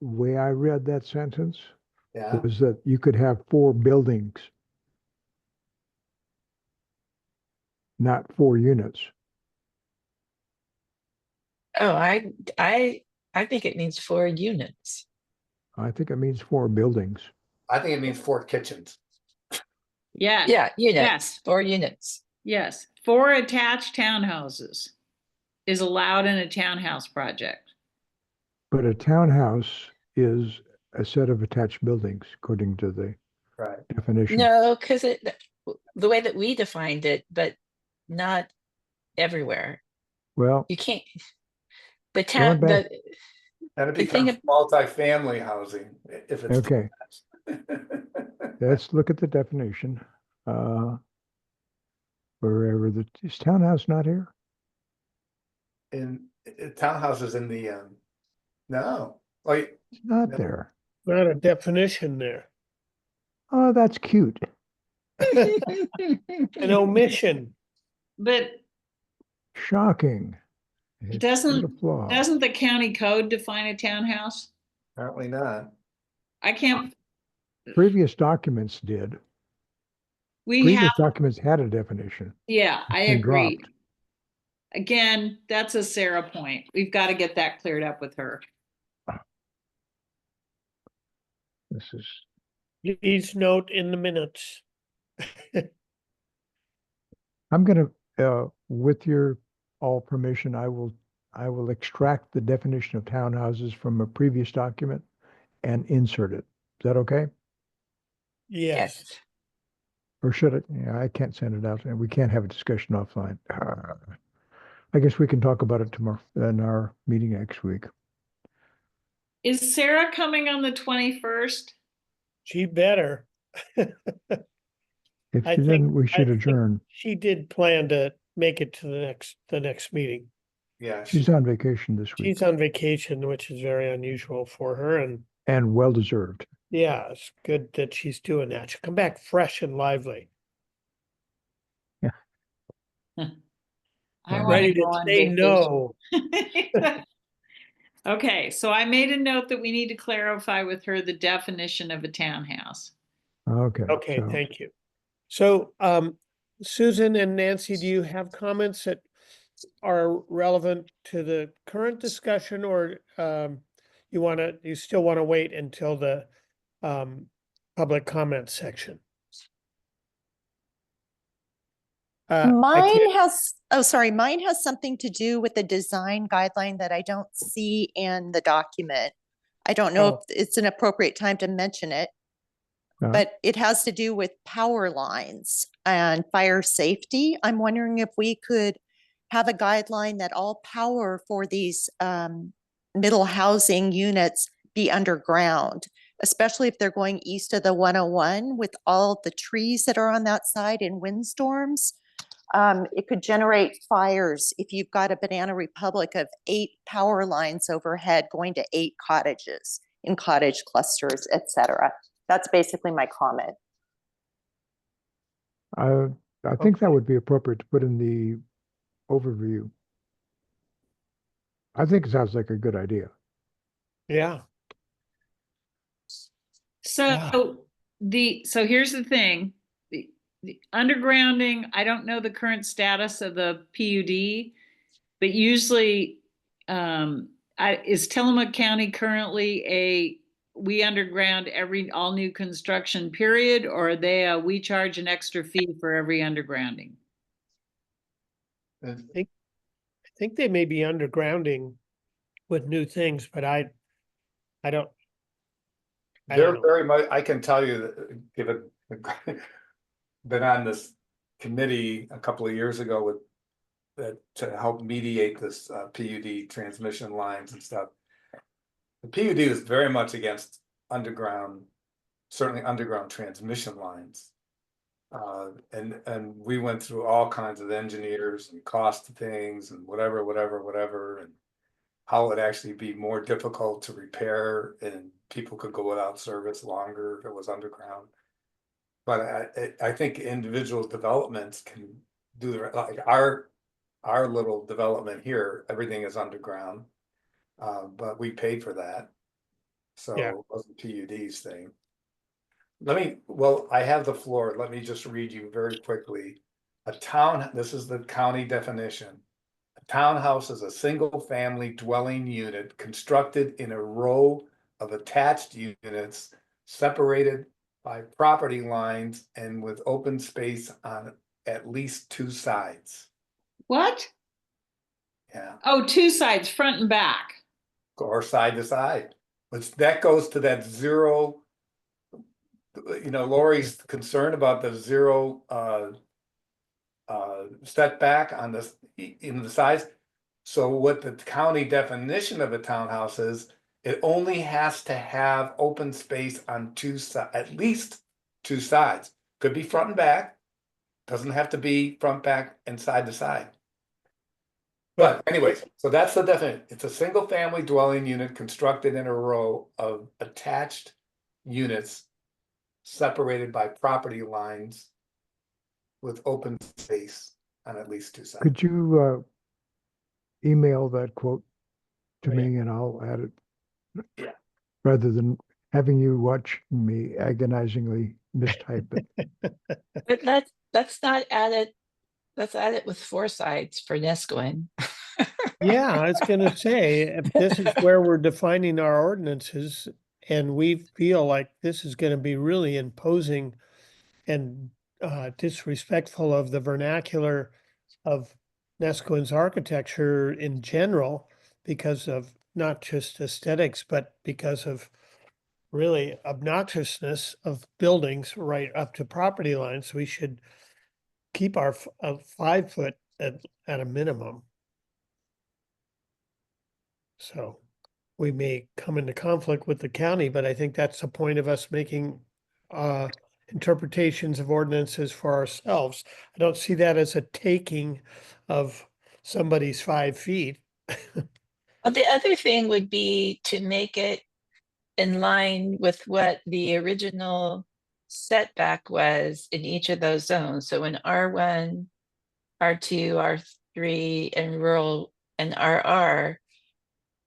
way I read that sentence Yeah, was that you could have 4 buildings, not 4 units. Oh, I think it means 4 units. I think it means 4 buildings. I think it means 4 kitchens. yeah, Yeah, units, Yes. 4 units. yes. 4 attached townhouses is allowed in a townhouse project. But a townhouse is a set of attached buildings, according to the Right. definition. No, because the way that we defined it, but not everywhere. Well, You can't. The Going town, back- And it The thing becomes multifamily housing if it's. okay, let's look at the definition. Wherever is townhouse not here? In townhouses in the, no, like, It's not No. there. Not a definition there. Oh, that's cute. An omission. But Shocking. It's Doesn't- a flaw. doesn't the county code define a townhouse? apparently not. I can't, Previous documents did. we Previous have, documents had a definition. yeah, I been agree. dropped. Again, that's a Sarah point. We've got to get that cleared up with her. This is, Please note in the minutes. I'm gonna, with your all permission, I will extract the definition of townhouses from a previous document and insert it. Is that okay? Yes. Yes. Or should it? Yeah, I can't send it out and we can't have a discussion offline. I guess we can talk about it tomorrow in our meeting next week. Is Sarah coming on the 21st? She better. If I she think- didn't, we I should think- adjourn. She did plan to make it to the next meeting. Yeah. She's on vacation this week She's on vacation, which is very unusual for her. And and well deserved. yeah, it's good that she's doing that. She'll come back fresh and lively. I Ready wanna Ready go to on say vacation. no. Okay, so I made a note that we need to clarify with her the definition of a townhouse. Okay. Okay, so- thank you. So, Susan and Nancy, do you have comments that are relevant to the current discussion, or you still want to wait until the public comment section? I Mine can't- mine has something to do with the design guideline that I don't see in the document. I don't know if Oh. it's an appropriate time to mention it, Uh, but it has to do with power lines and fire safety. I'm wondering if we could have a guideline that all power for these middle housing units be underground, especially if they're going east of the 101 with all the trees that are on that side in windstorms. It could generate fires if you've got a Banana Republic of 8 power lines overhead going to 8 cottages in cottage clusters, etc. That's basically my comment. I think that would be appropriate to put in the overview. I think it sounds like a good idea. Yeah. Yeah. So here's the thing. The undergrounding, I don't know the current status of the PUD, but usually is Tillamook County currently we underground all new construction period, or are they we charge an extra fee for every undergrounding? I think they may be undergrounding with new things, but I don't. They're know. very much, I can tell you that, given, been on this committee a couple of years ago with that to help mediate this PUD transmission lines and stuff. The PUD is very much against underground, certainly underground transmission lines. And we went through all kinds of engineers and cost things and whatever, and how it would actually be more difficult to repair and people could go without service longer if it was underground. But I think individual developments can do the, like our little development here, everything is underground. But we paid for that. So Yeah. it wasn't PUD's thing. I have the floor. Let me just read you very quickly. This is the county definition. A townhouse is a single family dwelling unit constructed in a row of attached units separated by property lines and with open space on at least 2 sides. What? Yeah. Oh, 2 sides, front and back. Or side to side. But that goes to that zero. Lori's concerned about the zero setback on this in the size. So what the county definition of a townhouse is, it only has to have open space on 2 sides, at least 2 sides. Could be front and back. Doesn't have to be front, back, and side to side. But anyways, so that's the definition. It's a single family dwelling unit constructed in a row of attached units separated by property lines with open space on at least 2 sides. Could you email that quote to Oh, yeah. me and I'll add it? Yeah. Rather than having you watch me agonizingly mistype it. But let's not add it. Let's add it with 4 sides for Nesquin. Yeah, I was gonna say, if this is where we're defining our ordinances and we feel like this is gonna be really imposing and disrespectful of the vernacular of Nesquin's architecture in general, because of not just aesthetics, but because of really obnoxiousness of buildings right up to property lines, we should keep our 5 foot at a minimum. So we may come into conflict with the county, but I think that's the point of us making interpretations of ordinances for ourselves. I don't see that as a taking of somebody's 5 feet. Well, the other thing would be to make it in line with what the original setback was in each of those zones. So in R1, R2, R3, and rural and RR,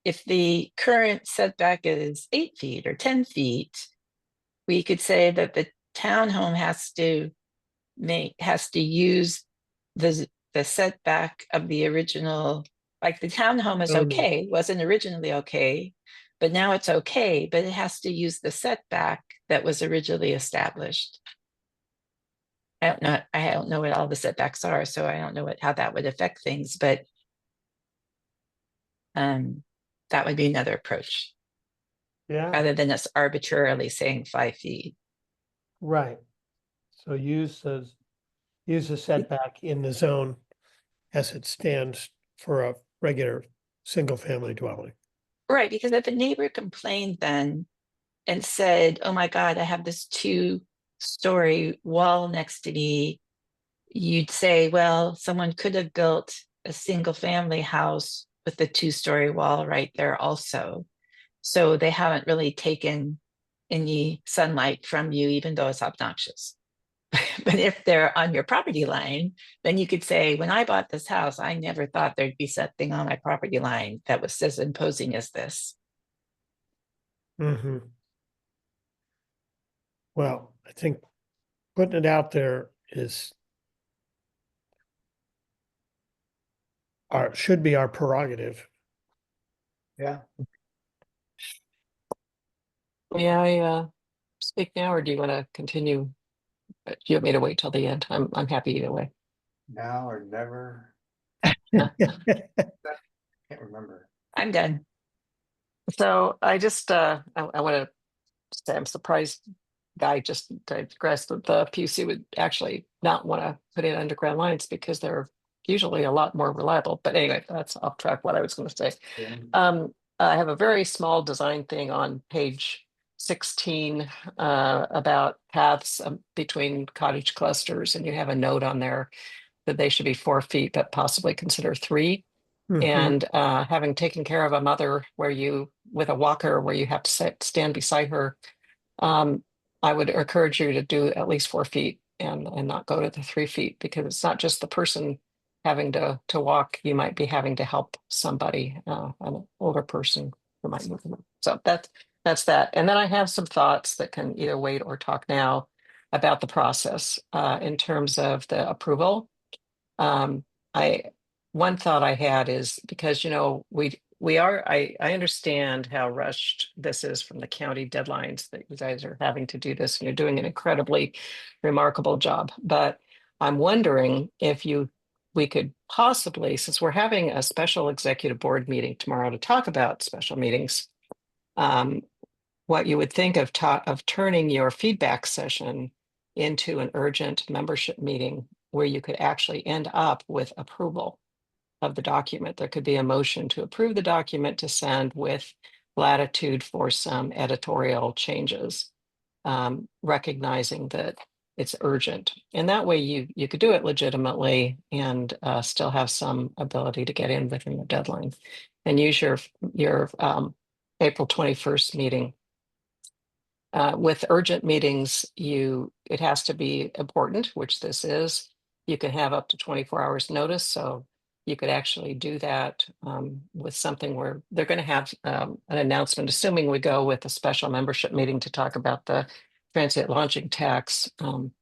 if the current setback is 8 feet or 10 feet, we could say that the townhome has to use the setback of the original. Like the townhome is okay, wasn't originally okay, but now it's okay, but it has to use the setback that was originally established. I don't know what all the setbacks are, so I don't know how that would affect things, but that would be another approach. Yeah, Rather than us arbitrarily saying 5 feet. right. So use the setback in the zone as it stands for a regular single family dwelling. Right, because if a neighbor complained then and said, oh my God, I have this 2-story wall next to me, you'd say, well, someone could have built a single family house with a 2-story wall right there also. So they haven't really taken any sunlight from you, even though it's obnoxious. But if they're on your property line, then you could say, when I bought this house, I never thought there'd be something on my property line that was as imposing as this. Mhm. Well, I think putting it out there should be our prerogative. Yeah. May I speak now, or do you want to continue? Do you want me to wait till the end? I'm happy either way. Now or never. Can't remember. I'm done. So I just I want to say I'm surprised Guy just digressed that the PUC would actually not want to put in underground lines because they're usually a lot more reliable. But anyway, that's off track what I was going to say. Yeah. I have a very small design thing on page 16 about paths between cottage clusters, and you have a note on there that they should be 4 feet, but possibly consider 3. Mhm. And having taken care of a mother with a walker where you have to stand beside her, I would encourage you to do at least 4 feet and not go to the 3 feet, because it's not just the person having to walk. You might be having to help somebody, an older person who might move them. So that's that. And then I have some thoughts that can either wait or talk now about the process in terms of the approval. One thought I had is, because I understand how rushed this is from the county deadlines that you guys are having to do this, and you're doing an incredibly remarkable job. But I'm wondering if we could possibly, since we're having a special executive board meeting tomorrow to talk about special meetings, what you would think of turning your feedback session into an urgent membership meeting where you could actually end up with approval of the document. There could be a motion to approve the document to send with latitude for some editorial changes, recognizing that it's urgent. And that way you could do it legitimately and still have some ability to get in within the deadline and use your April 21st meeting. With urgent meetings, it has to be important, which this is. You can have up to 24 hours notice. So you could actually do that with something where they're going to have an announcement, assuming we go with a special membership meeting to talk about the transient lodging tax.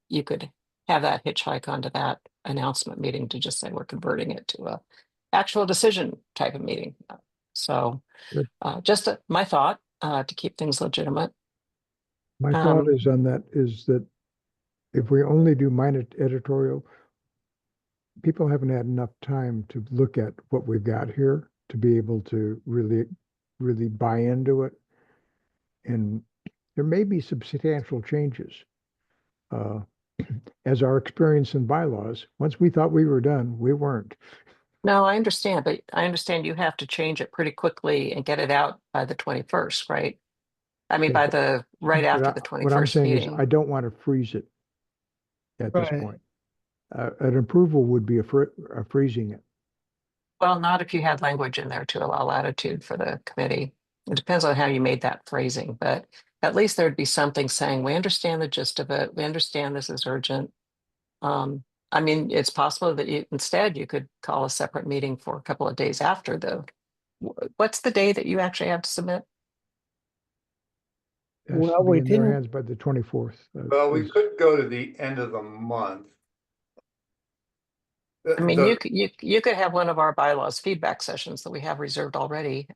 You could have that hitchhike onto that announcement meeting to just say we're converting it to a actual decision type of meeting. So Good. just my thought to keep things legitimate. My thought is that if we only do minor editorial, people haven't had enough time to look at what we've got here to be able to really, really buy into it. And there may be substantial changes. As our experience in bylaws, once we thought we were done, we weren't. No, I understand, but I understand you have to change it pretty quickly and get it out by the 21st, right? I mean, Okay, by the right But after the what I'm 21st saying is, meeting. I don't want to freeze it at this Right. point. An approval would be a freezing it. Well, not if you had language in there to allow latitude for the committee. It depends on how you made that phrasing, but at least there'd be something saying, we understand the gist of it. We understand this is urgent. I mean, it's possible that you could call a separate meeting for a couple of days after what's the day that you actually have to submit? It has to Well, be we in their didn't- hands by the 24th. Well, we could go to the end of the month. I mean, you could have one of our bylaws feedback sessions that we have reserved already,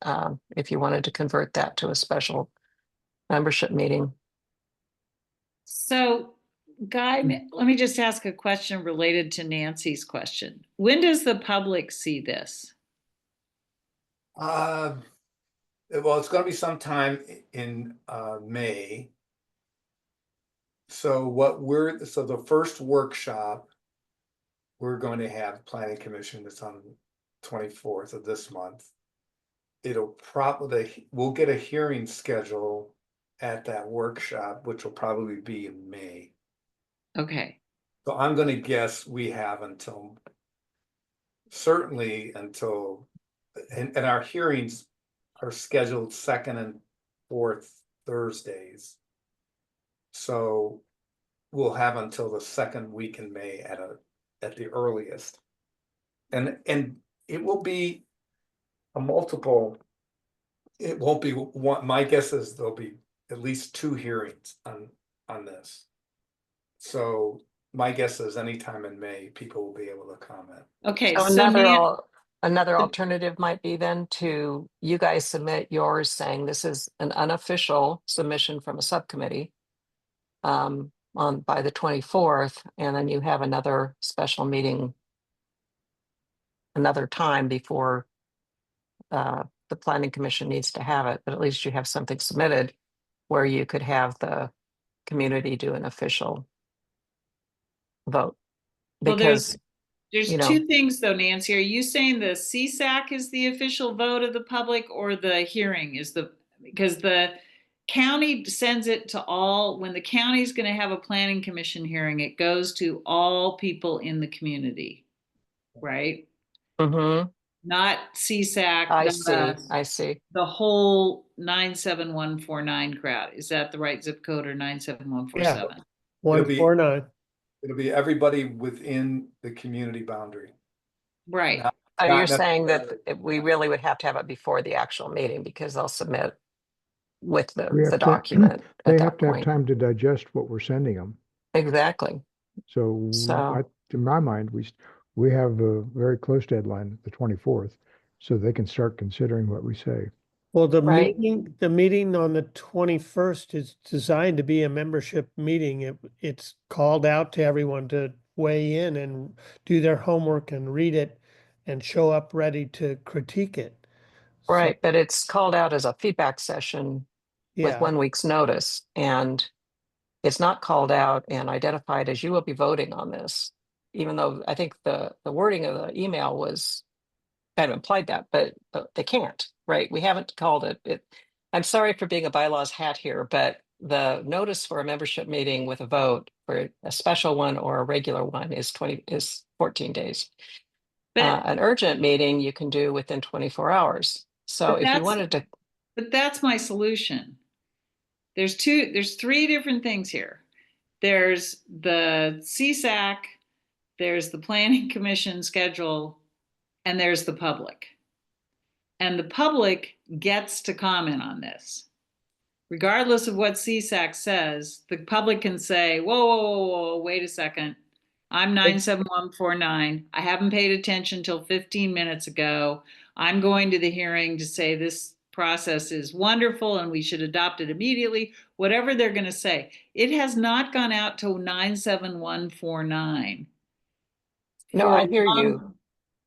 if you wanted to convert that to a special membership meeting. So, Guy, let me just ask a question related to Nancy's question. When does the public see this? Well, it's gonna be sometime in May. So the first workshop, we're going to have planning commission that's on the 24th of this month. We'll get a hearing schedule at that workshop, which will probably be in May. Okay. So I'm gonna guess we have certainly until, and our hearings are scheduled second and fourth Thursdays. So we'll have until the second week in May at the earliest. And it will be a multiple. It won't be one. My guess is there'll be at least 2 hearings on this. So my guess is anytime in May, people will be able to comment. Okay, So so another alternative might be then to you guys submit yours saying this is an unofficial submission from a subcommittee by the 24th, and then you have another special meeting another time before the planning commission needs to have it, but at least you have something submitted where you could have the community do an official vote. well, Because, there's you know, 2 things though, Nancy. Are you saying the CSAC is the official vote of the public, or the hearing is because the county sends it to all, when the county's going to have a planning commission hearing, it goes to all people in the community, right? mhm, Not CSAC, I not see, us, I see. the whole 97149 crowd. Is that the right zip code, or 97147? 149. It'll be everybody within the community boundary. Right. Not- So not you're saying that necessarily- we really would have to have it before the actual meeting because they'll submit with We have the to- document They at have that to have point. time to digest what we're sending them. Exactly. So So- in my mind, we have a very close deadline, the 24th, so they can start considering what we say. Well, Right. the meeting on the 21st is designed to be a membership meeting. It's called out to everyone to weigh in and do their homework and read it and show up ready to critique it. So, Right, but it's called out as a feedback session with yeah, 1 week's notice, and it's not called out and identified as you will be voting on this, even though I think the wording of the email was kind of implied that, but they can't, right? We haven't called it. I'm sorry for being a bylaws hat here, but the notice for a membership meeting with a vote for a special one or a regular one is 14 days. But An urgent meeting you can do within 24 hours. So But if you that's- wanted to, But that's my solution. There's 3 different things here. There's the CSAC, there's the planning commission schedule, and there's the public. And the public gets to comment on this. Regardless of what CSAC says, the public can say, whoa, whoa, whoa, whoa, wait a second. I'm 97149. I haven't paid attention till 15 minutes ago. I'm going to the hearing to say this process is wonderful and we should adopt it immediately. Whatever they're going to say. It has not gone out to 97149. no, I hear you.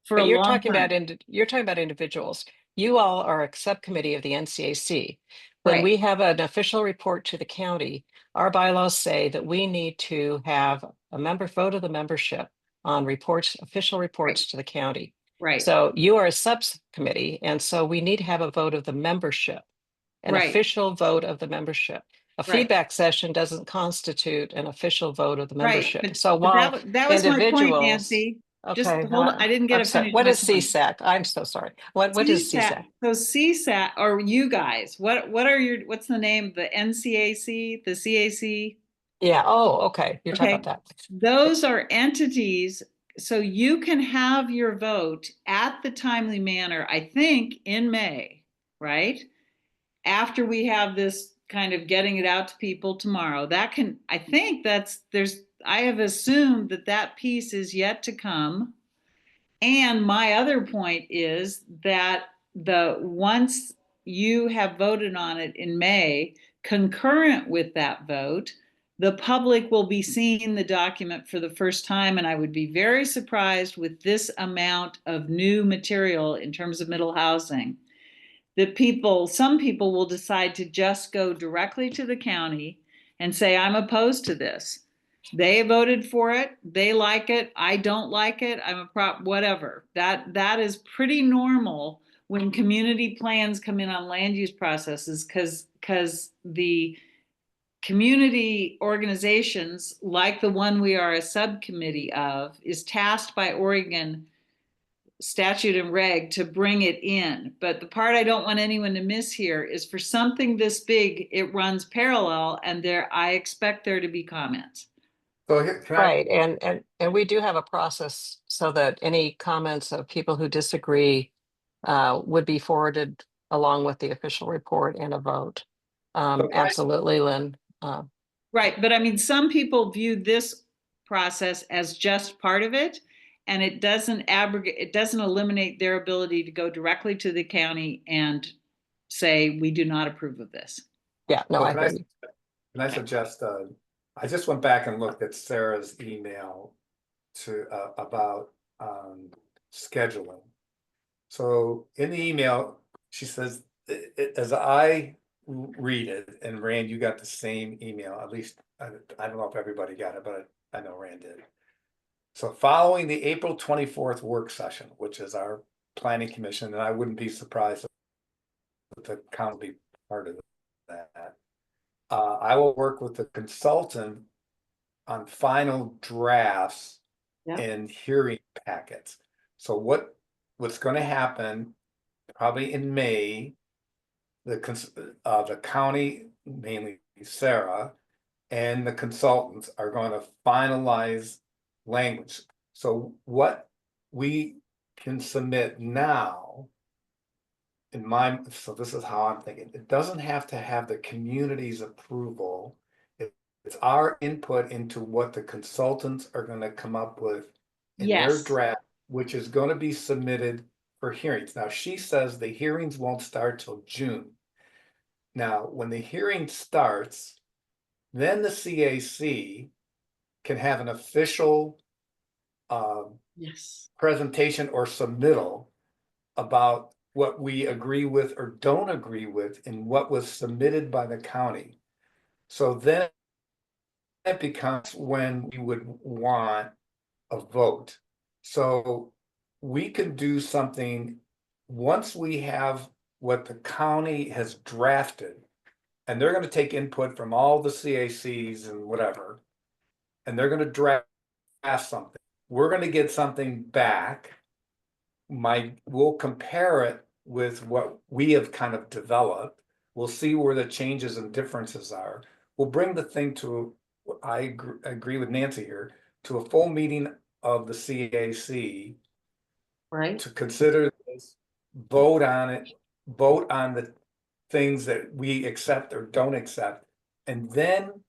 For But a you're long talking time. you're talking about individuals. You all are a subcommittee of the NCAC. When Right. we have an official report to the county, our bylaws say that we need to have a member vote of the membership on official reports to the county. Right. So you are a subcommittee, and so we need to have a vote of the membership, an Right. official vote of the membership. A Right. feedback session doesn't constitute an official vote of the Right. membership. But, So but while that was my point, individuals, Nancy. Just okay, hold on. I didn't get I'm to sorry. finish What my is point. CSAC? I'm so sorry. What is CSAC? So CSAC, or you guys, what's the name? The NCAC, the CAC? Yeah. Oh, okay. You're talking Okay. about that. Those are entities, so you can have your vote at the timely manner, I think, in May, right? After we have this kind of getting it out to people tomorrow, I have assumed that piece is yet to come. And my other point is that once you have voted on it in May, concurrent with that vote, the public will be seeing the document for the first time. And I would be very surprised with this amount of new material in terms of middle housing that some people will decide to just go directly to the county and say, I'm opposed to this. They voted for it. They like it. I don't like it. I'm whatever. That is pretty normal when community plans come in on land use processes, because the community organizations like the one we are a subcommittee of is tasked by Oregon statute and reg to bring it in. But the part I don't want anyone to miss here is for something this big, it runs parallel, and I expect there to be comments. So here, can I, Right, and we do have a process so that any comments of people who disagree would be forwarded along with the official report and a vote. So I- Absolutely, Lynn. Right, but I mean, some people view this process as just part of it, and it doesn't abrogate, it doesn't eliminate their ability to go directly to the county and say, we do not approve of this. Yeah, no, so I can hear you. can I suggest, I just went back and looked at Sarah's email to, about, scheduling. So in the email, she says, as I read it, and Rand, you got the same email, at least, I don't know if everybody got it, but I know Rand did. So following the April 24th work session, which is our planning commission, and I wouldn't be surprised if the county be part of that. I will work with the consultant on final drafts Yeah. and hearing packets. So what's gonna happen, probably in May, the county, mainly Sarah, and the consultants are gonna finalize language. So what we can submit now, so this is how I'm thinking, it doesn't have to have the community's approval. It's our input into what the consultants are gonna come up with in their Yes. draft, which is gonna be submitted for hearings. Now, she says the hearings won't start till June. Now, when the hearing starts, then the CAC can have an official Yes. presentation or submittal about what we agree with or don't agree with in what was submitted by the county. So then it becomes when we would want a vote. So we can do something once we have what the county has drafted, and they're gonna take input from all the CACs and whatever, and they're gonna draft something. We're gonna get something back. We'll compare it with what we have kind of developed. We'll see where the changes and differences are. We'll bring the thing to, I agree with Nancy here, to a full meeting of the CAC Right. to consider this, vote on it, vote on the things that we accept or don't accept. And then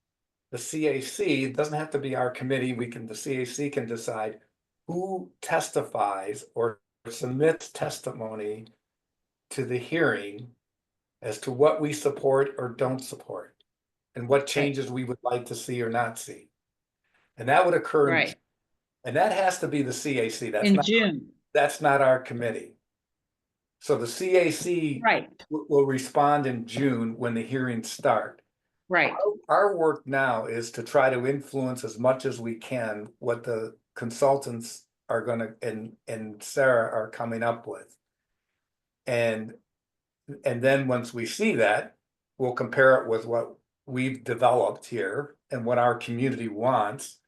the CAC, it doesn't have to be our committee, the CAC can decide who testifies or submits testimony to the hearing as to what we support or don't support, and what changes we would like to see or not see. And that would occur, Right. and that has to be the CAC, In June. that's not our committee. So the CAC Right. will respond in June when the hearings start. Right. Our work now is to try to influence as much as we can what the consultants are gonna, and Sarah are coming up with. And then once we see that, we'll compare it with what we've developed here and what our community wants.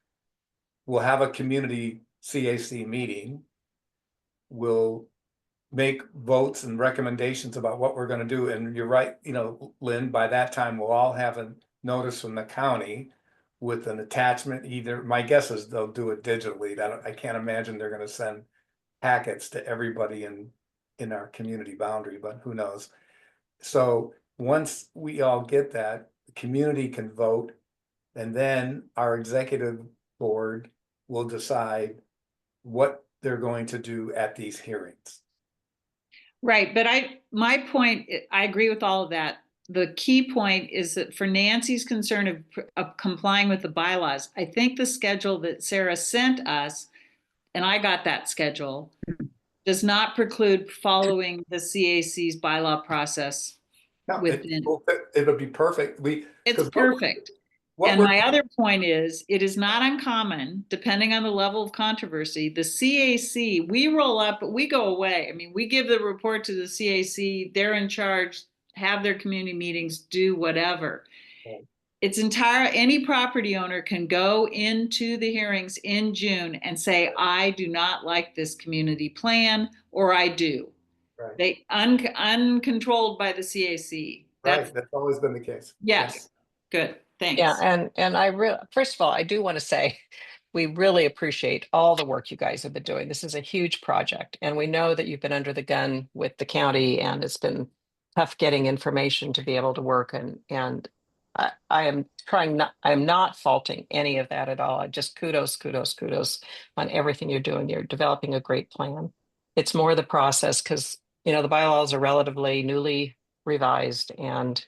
We'll have a community CAC meeting. We'll make votes and recommendations about what we're gonna do, and you're right, Lynn, by that time, we'll all have a notice from the county with an attachment. Either, my guess is they'll do it digitally. I can't imagine they're gonna send packets to everybody in our community boundary, but who knows? So once we all get that, the community can vote, and then our executive board will decide what they're going to do at these hearings. Right, but my point, I agree with all of that. The key point is that for Nancy's concern of complying with the bylaws, I think the schedule that Sarah sent us, and I got that schedule, does not preclude following the CAC's bylaw process. No, Within. it'll be perfect. It's perfect. And my other point is, it is not uncommon, depending on the level of controversy, the CAC, we roll up, but we go away. I mean, we give the report to the CAC, they're in charge, have their community meetings, do whatever. Right. any property owner can go into the hearings in June and say, I do not like this community plan, or I do. Right. They uncontrolled by the CAC. Right, that's always been the case. Yes, good, thanks. Yeah, and first of all, I do want to say we really appreciate all the work you guys have been doing. This is a huge project, and we know that you've been under the gun with the county, and it's been tough getting information to be able to work. And I am not faulting any of that at all. I just kudos on everything you're doing. You're developing a great plan. It's more the process because the bylaws are relatively newly revised, and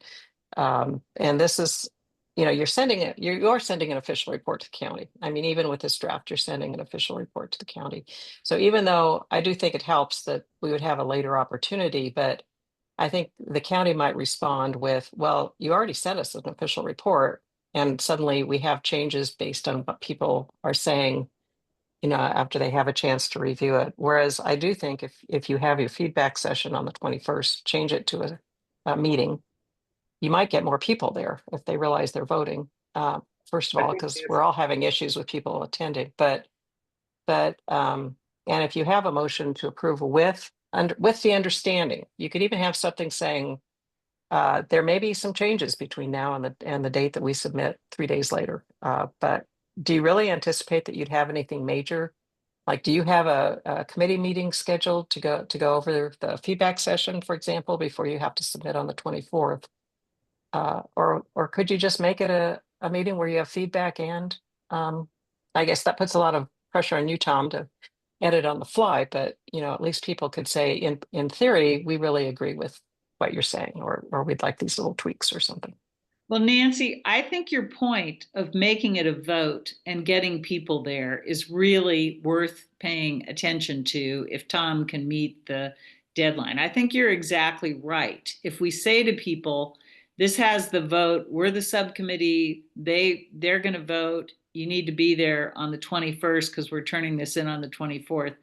this is, you're sending an official report to the county. I mean, even with this draft, you're sending an official report to the county. So even though I do think it helps that we would have a later opportunity, but I think the county might respond with, well, you already sent us an official report, and suddenly we have changes based on what people are saying, after they have a chance to review it. Whereas I do think if you have your feedback session on the 21st, change it to a meeting, you might get more people there if they realize they're voting. First of I all, think because it's- we're all having issues with people attending, but and if you have a motion to approve with the understanding, you could even have something saying there may be some changes between now and the date that we submit 3 days later. But do you really anticipate that you'd have anything major? Like, do you have a committee meeting scheduled to go over the feedback session, for example, before you have to submit on the 24th? Or could you just make it a meeting where you have feedback and I guess that puts a lot of pressure on you, Tom, to edit on the fly, but at least people could say in theory, we really agree with what you're saying, or we'd like these little tweaks or something. Well, Nancy, I think your point of making it a vote and getting people there is really worth paying attention to if Tom can meet the deadline. I think you're exactly right. If we say to people, this has the vote, we're the subcommittee, they're going to vote, you need to be there on the 21st because we're turning this in on the 24th.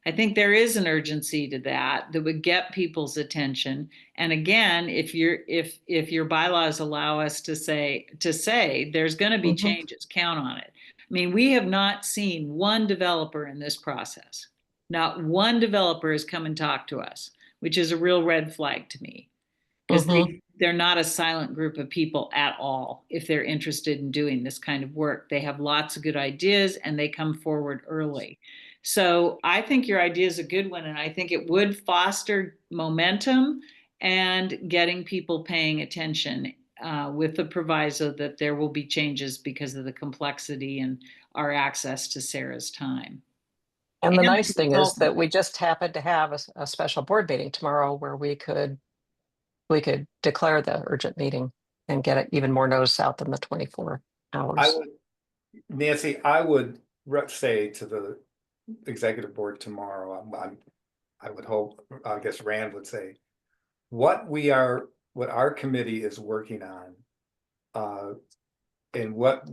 I think there is an urgency to that would get people's attention. And again, if your bylaws allow us to say there's going to be changes, count on it. I mean, we have not seen one developer in this process. Not one developer has come and talked to us, which is a real red flag to me. Because they're not a silent group of people at all. If they're interested in doing this kind of work, they have lots of good ideas and they come forward early. So I think your idea is a good one, and I think it would foster momentum and getting people paying attention with the proviso that there will be changes because of the complexity and our access to Sarah's time. And the nice thing is that we just happen to have a special board meeting tomorrow where we could declare the urgent meeting and get it even more notice out than the 24 hours. Nancy, I would say to the executive board tomorrow, I would hope, I guess Rand would say, what our committee is working on, and what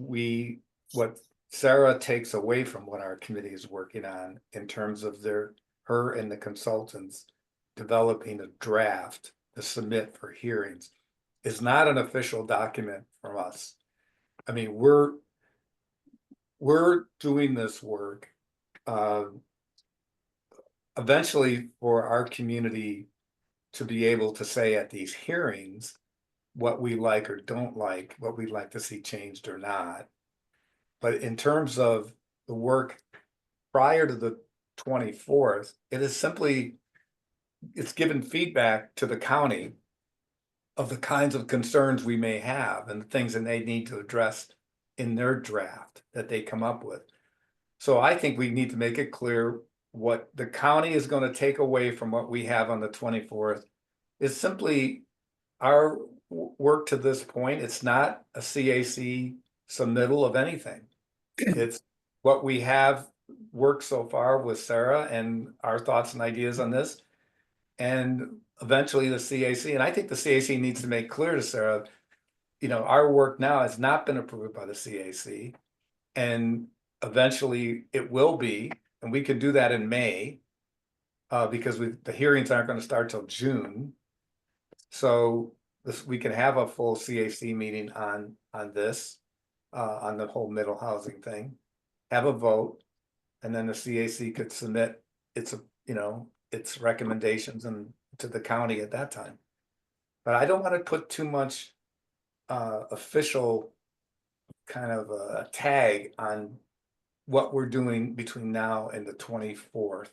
Sarah takes away from what our committee is working on in terms of her and the consultants developing a draft to submit for hearings is not an official document from us. I mean, we're doing this work eventually for our community to be able to say at these hearings what we like or don't like, what we'd like to see changed or not. But in terms of the work prior to the 24th, it's given feedback to the county of the kinds of concerns we may have and the things that they need to address in their draft that they come up with. So I think we need to make it clear what the county is going to take away from what we have on the 24th is simply our work to this point. It's not a CAC submittal of anything. It's what we have worked so far with Sarah and our thoughts and ideas on this. And eventually the CAC, and I think the CAC needs to make clear to Sarah, our work now has not been approved by the CAC, and eventually it will be, and we could do that in May, because the hearings aren't going to start till June. So we can have a full CAC meeting on this, on the whole middle housing thing. Have a vote, and then the CAC could submit its, its recommendations and to the county at that time. But I don't want to put too much official kind of a tag on what we're doing between now and the 24th,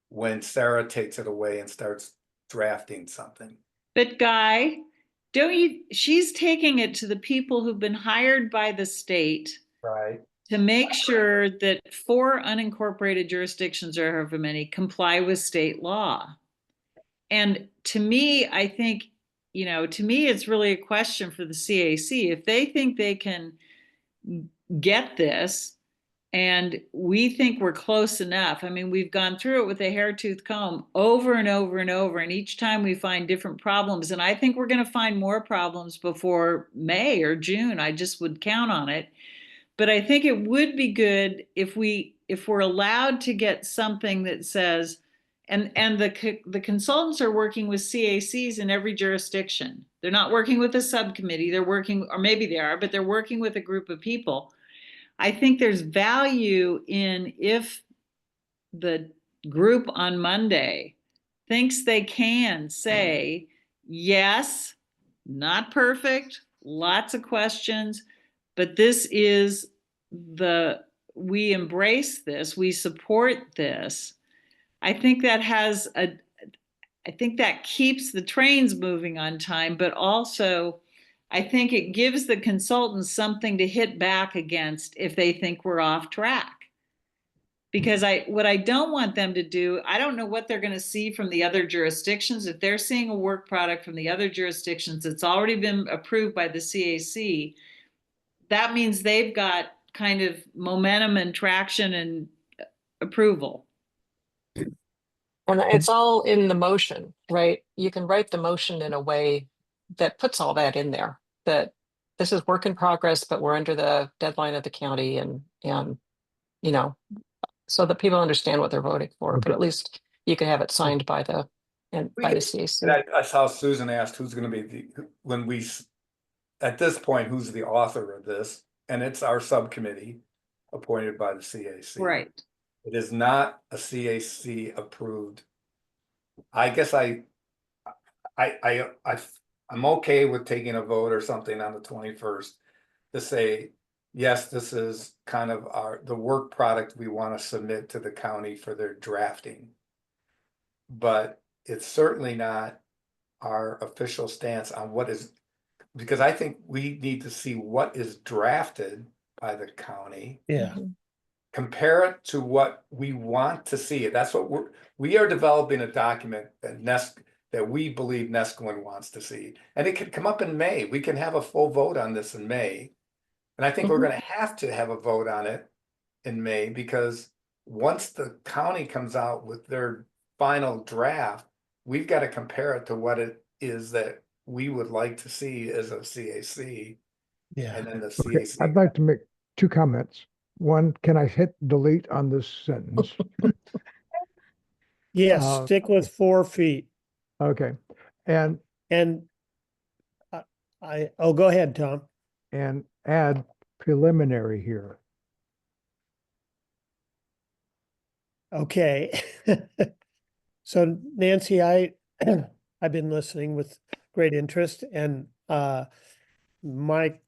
when Sarah takes it away and starts drafting something. But Guy, she's taking it to the people who've been hired by the state Right. to make sure that 4 unincorporated jurisdictions, or however many, comply with state law. And to me, I think, to me, it's really a question for the CAC. If they think they can get this, and we think we're close enough. I mean, we've gone through it with a hair-tooth comb over and over and over, and each time we find different problems. And I think we're going to find more problems before May or June. I just would count on it. But I think it would be good if we're allowed to get something that says, and the consultants are working with CACs in every jurisdiction. They're not working with a subcommittee. They're working, or maybe they are, but they're working with a group of people. I think there's value in if the group on Monday thinks they can say, yes, not perfect, lots of questions, but this is we embrace this, we support this. I think that keeps the trains moving on time, but also I think it gives the consultants something to hit back against if they think we're off track. Because what I don't want them to do, I don't know what they're going to see from the other jurisdictions. If they're seeing a work product from the other jurisdictions that's already been approved by the CAC, that means they've got kind of momentum and traction and approval. And it's all in the motion, right? You can write the motion in a way that puts all that in there, that this is work in progress, but we're under the deadline of the county, and so that people understand what they're voting for. But at least you can have it signed by the CAC. That's how Susan asked who's going to be at this point, who's the author of this, and it's our subcommittee appointed by the CAC. Right. It is not a CAC approved. I guess I'm okay with taking a vote or something on the 21st to say, yes, this is kind of the work product we want to submit to the county for their drafting. But it's certainly not our official stance on what is, because I think we need to see what is drafted by the county. Yeah. Compare it to what we want to see. That's what we are developing a document that we believe Nesquin wants to see. And it could come up in May. We can have a full vote on this in May. And I think we're going to have a vote on it in May, because once the county comes out with their final draft, we've got to compare it to what it is that we would like to see as a CAC. Yeah. And then the Okay, CAC. I'd like to make 2 comments. One, can I hit delete on this sentence? Yes, stick with 4 feet. Okay, and go ahead, Tom. and add preliminary here. Okay. So Nancy, I've been listening with great interest, and my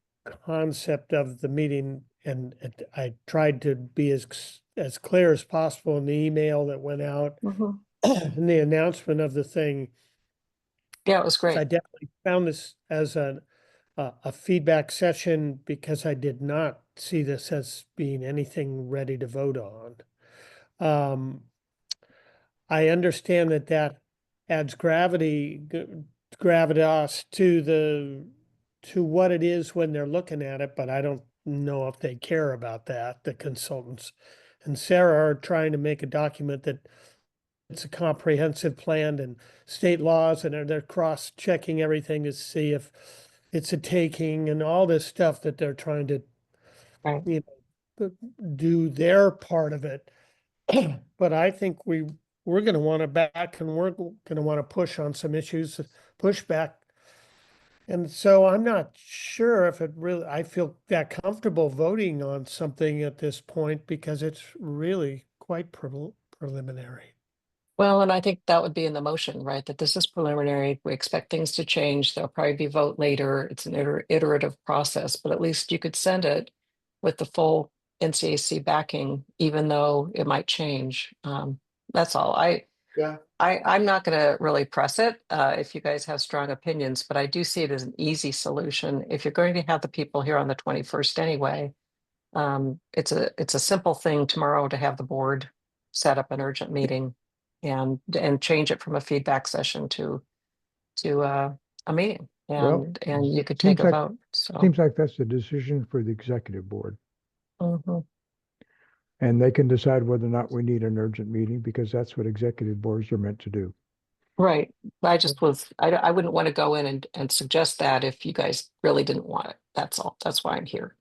concept of the meeting, and I tried to be as clear as possible in the email that went out and the announcement of the thing. Yeah, it was great. So I definitely found this as a feedback session, because I did not see this as being anything ready to vote on. I understand that adds gravitas to what it is when they're looking at it, but I don't know if they care about that, the consultants. And Sarah are trying to make a document that it's a comprehensive plan and state laws, and they're cross-checking everything to see if it's a taking and all this stuff that they're trying to do their part of it. But I think we're going to want to back, and we're going to want to push on some issues, push back And so I'm not sure if it really, I feel that comfortable voting on something at this point because it's really quite preliminary. Well, and I think that would be in the motion, right? That this is preliminary. We expect things to change. There'll probably be vote later. It's an iterative process, but at least you could send it with the full NCAC backing, even though it might change. That's all. Yeah. I'm not going to really press it if you guys have strong opinions, but I do see it as an easy solution. If you're going to have the people here on the 21st anyway, it's a simple thing tomorrow to have the board set up an urgent meeting and change it from a feedback session to a meeting, Well, and you could seems take a like- vote. So Seems like that's a decision for the executive board. Mhm. And they can decide whether or not we need an urgent meeting because that's what executive boards are meant to do. Right. I wouldn't want to go in and suggest that if you guys really didn't want it. That's all. That's why I'm here.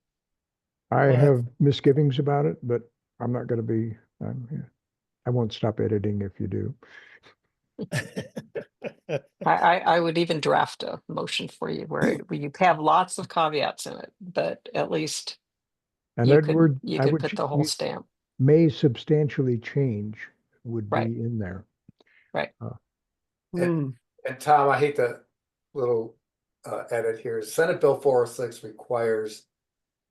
I Well, have misgivings about it, but I'm not going to be, I won't stop editing if you do. I would even draft a motion for you where you have lots of caveats in it, but at least And you Edward, you I could would, put the whole stamp. may substantially change would be Right. in there. Right. Hmm. And Tom, I hate the little edit here. Senate Bill 406 requires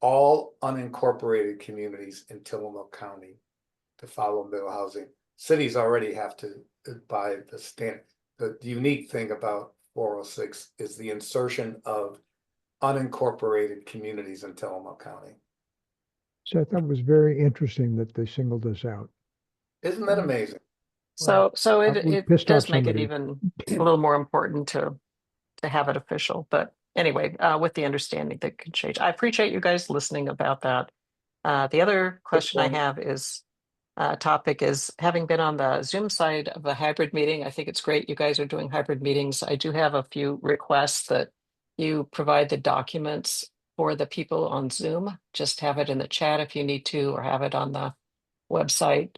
all unincorporated communities in Tillamook County to follow middle housing. Cities already have to by the standard. The unique thing about 406 is the insertion of unincorporated communities in Tillamook County. So I thought it was very interesting that they singled us out. Isn't that amazing? So we it pissed does off make it somebody. even a little more important to have it official. But anyway, with the understanding that could change. I appreciate you guys listening about that. The other question I point. have is topic is having been on the Zoom side of a hybrid meeting. I think it's great you guys are doing hybrid meetings. I do have a few requests that you provide the documents for the people on Zoom. Just have it in the chat if you need to, or have it on the website.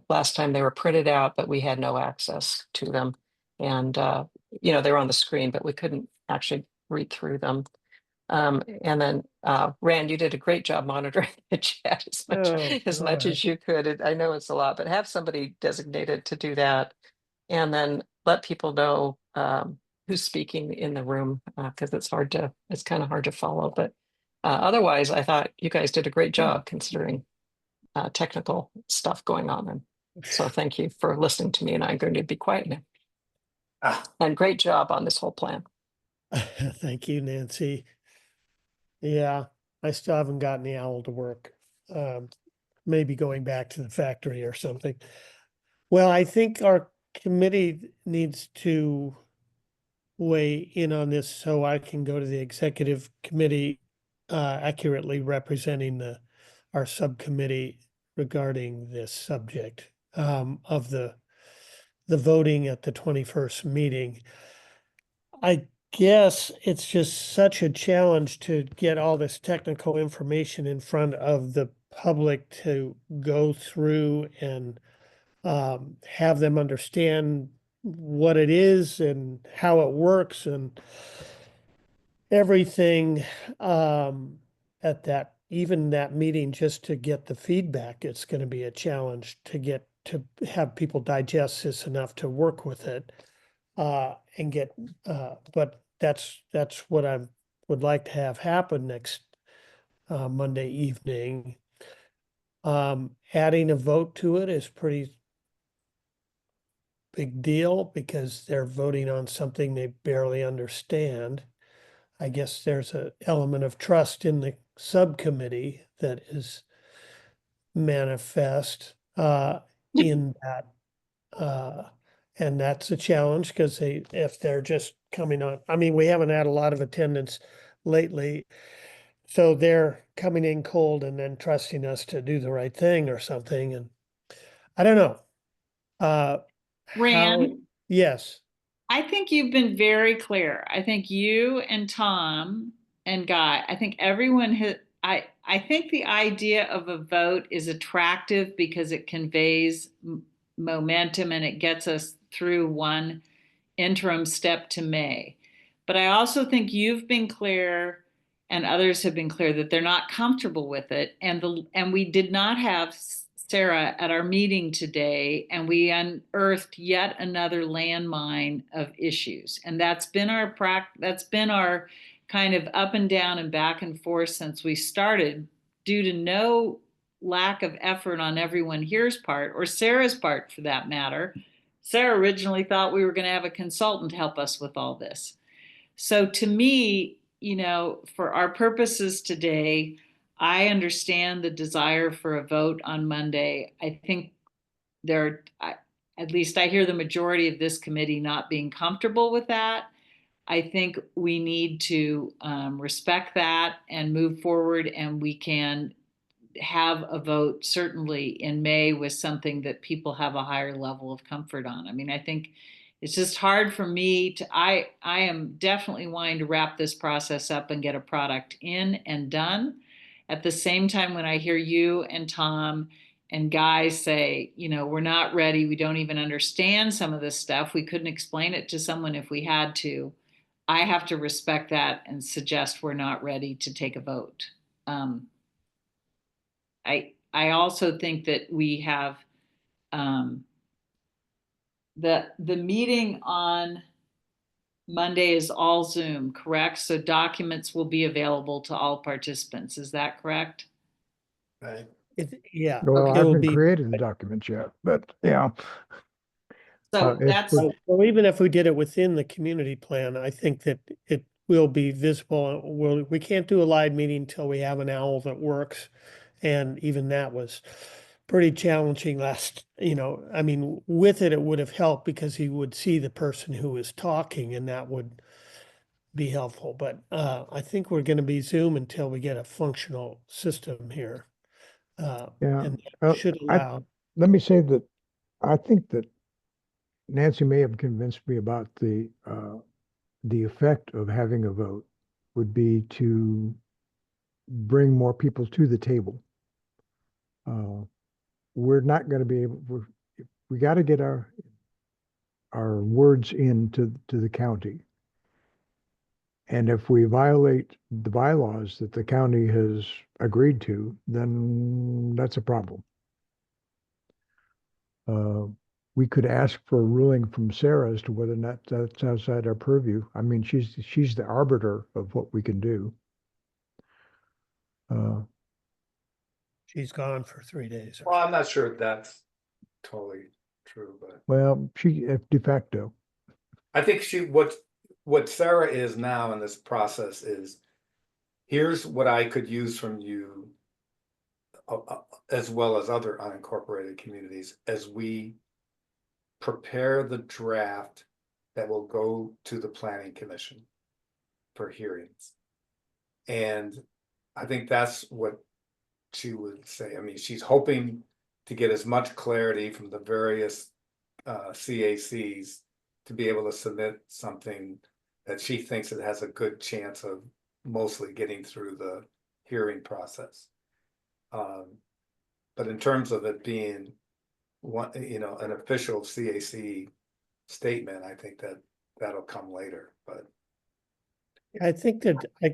Last time they were printed out, but we had no access to them. And, they were on the screen, but we couldn't actually read through them. And then Rand, you did a great job monitoring the chat as much Oh, God. as you could. I know it's a lot, but have somebody designated to do that, and then let people know who's speaking in the room because it's kind of hard to follow. But otherwise, I thought you guys did a great job considering technical stuff going on. And so thank you for listening to me. And I'm going to be quiet now. And great job on this whole plan. Thank you, Nancy. Yeah, I still haven't gotten the owl to work. Maybe going back to the factory or something. Well, I think our committee needs to weigh in on this so I can go to the executive committee accurately representing our subcommittee regarding this subject of the voting at the 21st meeting. I guess it's just such a challenge to get all this technical information in front of the public to go through and have them understand what it is and how it works and everything at even that meeting, just to get the feedback. It's going to be a challenge to have people digest this enough to work with it and get but that's what I would like to have happen next Monday evening. Adding a vote to it is pretty big deal because they're voting on something they barely understand. I guess there's an element of trust in the subcommittee that is manifest in that. And that's a challenge because if they're just coming on, I mean, we haven't had a lot of attendance lately. So they're coming in cold and then trusting us to do the right thing or something. And I don't know. Rand? Yes. I think you've been very clear. I think you and Tom and Guy, I think everyone has, I think the idea of a vote is attractive because it conveys momentum and it gets us through one interim step to May. But I also think you've been clear and others have been clear that they're not comfortable with it. And we did not have Sarah at our meeting today, and we unearthed yet another landmine of issues. And that's been our kind of up and down and back and forth since we started, due to no lack of effort on everyone here's part, or Sarah's part for that matter. Sarah originally thought we were going to have a consultant help us with all this. So to me, for our purposes today, I understand the desire for a vote on Monday. I think at least I hear the majority of this committee not being comfortable with that. I think we need to respect that and move forward, and we can have a vote certainly in May with something that people have a higher level of comfort on. I mean, I think it's just hard for me I am definitely wanting to wrap this process up and get a product in and done. At the same time, when I hear you and Tom and Guy say, we're not ready, we don't even understand some of this stuff, we couldn't explain it to someone if we had to, I have to respect that and suggest we're not ready to take a vote. I also think that we have the meeting on Monday is all Zoom, correct? So documents will be available to all participants. Is that correct? Right. Yeah. Well, it I will haven't be- created the documents yet, but yeah. So if that's we're- Well, even if we did it within the community plan, I think that it will be visible. We can't do a live meeting until we have an owl that works. And even that was pretty challenging I mean, with it would have helped because he would see the person who was talking and that would be helpful. But I think we're going to be Zoom until we get a functional system here. Yeah. And that should allow. Let me say that I think that Nancy may have convinced me about the effect of having a vote would be to bring more people to the table. We're not going to be able, we got to get our words into the county. And if we violate the bylaws that the county has agreed to, then that's a problem. We could ask for a ruling from Sarah as to whether or not that's outside our purview. I mean, she's the arbiter of what we can do. She's gone for 3 days. Well, I'm not sure that's totally true, but Well, she de facto. I think what Sarah is now in this process is, here's what I could use from you, as well as other unincorporated communities, as we prepare the draft that will go to the planning commission for hearings. And I think that's what she would say. I mean, she's hoping to get as much clarity from the various CACs to be able to submit something that she thinks it has a good chance of mostly getting through the hearing process. But in terms of it being an official CAC statement, I think that'll come later, but. I think that I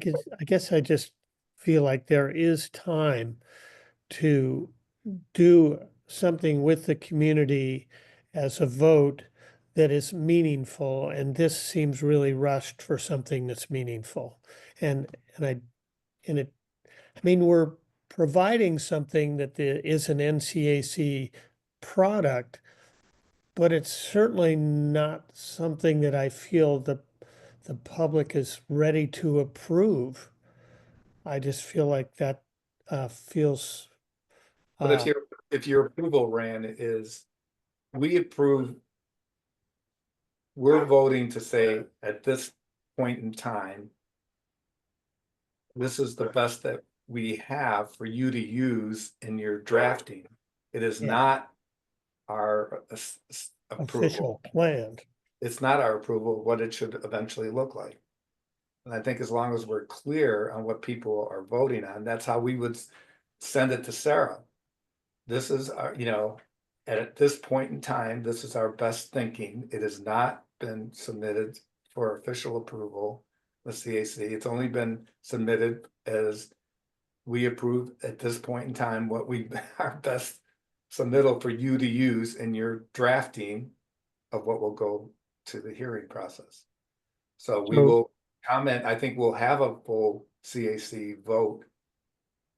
guess I just feel like there is time to do something with the community as a vote that is meaningful. And this seems really rushed for something that's meaningful. I mean, we're providing something that is an NCAC product, but it's certainly not something that I feel the public is ready to approve. I just feel like that feels. But if your approval ran is, we approve, we're voting to say at this point in time, this is the best that we have for you to use in your drafting. It is Yeah. not our approval. Official plan. It's not our approval of what it should eventually look like. And I think as long as we're clear on what people are voting on, that's how we would send it to Sarah. This is our, at this point in time, this is our best thinking. It has not been submitted for official approval, the CAC. It's only been submitted as we approve at this point in time what we, our best submittal for you to use in your drafting of what will go to the hearing process. So we So- will comment, I think we'll have a full CAC vote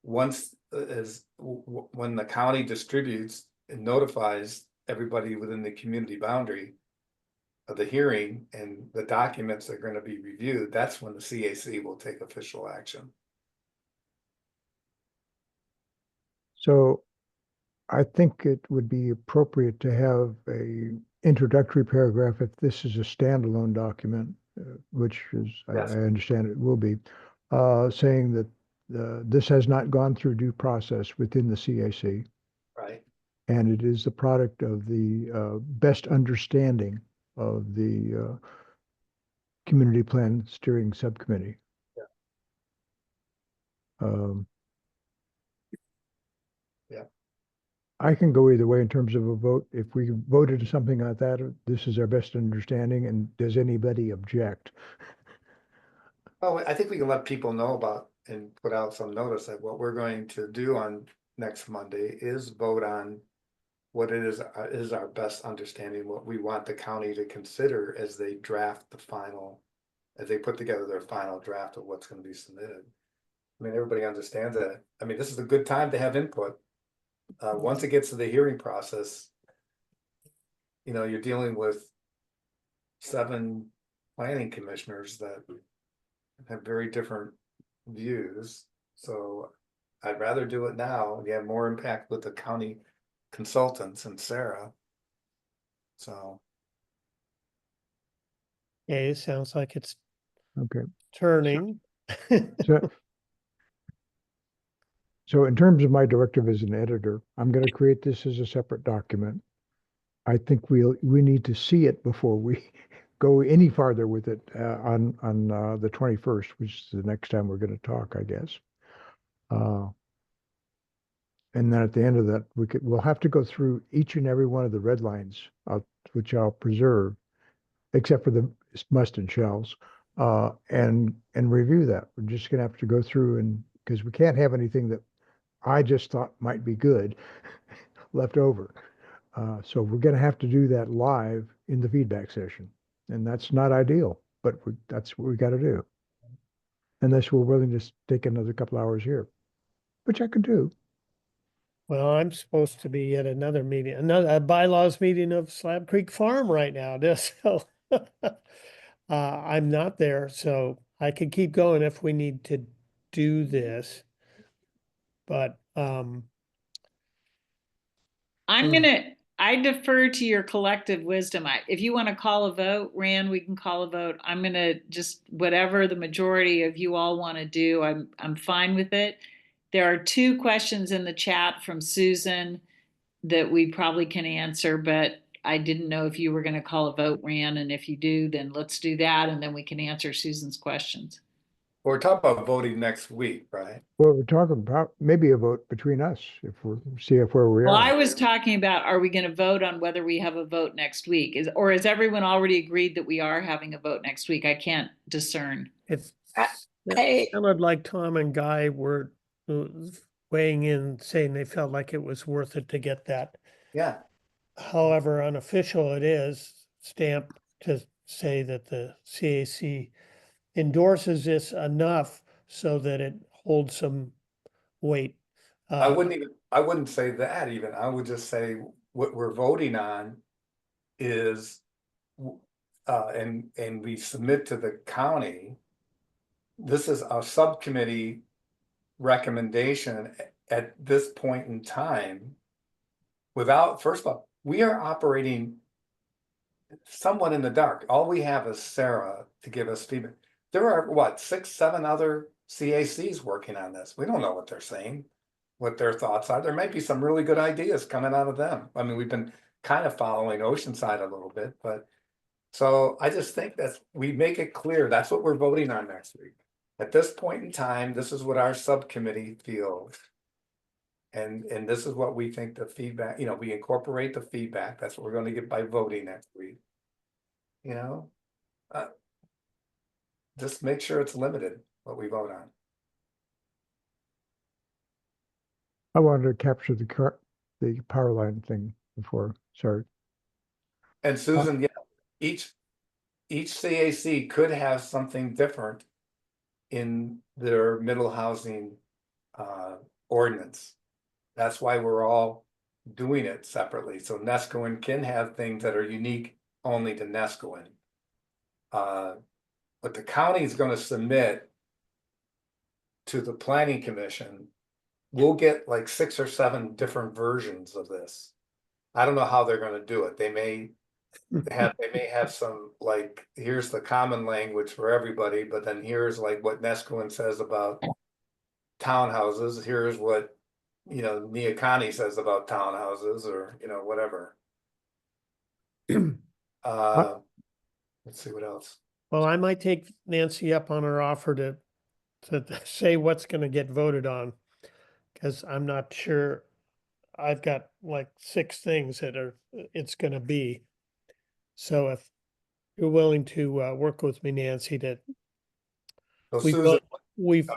once when the county distributes and notifies everybody within the community boundary of the hearing and the documents are going to be reviewed, that's when the CAC will take official action. So I think it would be appropriate to have a introductory paragraph if this is a standalone document, which is, Yes. I understand it will be, saying that this has not gone through due process within the CAC, Right. and it is the product of the best understanding of the Community Plan Steering Subcommittee. Yeah. Um, Yeah. I can go either way in terms of a vote. If we voted something like that, this is our best understanding, and does anybody object? Well, I think we can let people know about and put out some notice that what we're going to do on next Monday is vote on what it is our best understanding, what we want the county to consider as they draft the final, as they put together their final draft of what's going to be submitted. I mean, everybody understands that. I mean, this is a good time to have input. Once it gets to the hearing process, you know, you're dealing with 7 planning commissioners that have very different views. So I'd rather do it now. You have more impact with the county consultants and Sarah. So Okay, it sounds like it's Okay. turning. So, so in terms of my directive as an editor, I'm going to create this as a separate document. I think we need to see it before we go any farther with it on the 21st, which is the next time we're going to talk, I guess. And then at the end of that, we'll have to go through each and every one of the red lines, which I'll preserve, except for the must and shells, and review that. We're just going to have to go through because we can't have anything that I just thought might be good left over. So we're going to have to do that live in the feedback session, and that's not ideal, but that's what we got to do. Unless we're willing to take another couple hours here, which I could do. Well, I'm supposed to be at another meeting, a bylaws meeting of Slab Creek Farm right now. So I'm not there, so I could keep going if we need to do this. But I defer to your collective wisdom. If you want to call a vote, Rand, we can call a vote. I'm gonna just, whatever the majority of you all want to do, I'm fine with it. There are 2 questions in the chat from Susan that we probably can answer, but I didn't know if you were going to call a vote, Rand, and if you do, then let's do that, and then we can answer Susan's questions. we're talking about voting next week, right? Well, we're talking about maybe a vote between us if we're see if where we Well, are. I was talking about, are we going to vote on whether we have a vote next week? Or has everyone already agreed that we are having a vote next week? I can't discern. it I- sounded like Tom and Guy were weighing in, saying they felt like it was worth it to get that. Yeah. However unofficial it is, stamped to say that the CAC endorses this enough so that it holds some weight. I wouldn't say that even. I would just say what we're voting on is and we submit to the county. This is a subcommittee recommendation at this point in time. Without, first of all, we are operating somewhat in the dark. All we have is Sarah to give us feedback. There are what, 6, 7 other CACs working on this. We don't know what they're saying, what their thoughts are. There might be some really good ideas coming out of them. I mean, we've been kind of following Oceanside a little bit, but so I just think that we make it clear that's what we're voting on next week. At this point in time, this is what our subcommittee feels. And this is what we think the feedback, you know, we incorporate the feedback. That's what we're going to get by voting next week. You know, just make sure it's limited, what we vote on. I wanted to capture the power line thing before, sorry. And Susan, yeah, each CAC could have something different in their middle housing ordinance. That's why we're all doing it separately. So Nescoin can have things that are unique only to Nescoin. But the county is going to submit to the planning commission. We'll get like 6 or 7 different versions of this. I don't know how they're going to do it. They may have some, like, here's the common language for everybody, but then here's like what Nescoin says about townhouses. Here's what, Neocani says about townhouses, or, whatever. Let's see what else. Well, I might take Nancy up on her offer to say what's gonna get voted on. Cause I'm not sure, I've got like 6 things that it's gonna be. So if you're willing to work with me, Nancy, that So we've, Susan, we've,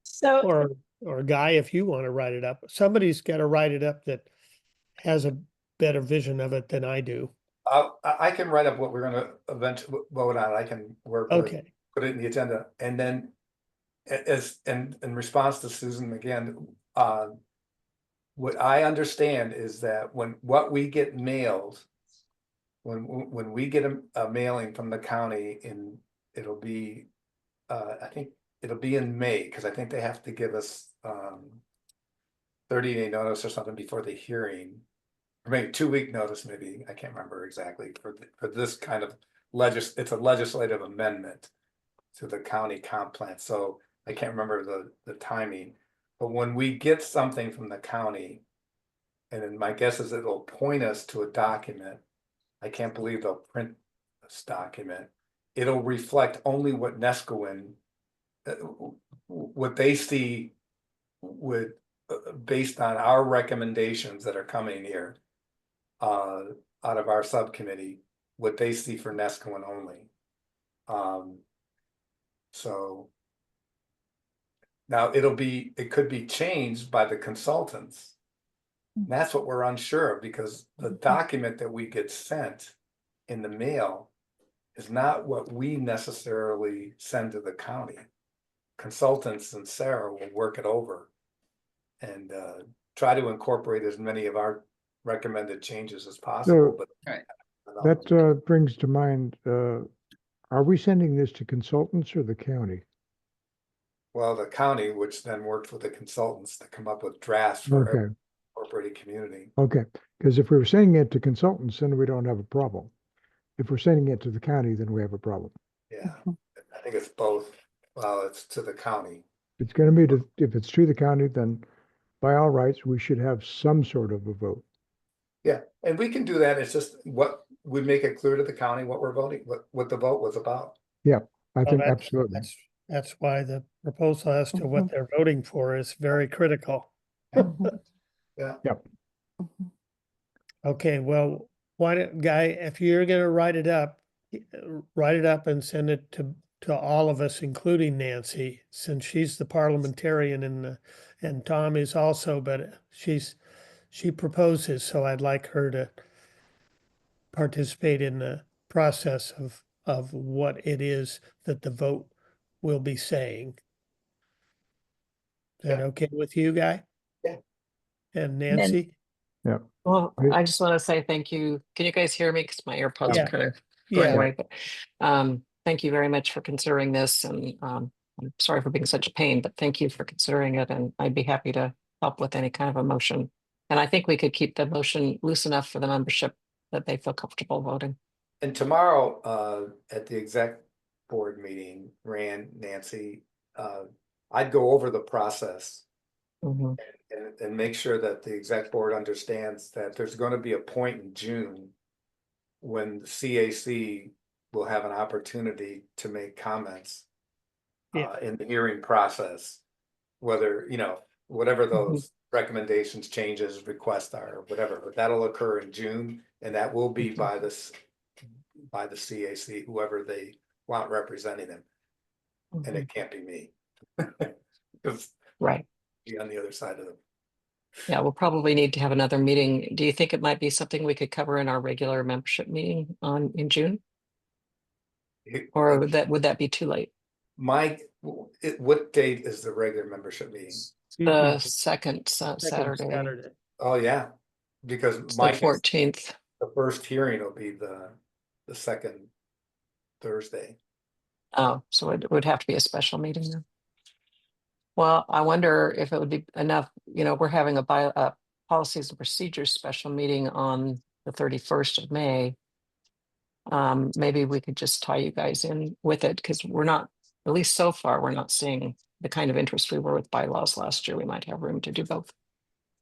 So or Guy, if you want to write it up, somebody's got to write it up that has a better vision of it than I do. I can write up what we're gonna eventually vote on. I can work with, Okay, put it in the agenda, and then in response to Susan again, what I understand is that what we get mailed, when we get a mailing from the county it'll be, I think it'll be in May, because I think they have to give us 30-day notice or something before the hearing. Or maybe 2-week notice, maybe, I can't remember exactly, for this kind of it's a legislative amendment to the county comp plan, so I can't remember the timing. But when we get something from the county, and then my guess is it'll point us to a document. I can't believe they'll print this document. It'll reflect only what Nescoin, what they see with, based on our recommendations that are coming here. Out of our subcommittee, what they see for Nescoin only. So now it could be changed by the consultants. That's what we're unsure of, because the document that we get sent in the mail is not what we necessarily send to the county. Consultants and Sarah will work it over and try to incorporate as many of our recommended changes as possible, but Right. That brings to mind, are we sending this to consultants or the county? well, the county, which then worked with the consultants to come up with drafts for every Okay, incorporated community. okay, because if we were sending it to consultants, then we don't have a problem. If we're sending it to the county, then we have a problem. Yeah, I think it's both. Well, it's to the county. It's gonna be if it's to the county, then by all rights, we should have some sort of a vote. Yeah, and we can do that. It's just what we make it clear to the county what we're voting, what the vote was about. I well, think absolutely. that's why the proposal as to what they're voting for is very critical. Yeah. Yep. Okay, well, why don't, Guy, if you're gonna write it up and send it to all of us, including Nancy, since she's the parliamentarian and Tom is also, but she proposes, so I'd like her to participate in the process of what it is that the vote will be saying. Is that Yeah. okay with you, Guy? Yeah. And Nancy? Well, Great. I just want to say thank you. Can you guys hear me? Because my AirPods Yeah. are kind of going Yeah, away. But thank you very much for considering this, and I'm sorry for being such a pain, but thank you for considering it, and I'd be happy to help with any kind of a motion. And I think we could keep the motion loose enough for the membership that they feel comfortable voting. And tomorrow, at the exec board meeting, Nancy, I'd go over the process Mhm. and make sure that the exec board understands that there's going to be a point in June when the CAC will have an opportunity to make comments Yeah. in the hearing process, whether, whatever those recommendations, changes, requests are, or whatever, but that'll occur in June, and that will be by the CAC, whoever they want representing them. and Mhm. it can't be me. Because Right. be on the other side of them. Yeah, we'll probably need to have another meeting. Do you think it might be something we could cover in our regular membership meeting in June? Or would that be too late? Mike, what date is the regular membership meeting? The second Second Saturday, Oh, yeah, because it's the Mike, 14th. the first hearing will be the second Thursday. Oh, so it would have to be a special meeting then. Well, I wonder if it would be enough, we're having a policies and procedures special meeting on the 31st of May. Maybe we could just tie you guys in with it, because we're not, at least so far, we're not seeing the kind of interest we were with bylaws last year. We might have room to do both.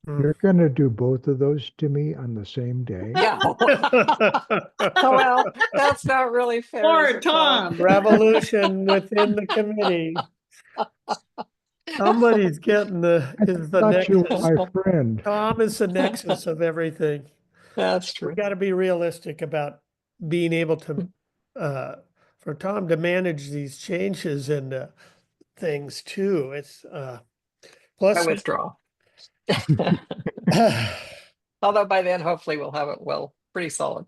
You're gonna do both of those to me on the same day? Yeah. Well, that's not really fair. is Poor it, Tom? Tom. Revolution within the committee. Somebody's getting is the Thought you were nexus. my friend. Tom is the nexus of everything. That's We true. got to be realistic about being able to, for Tom to manage these changes and things too. It's I plus. withdraw. Although by then, hopefully we'll have it pretty solid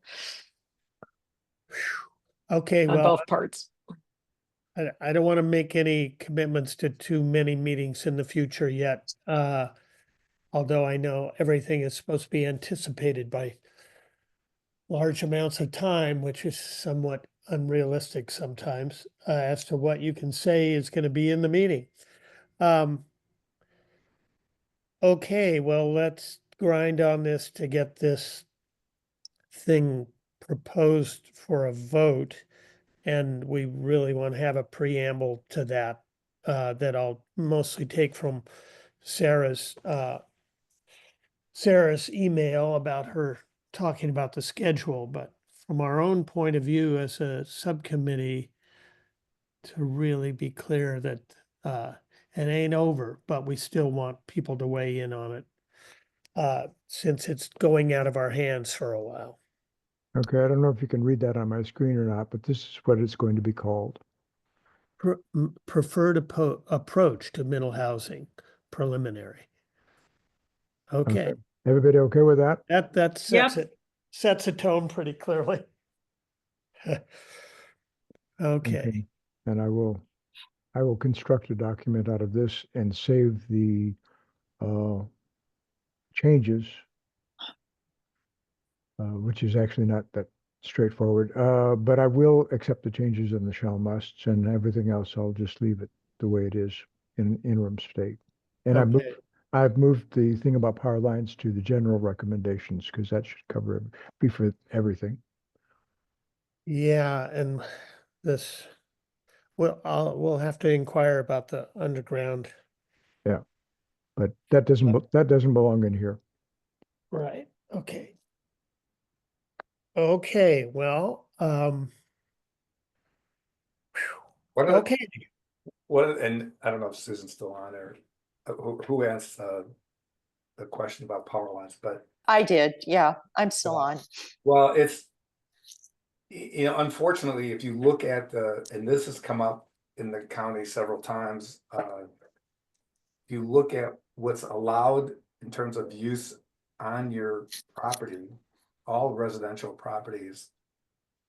Okay, on well, both parts. I don't want to make any commitments to too many meetings in the future yet. Although I know everything is supposed to be anticipated by large amounts of time, which is somewhat unrealistic sometimes, as to what you can say is going to be in the meeting. Okay, well, let's grind on this to get this thing proposed for a vote. And we really want to have a preamble to that, that I'll mostly take from Sarah's email about her talking about the schedule, but from our own point of view as a subcommittee, to really be clear that it ain't over, but we still want people to weigh in on it, since it's going out of our hands for a while. Okay, I don't know if you can read that on my screen or not, but this is what it's going to be called. Preferred approach to middle housing preliminary. Okay, Everybody okay with that? that Yep. sets a tone pretty clearly. Okay. And I will construct a document out of this and save the changes, which is actually not that straightforward. But I will accept the changes in the shall musts, and everything else I'll just leave it the way it is in interim state. And Okay. I've moved the thing about power lines to the general recommendations, because that should be for everything. Yeah, and this, we'll have to inquire about the underground. Yeah, but that doesn't belong in here. Right, okay. Okay, well, What are, okay, and I don't know if Susan's still on or who asked the question about power lines, but I did, yeah, I'm still on. well, it's, unfortunately, if you look at and this has come up in the county several times, if you look at what's allowed in terms of use on your property, all residential properties,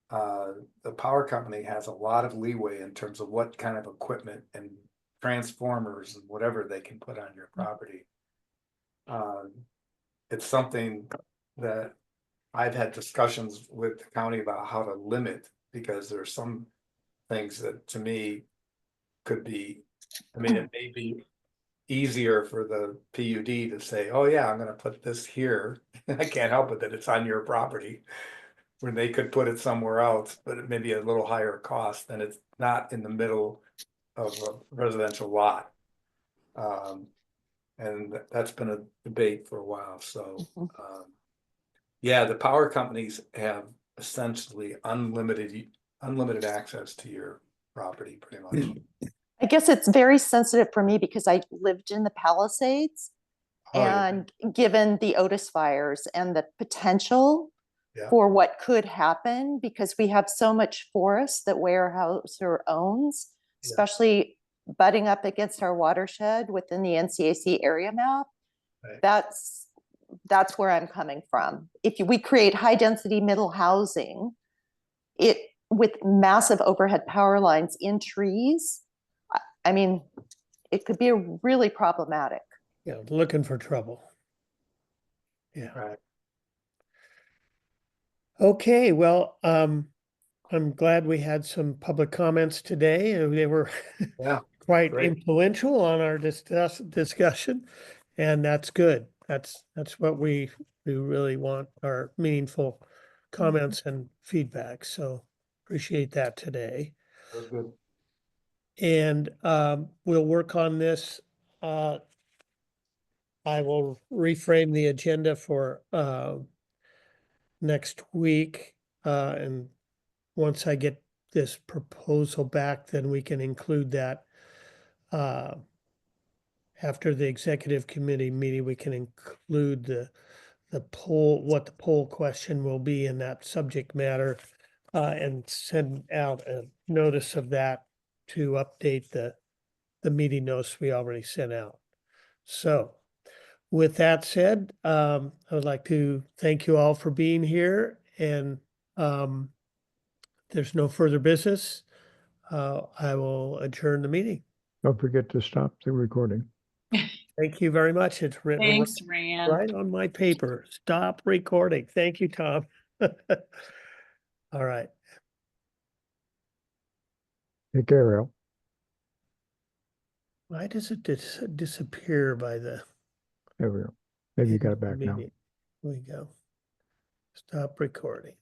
the power company has a lot of leeway in terms of what kind of equipment and transformers and whatever they can put on your property. It's something that I've had discussions with the county about how to limit, because there are some things that to me could be, it may be easier for the PUD to say, oh yeah, I'm gonna put this here. I can't help it that it's on your property, when they could put it somewhere else, but it may be a little higher cost than it's not in the middle of a residential lot. And that's been a debate for a while, so, yeah, the power companies have essentially unlimited access to your property, pretty much. I guess it's very sensitive for me because I lived in the Palisades. Oh, yeah. And given the Otis fires and the potential Yeah. for what could happen, because we have so much forest that Weyerhaeuser owns. especially butting up against our watershed within the NCAC area map. Right. That's where I'm coming from. If we create high density middle housing, it with massive overhead power lines in trees, I mean, it could be really problematic. Yeah, looking for trouble. Yeah. Right. Okay, well, I'm glad we had some public comments today, and they were Yeah. quite great. influential on our discussion, and that's good. That's what we really want, our meaningful comments and feedback. So appreciate that today. That was good. And we'll work on this. I will reframe the agenda for next week. And once I get this proposal back, then we can include that. After the executive committee meeting, we can include the poll, what the poll question will be in that subject matter, and send out a notice of that to update the meeting notes we already sent out. So with that said, I would like to thank you all for being here, and there's no further business. I will adjourn the meeting. Don't forget to stop the recording. Thank you very much. It's written Thanks, Rand. right on my paper. Stop recording. Thank you, Tom. All right. Take care, Al. Why does it disappear by the There we go. Maybe you got it end of back the now. meeting? Here we go. Stop recording.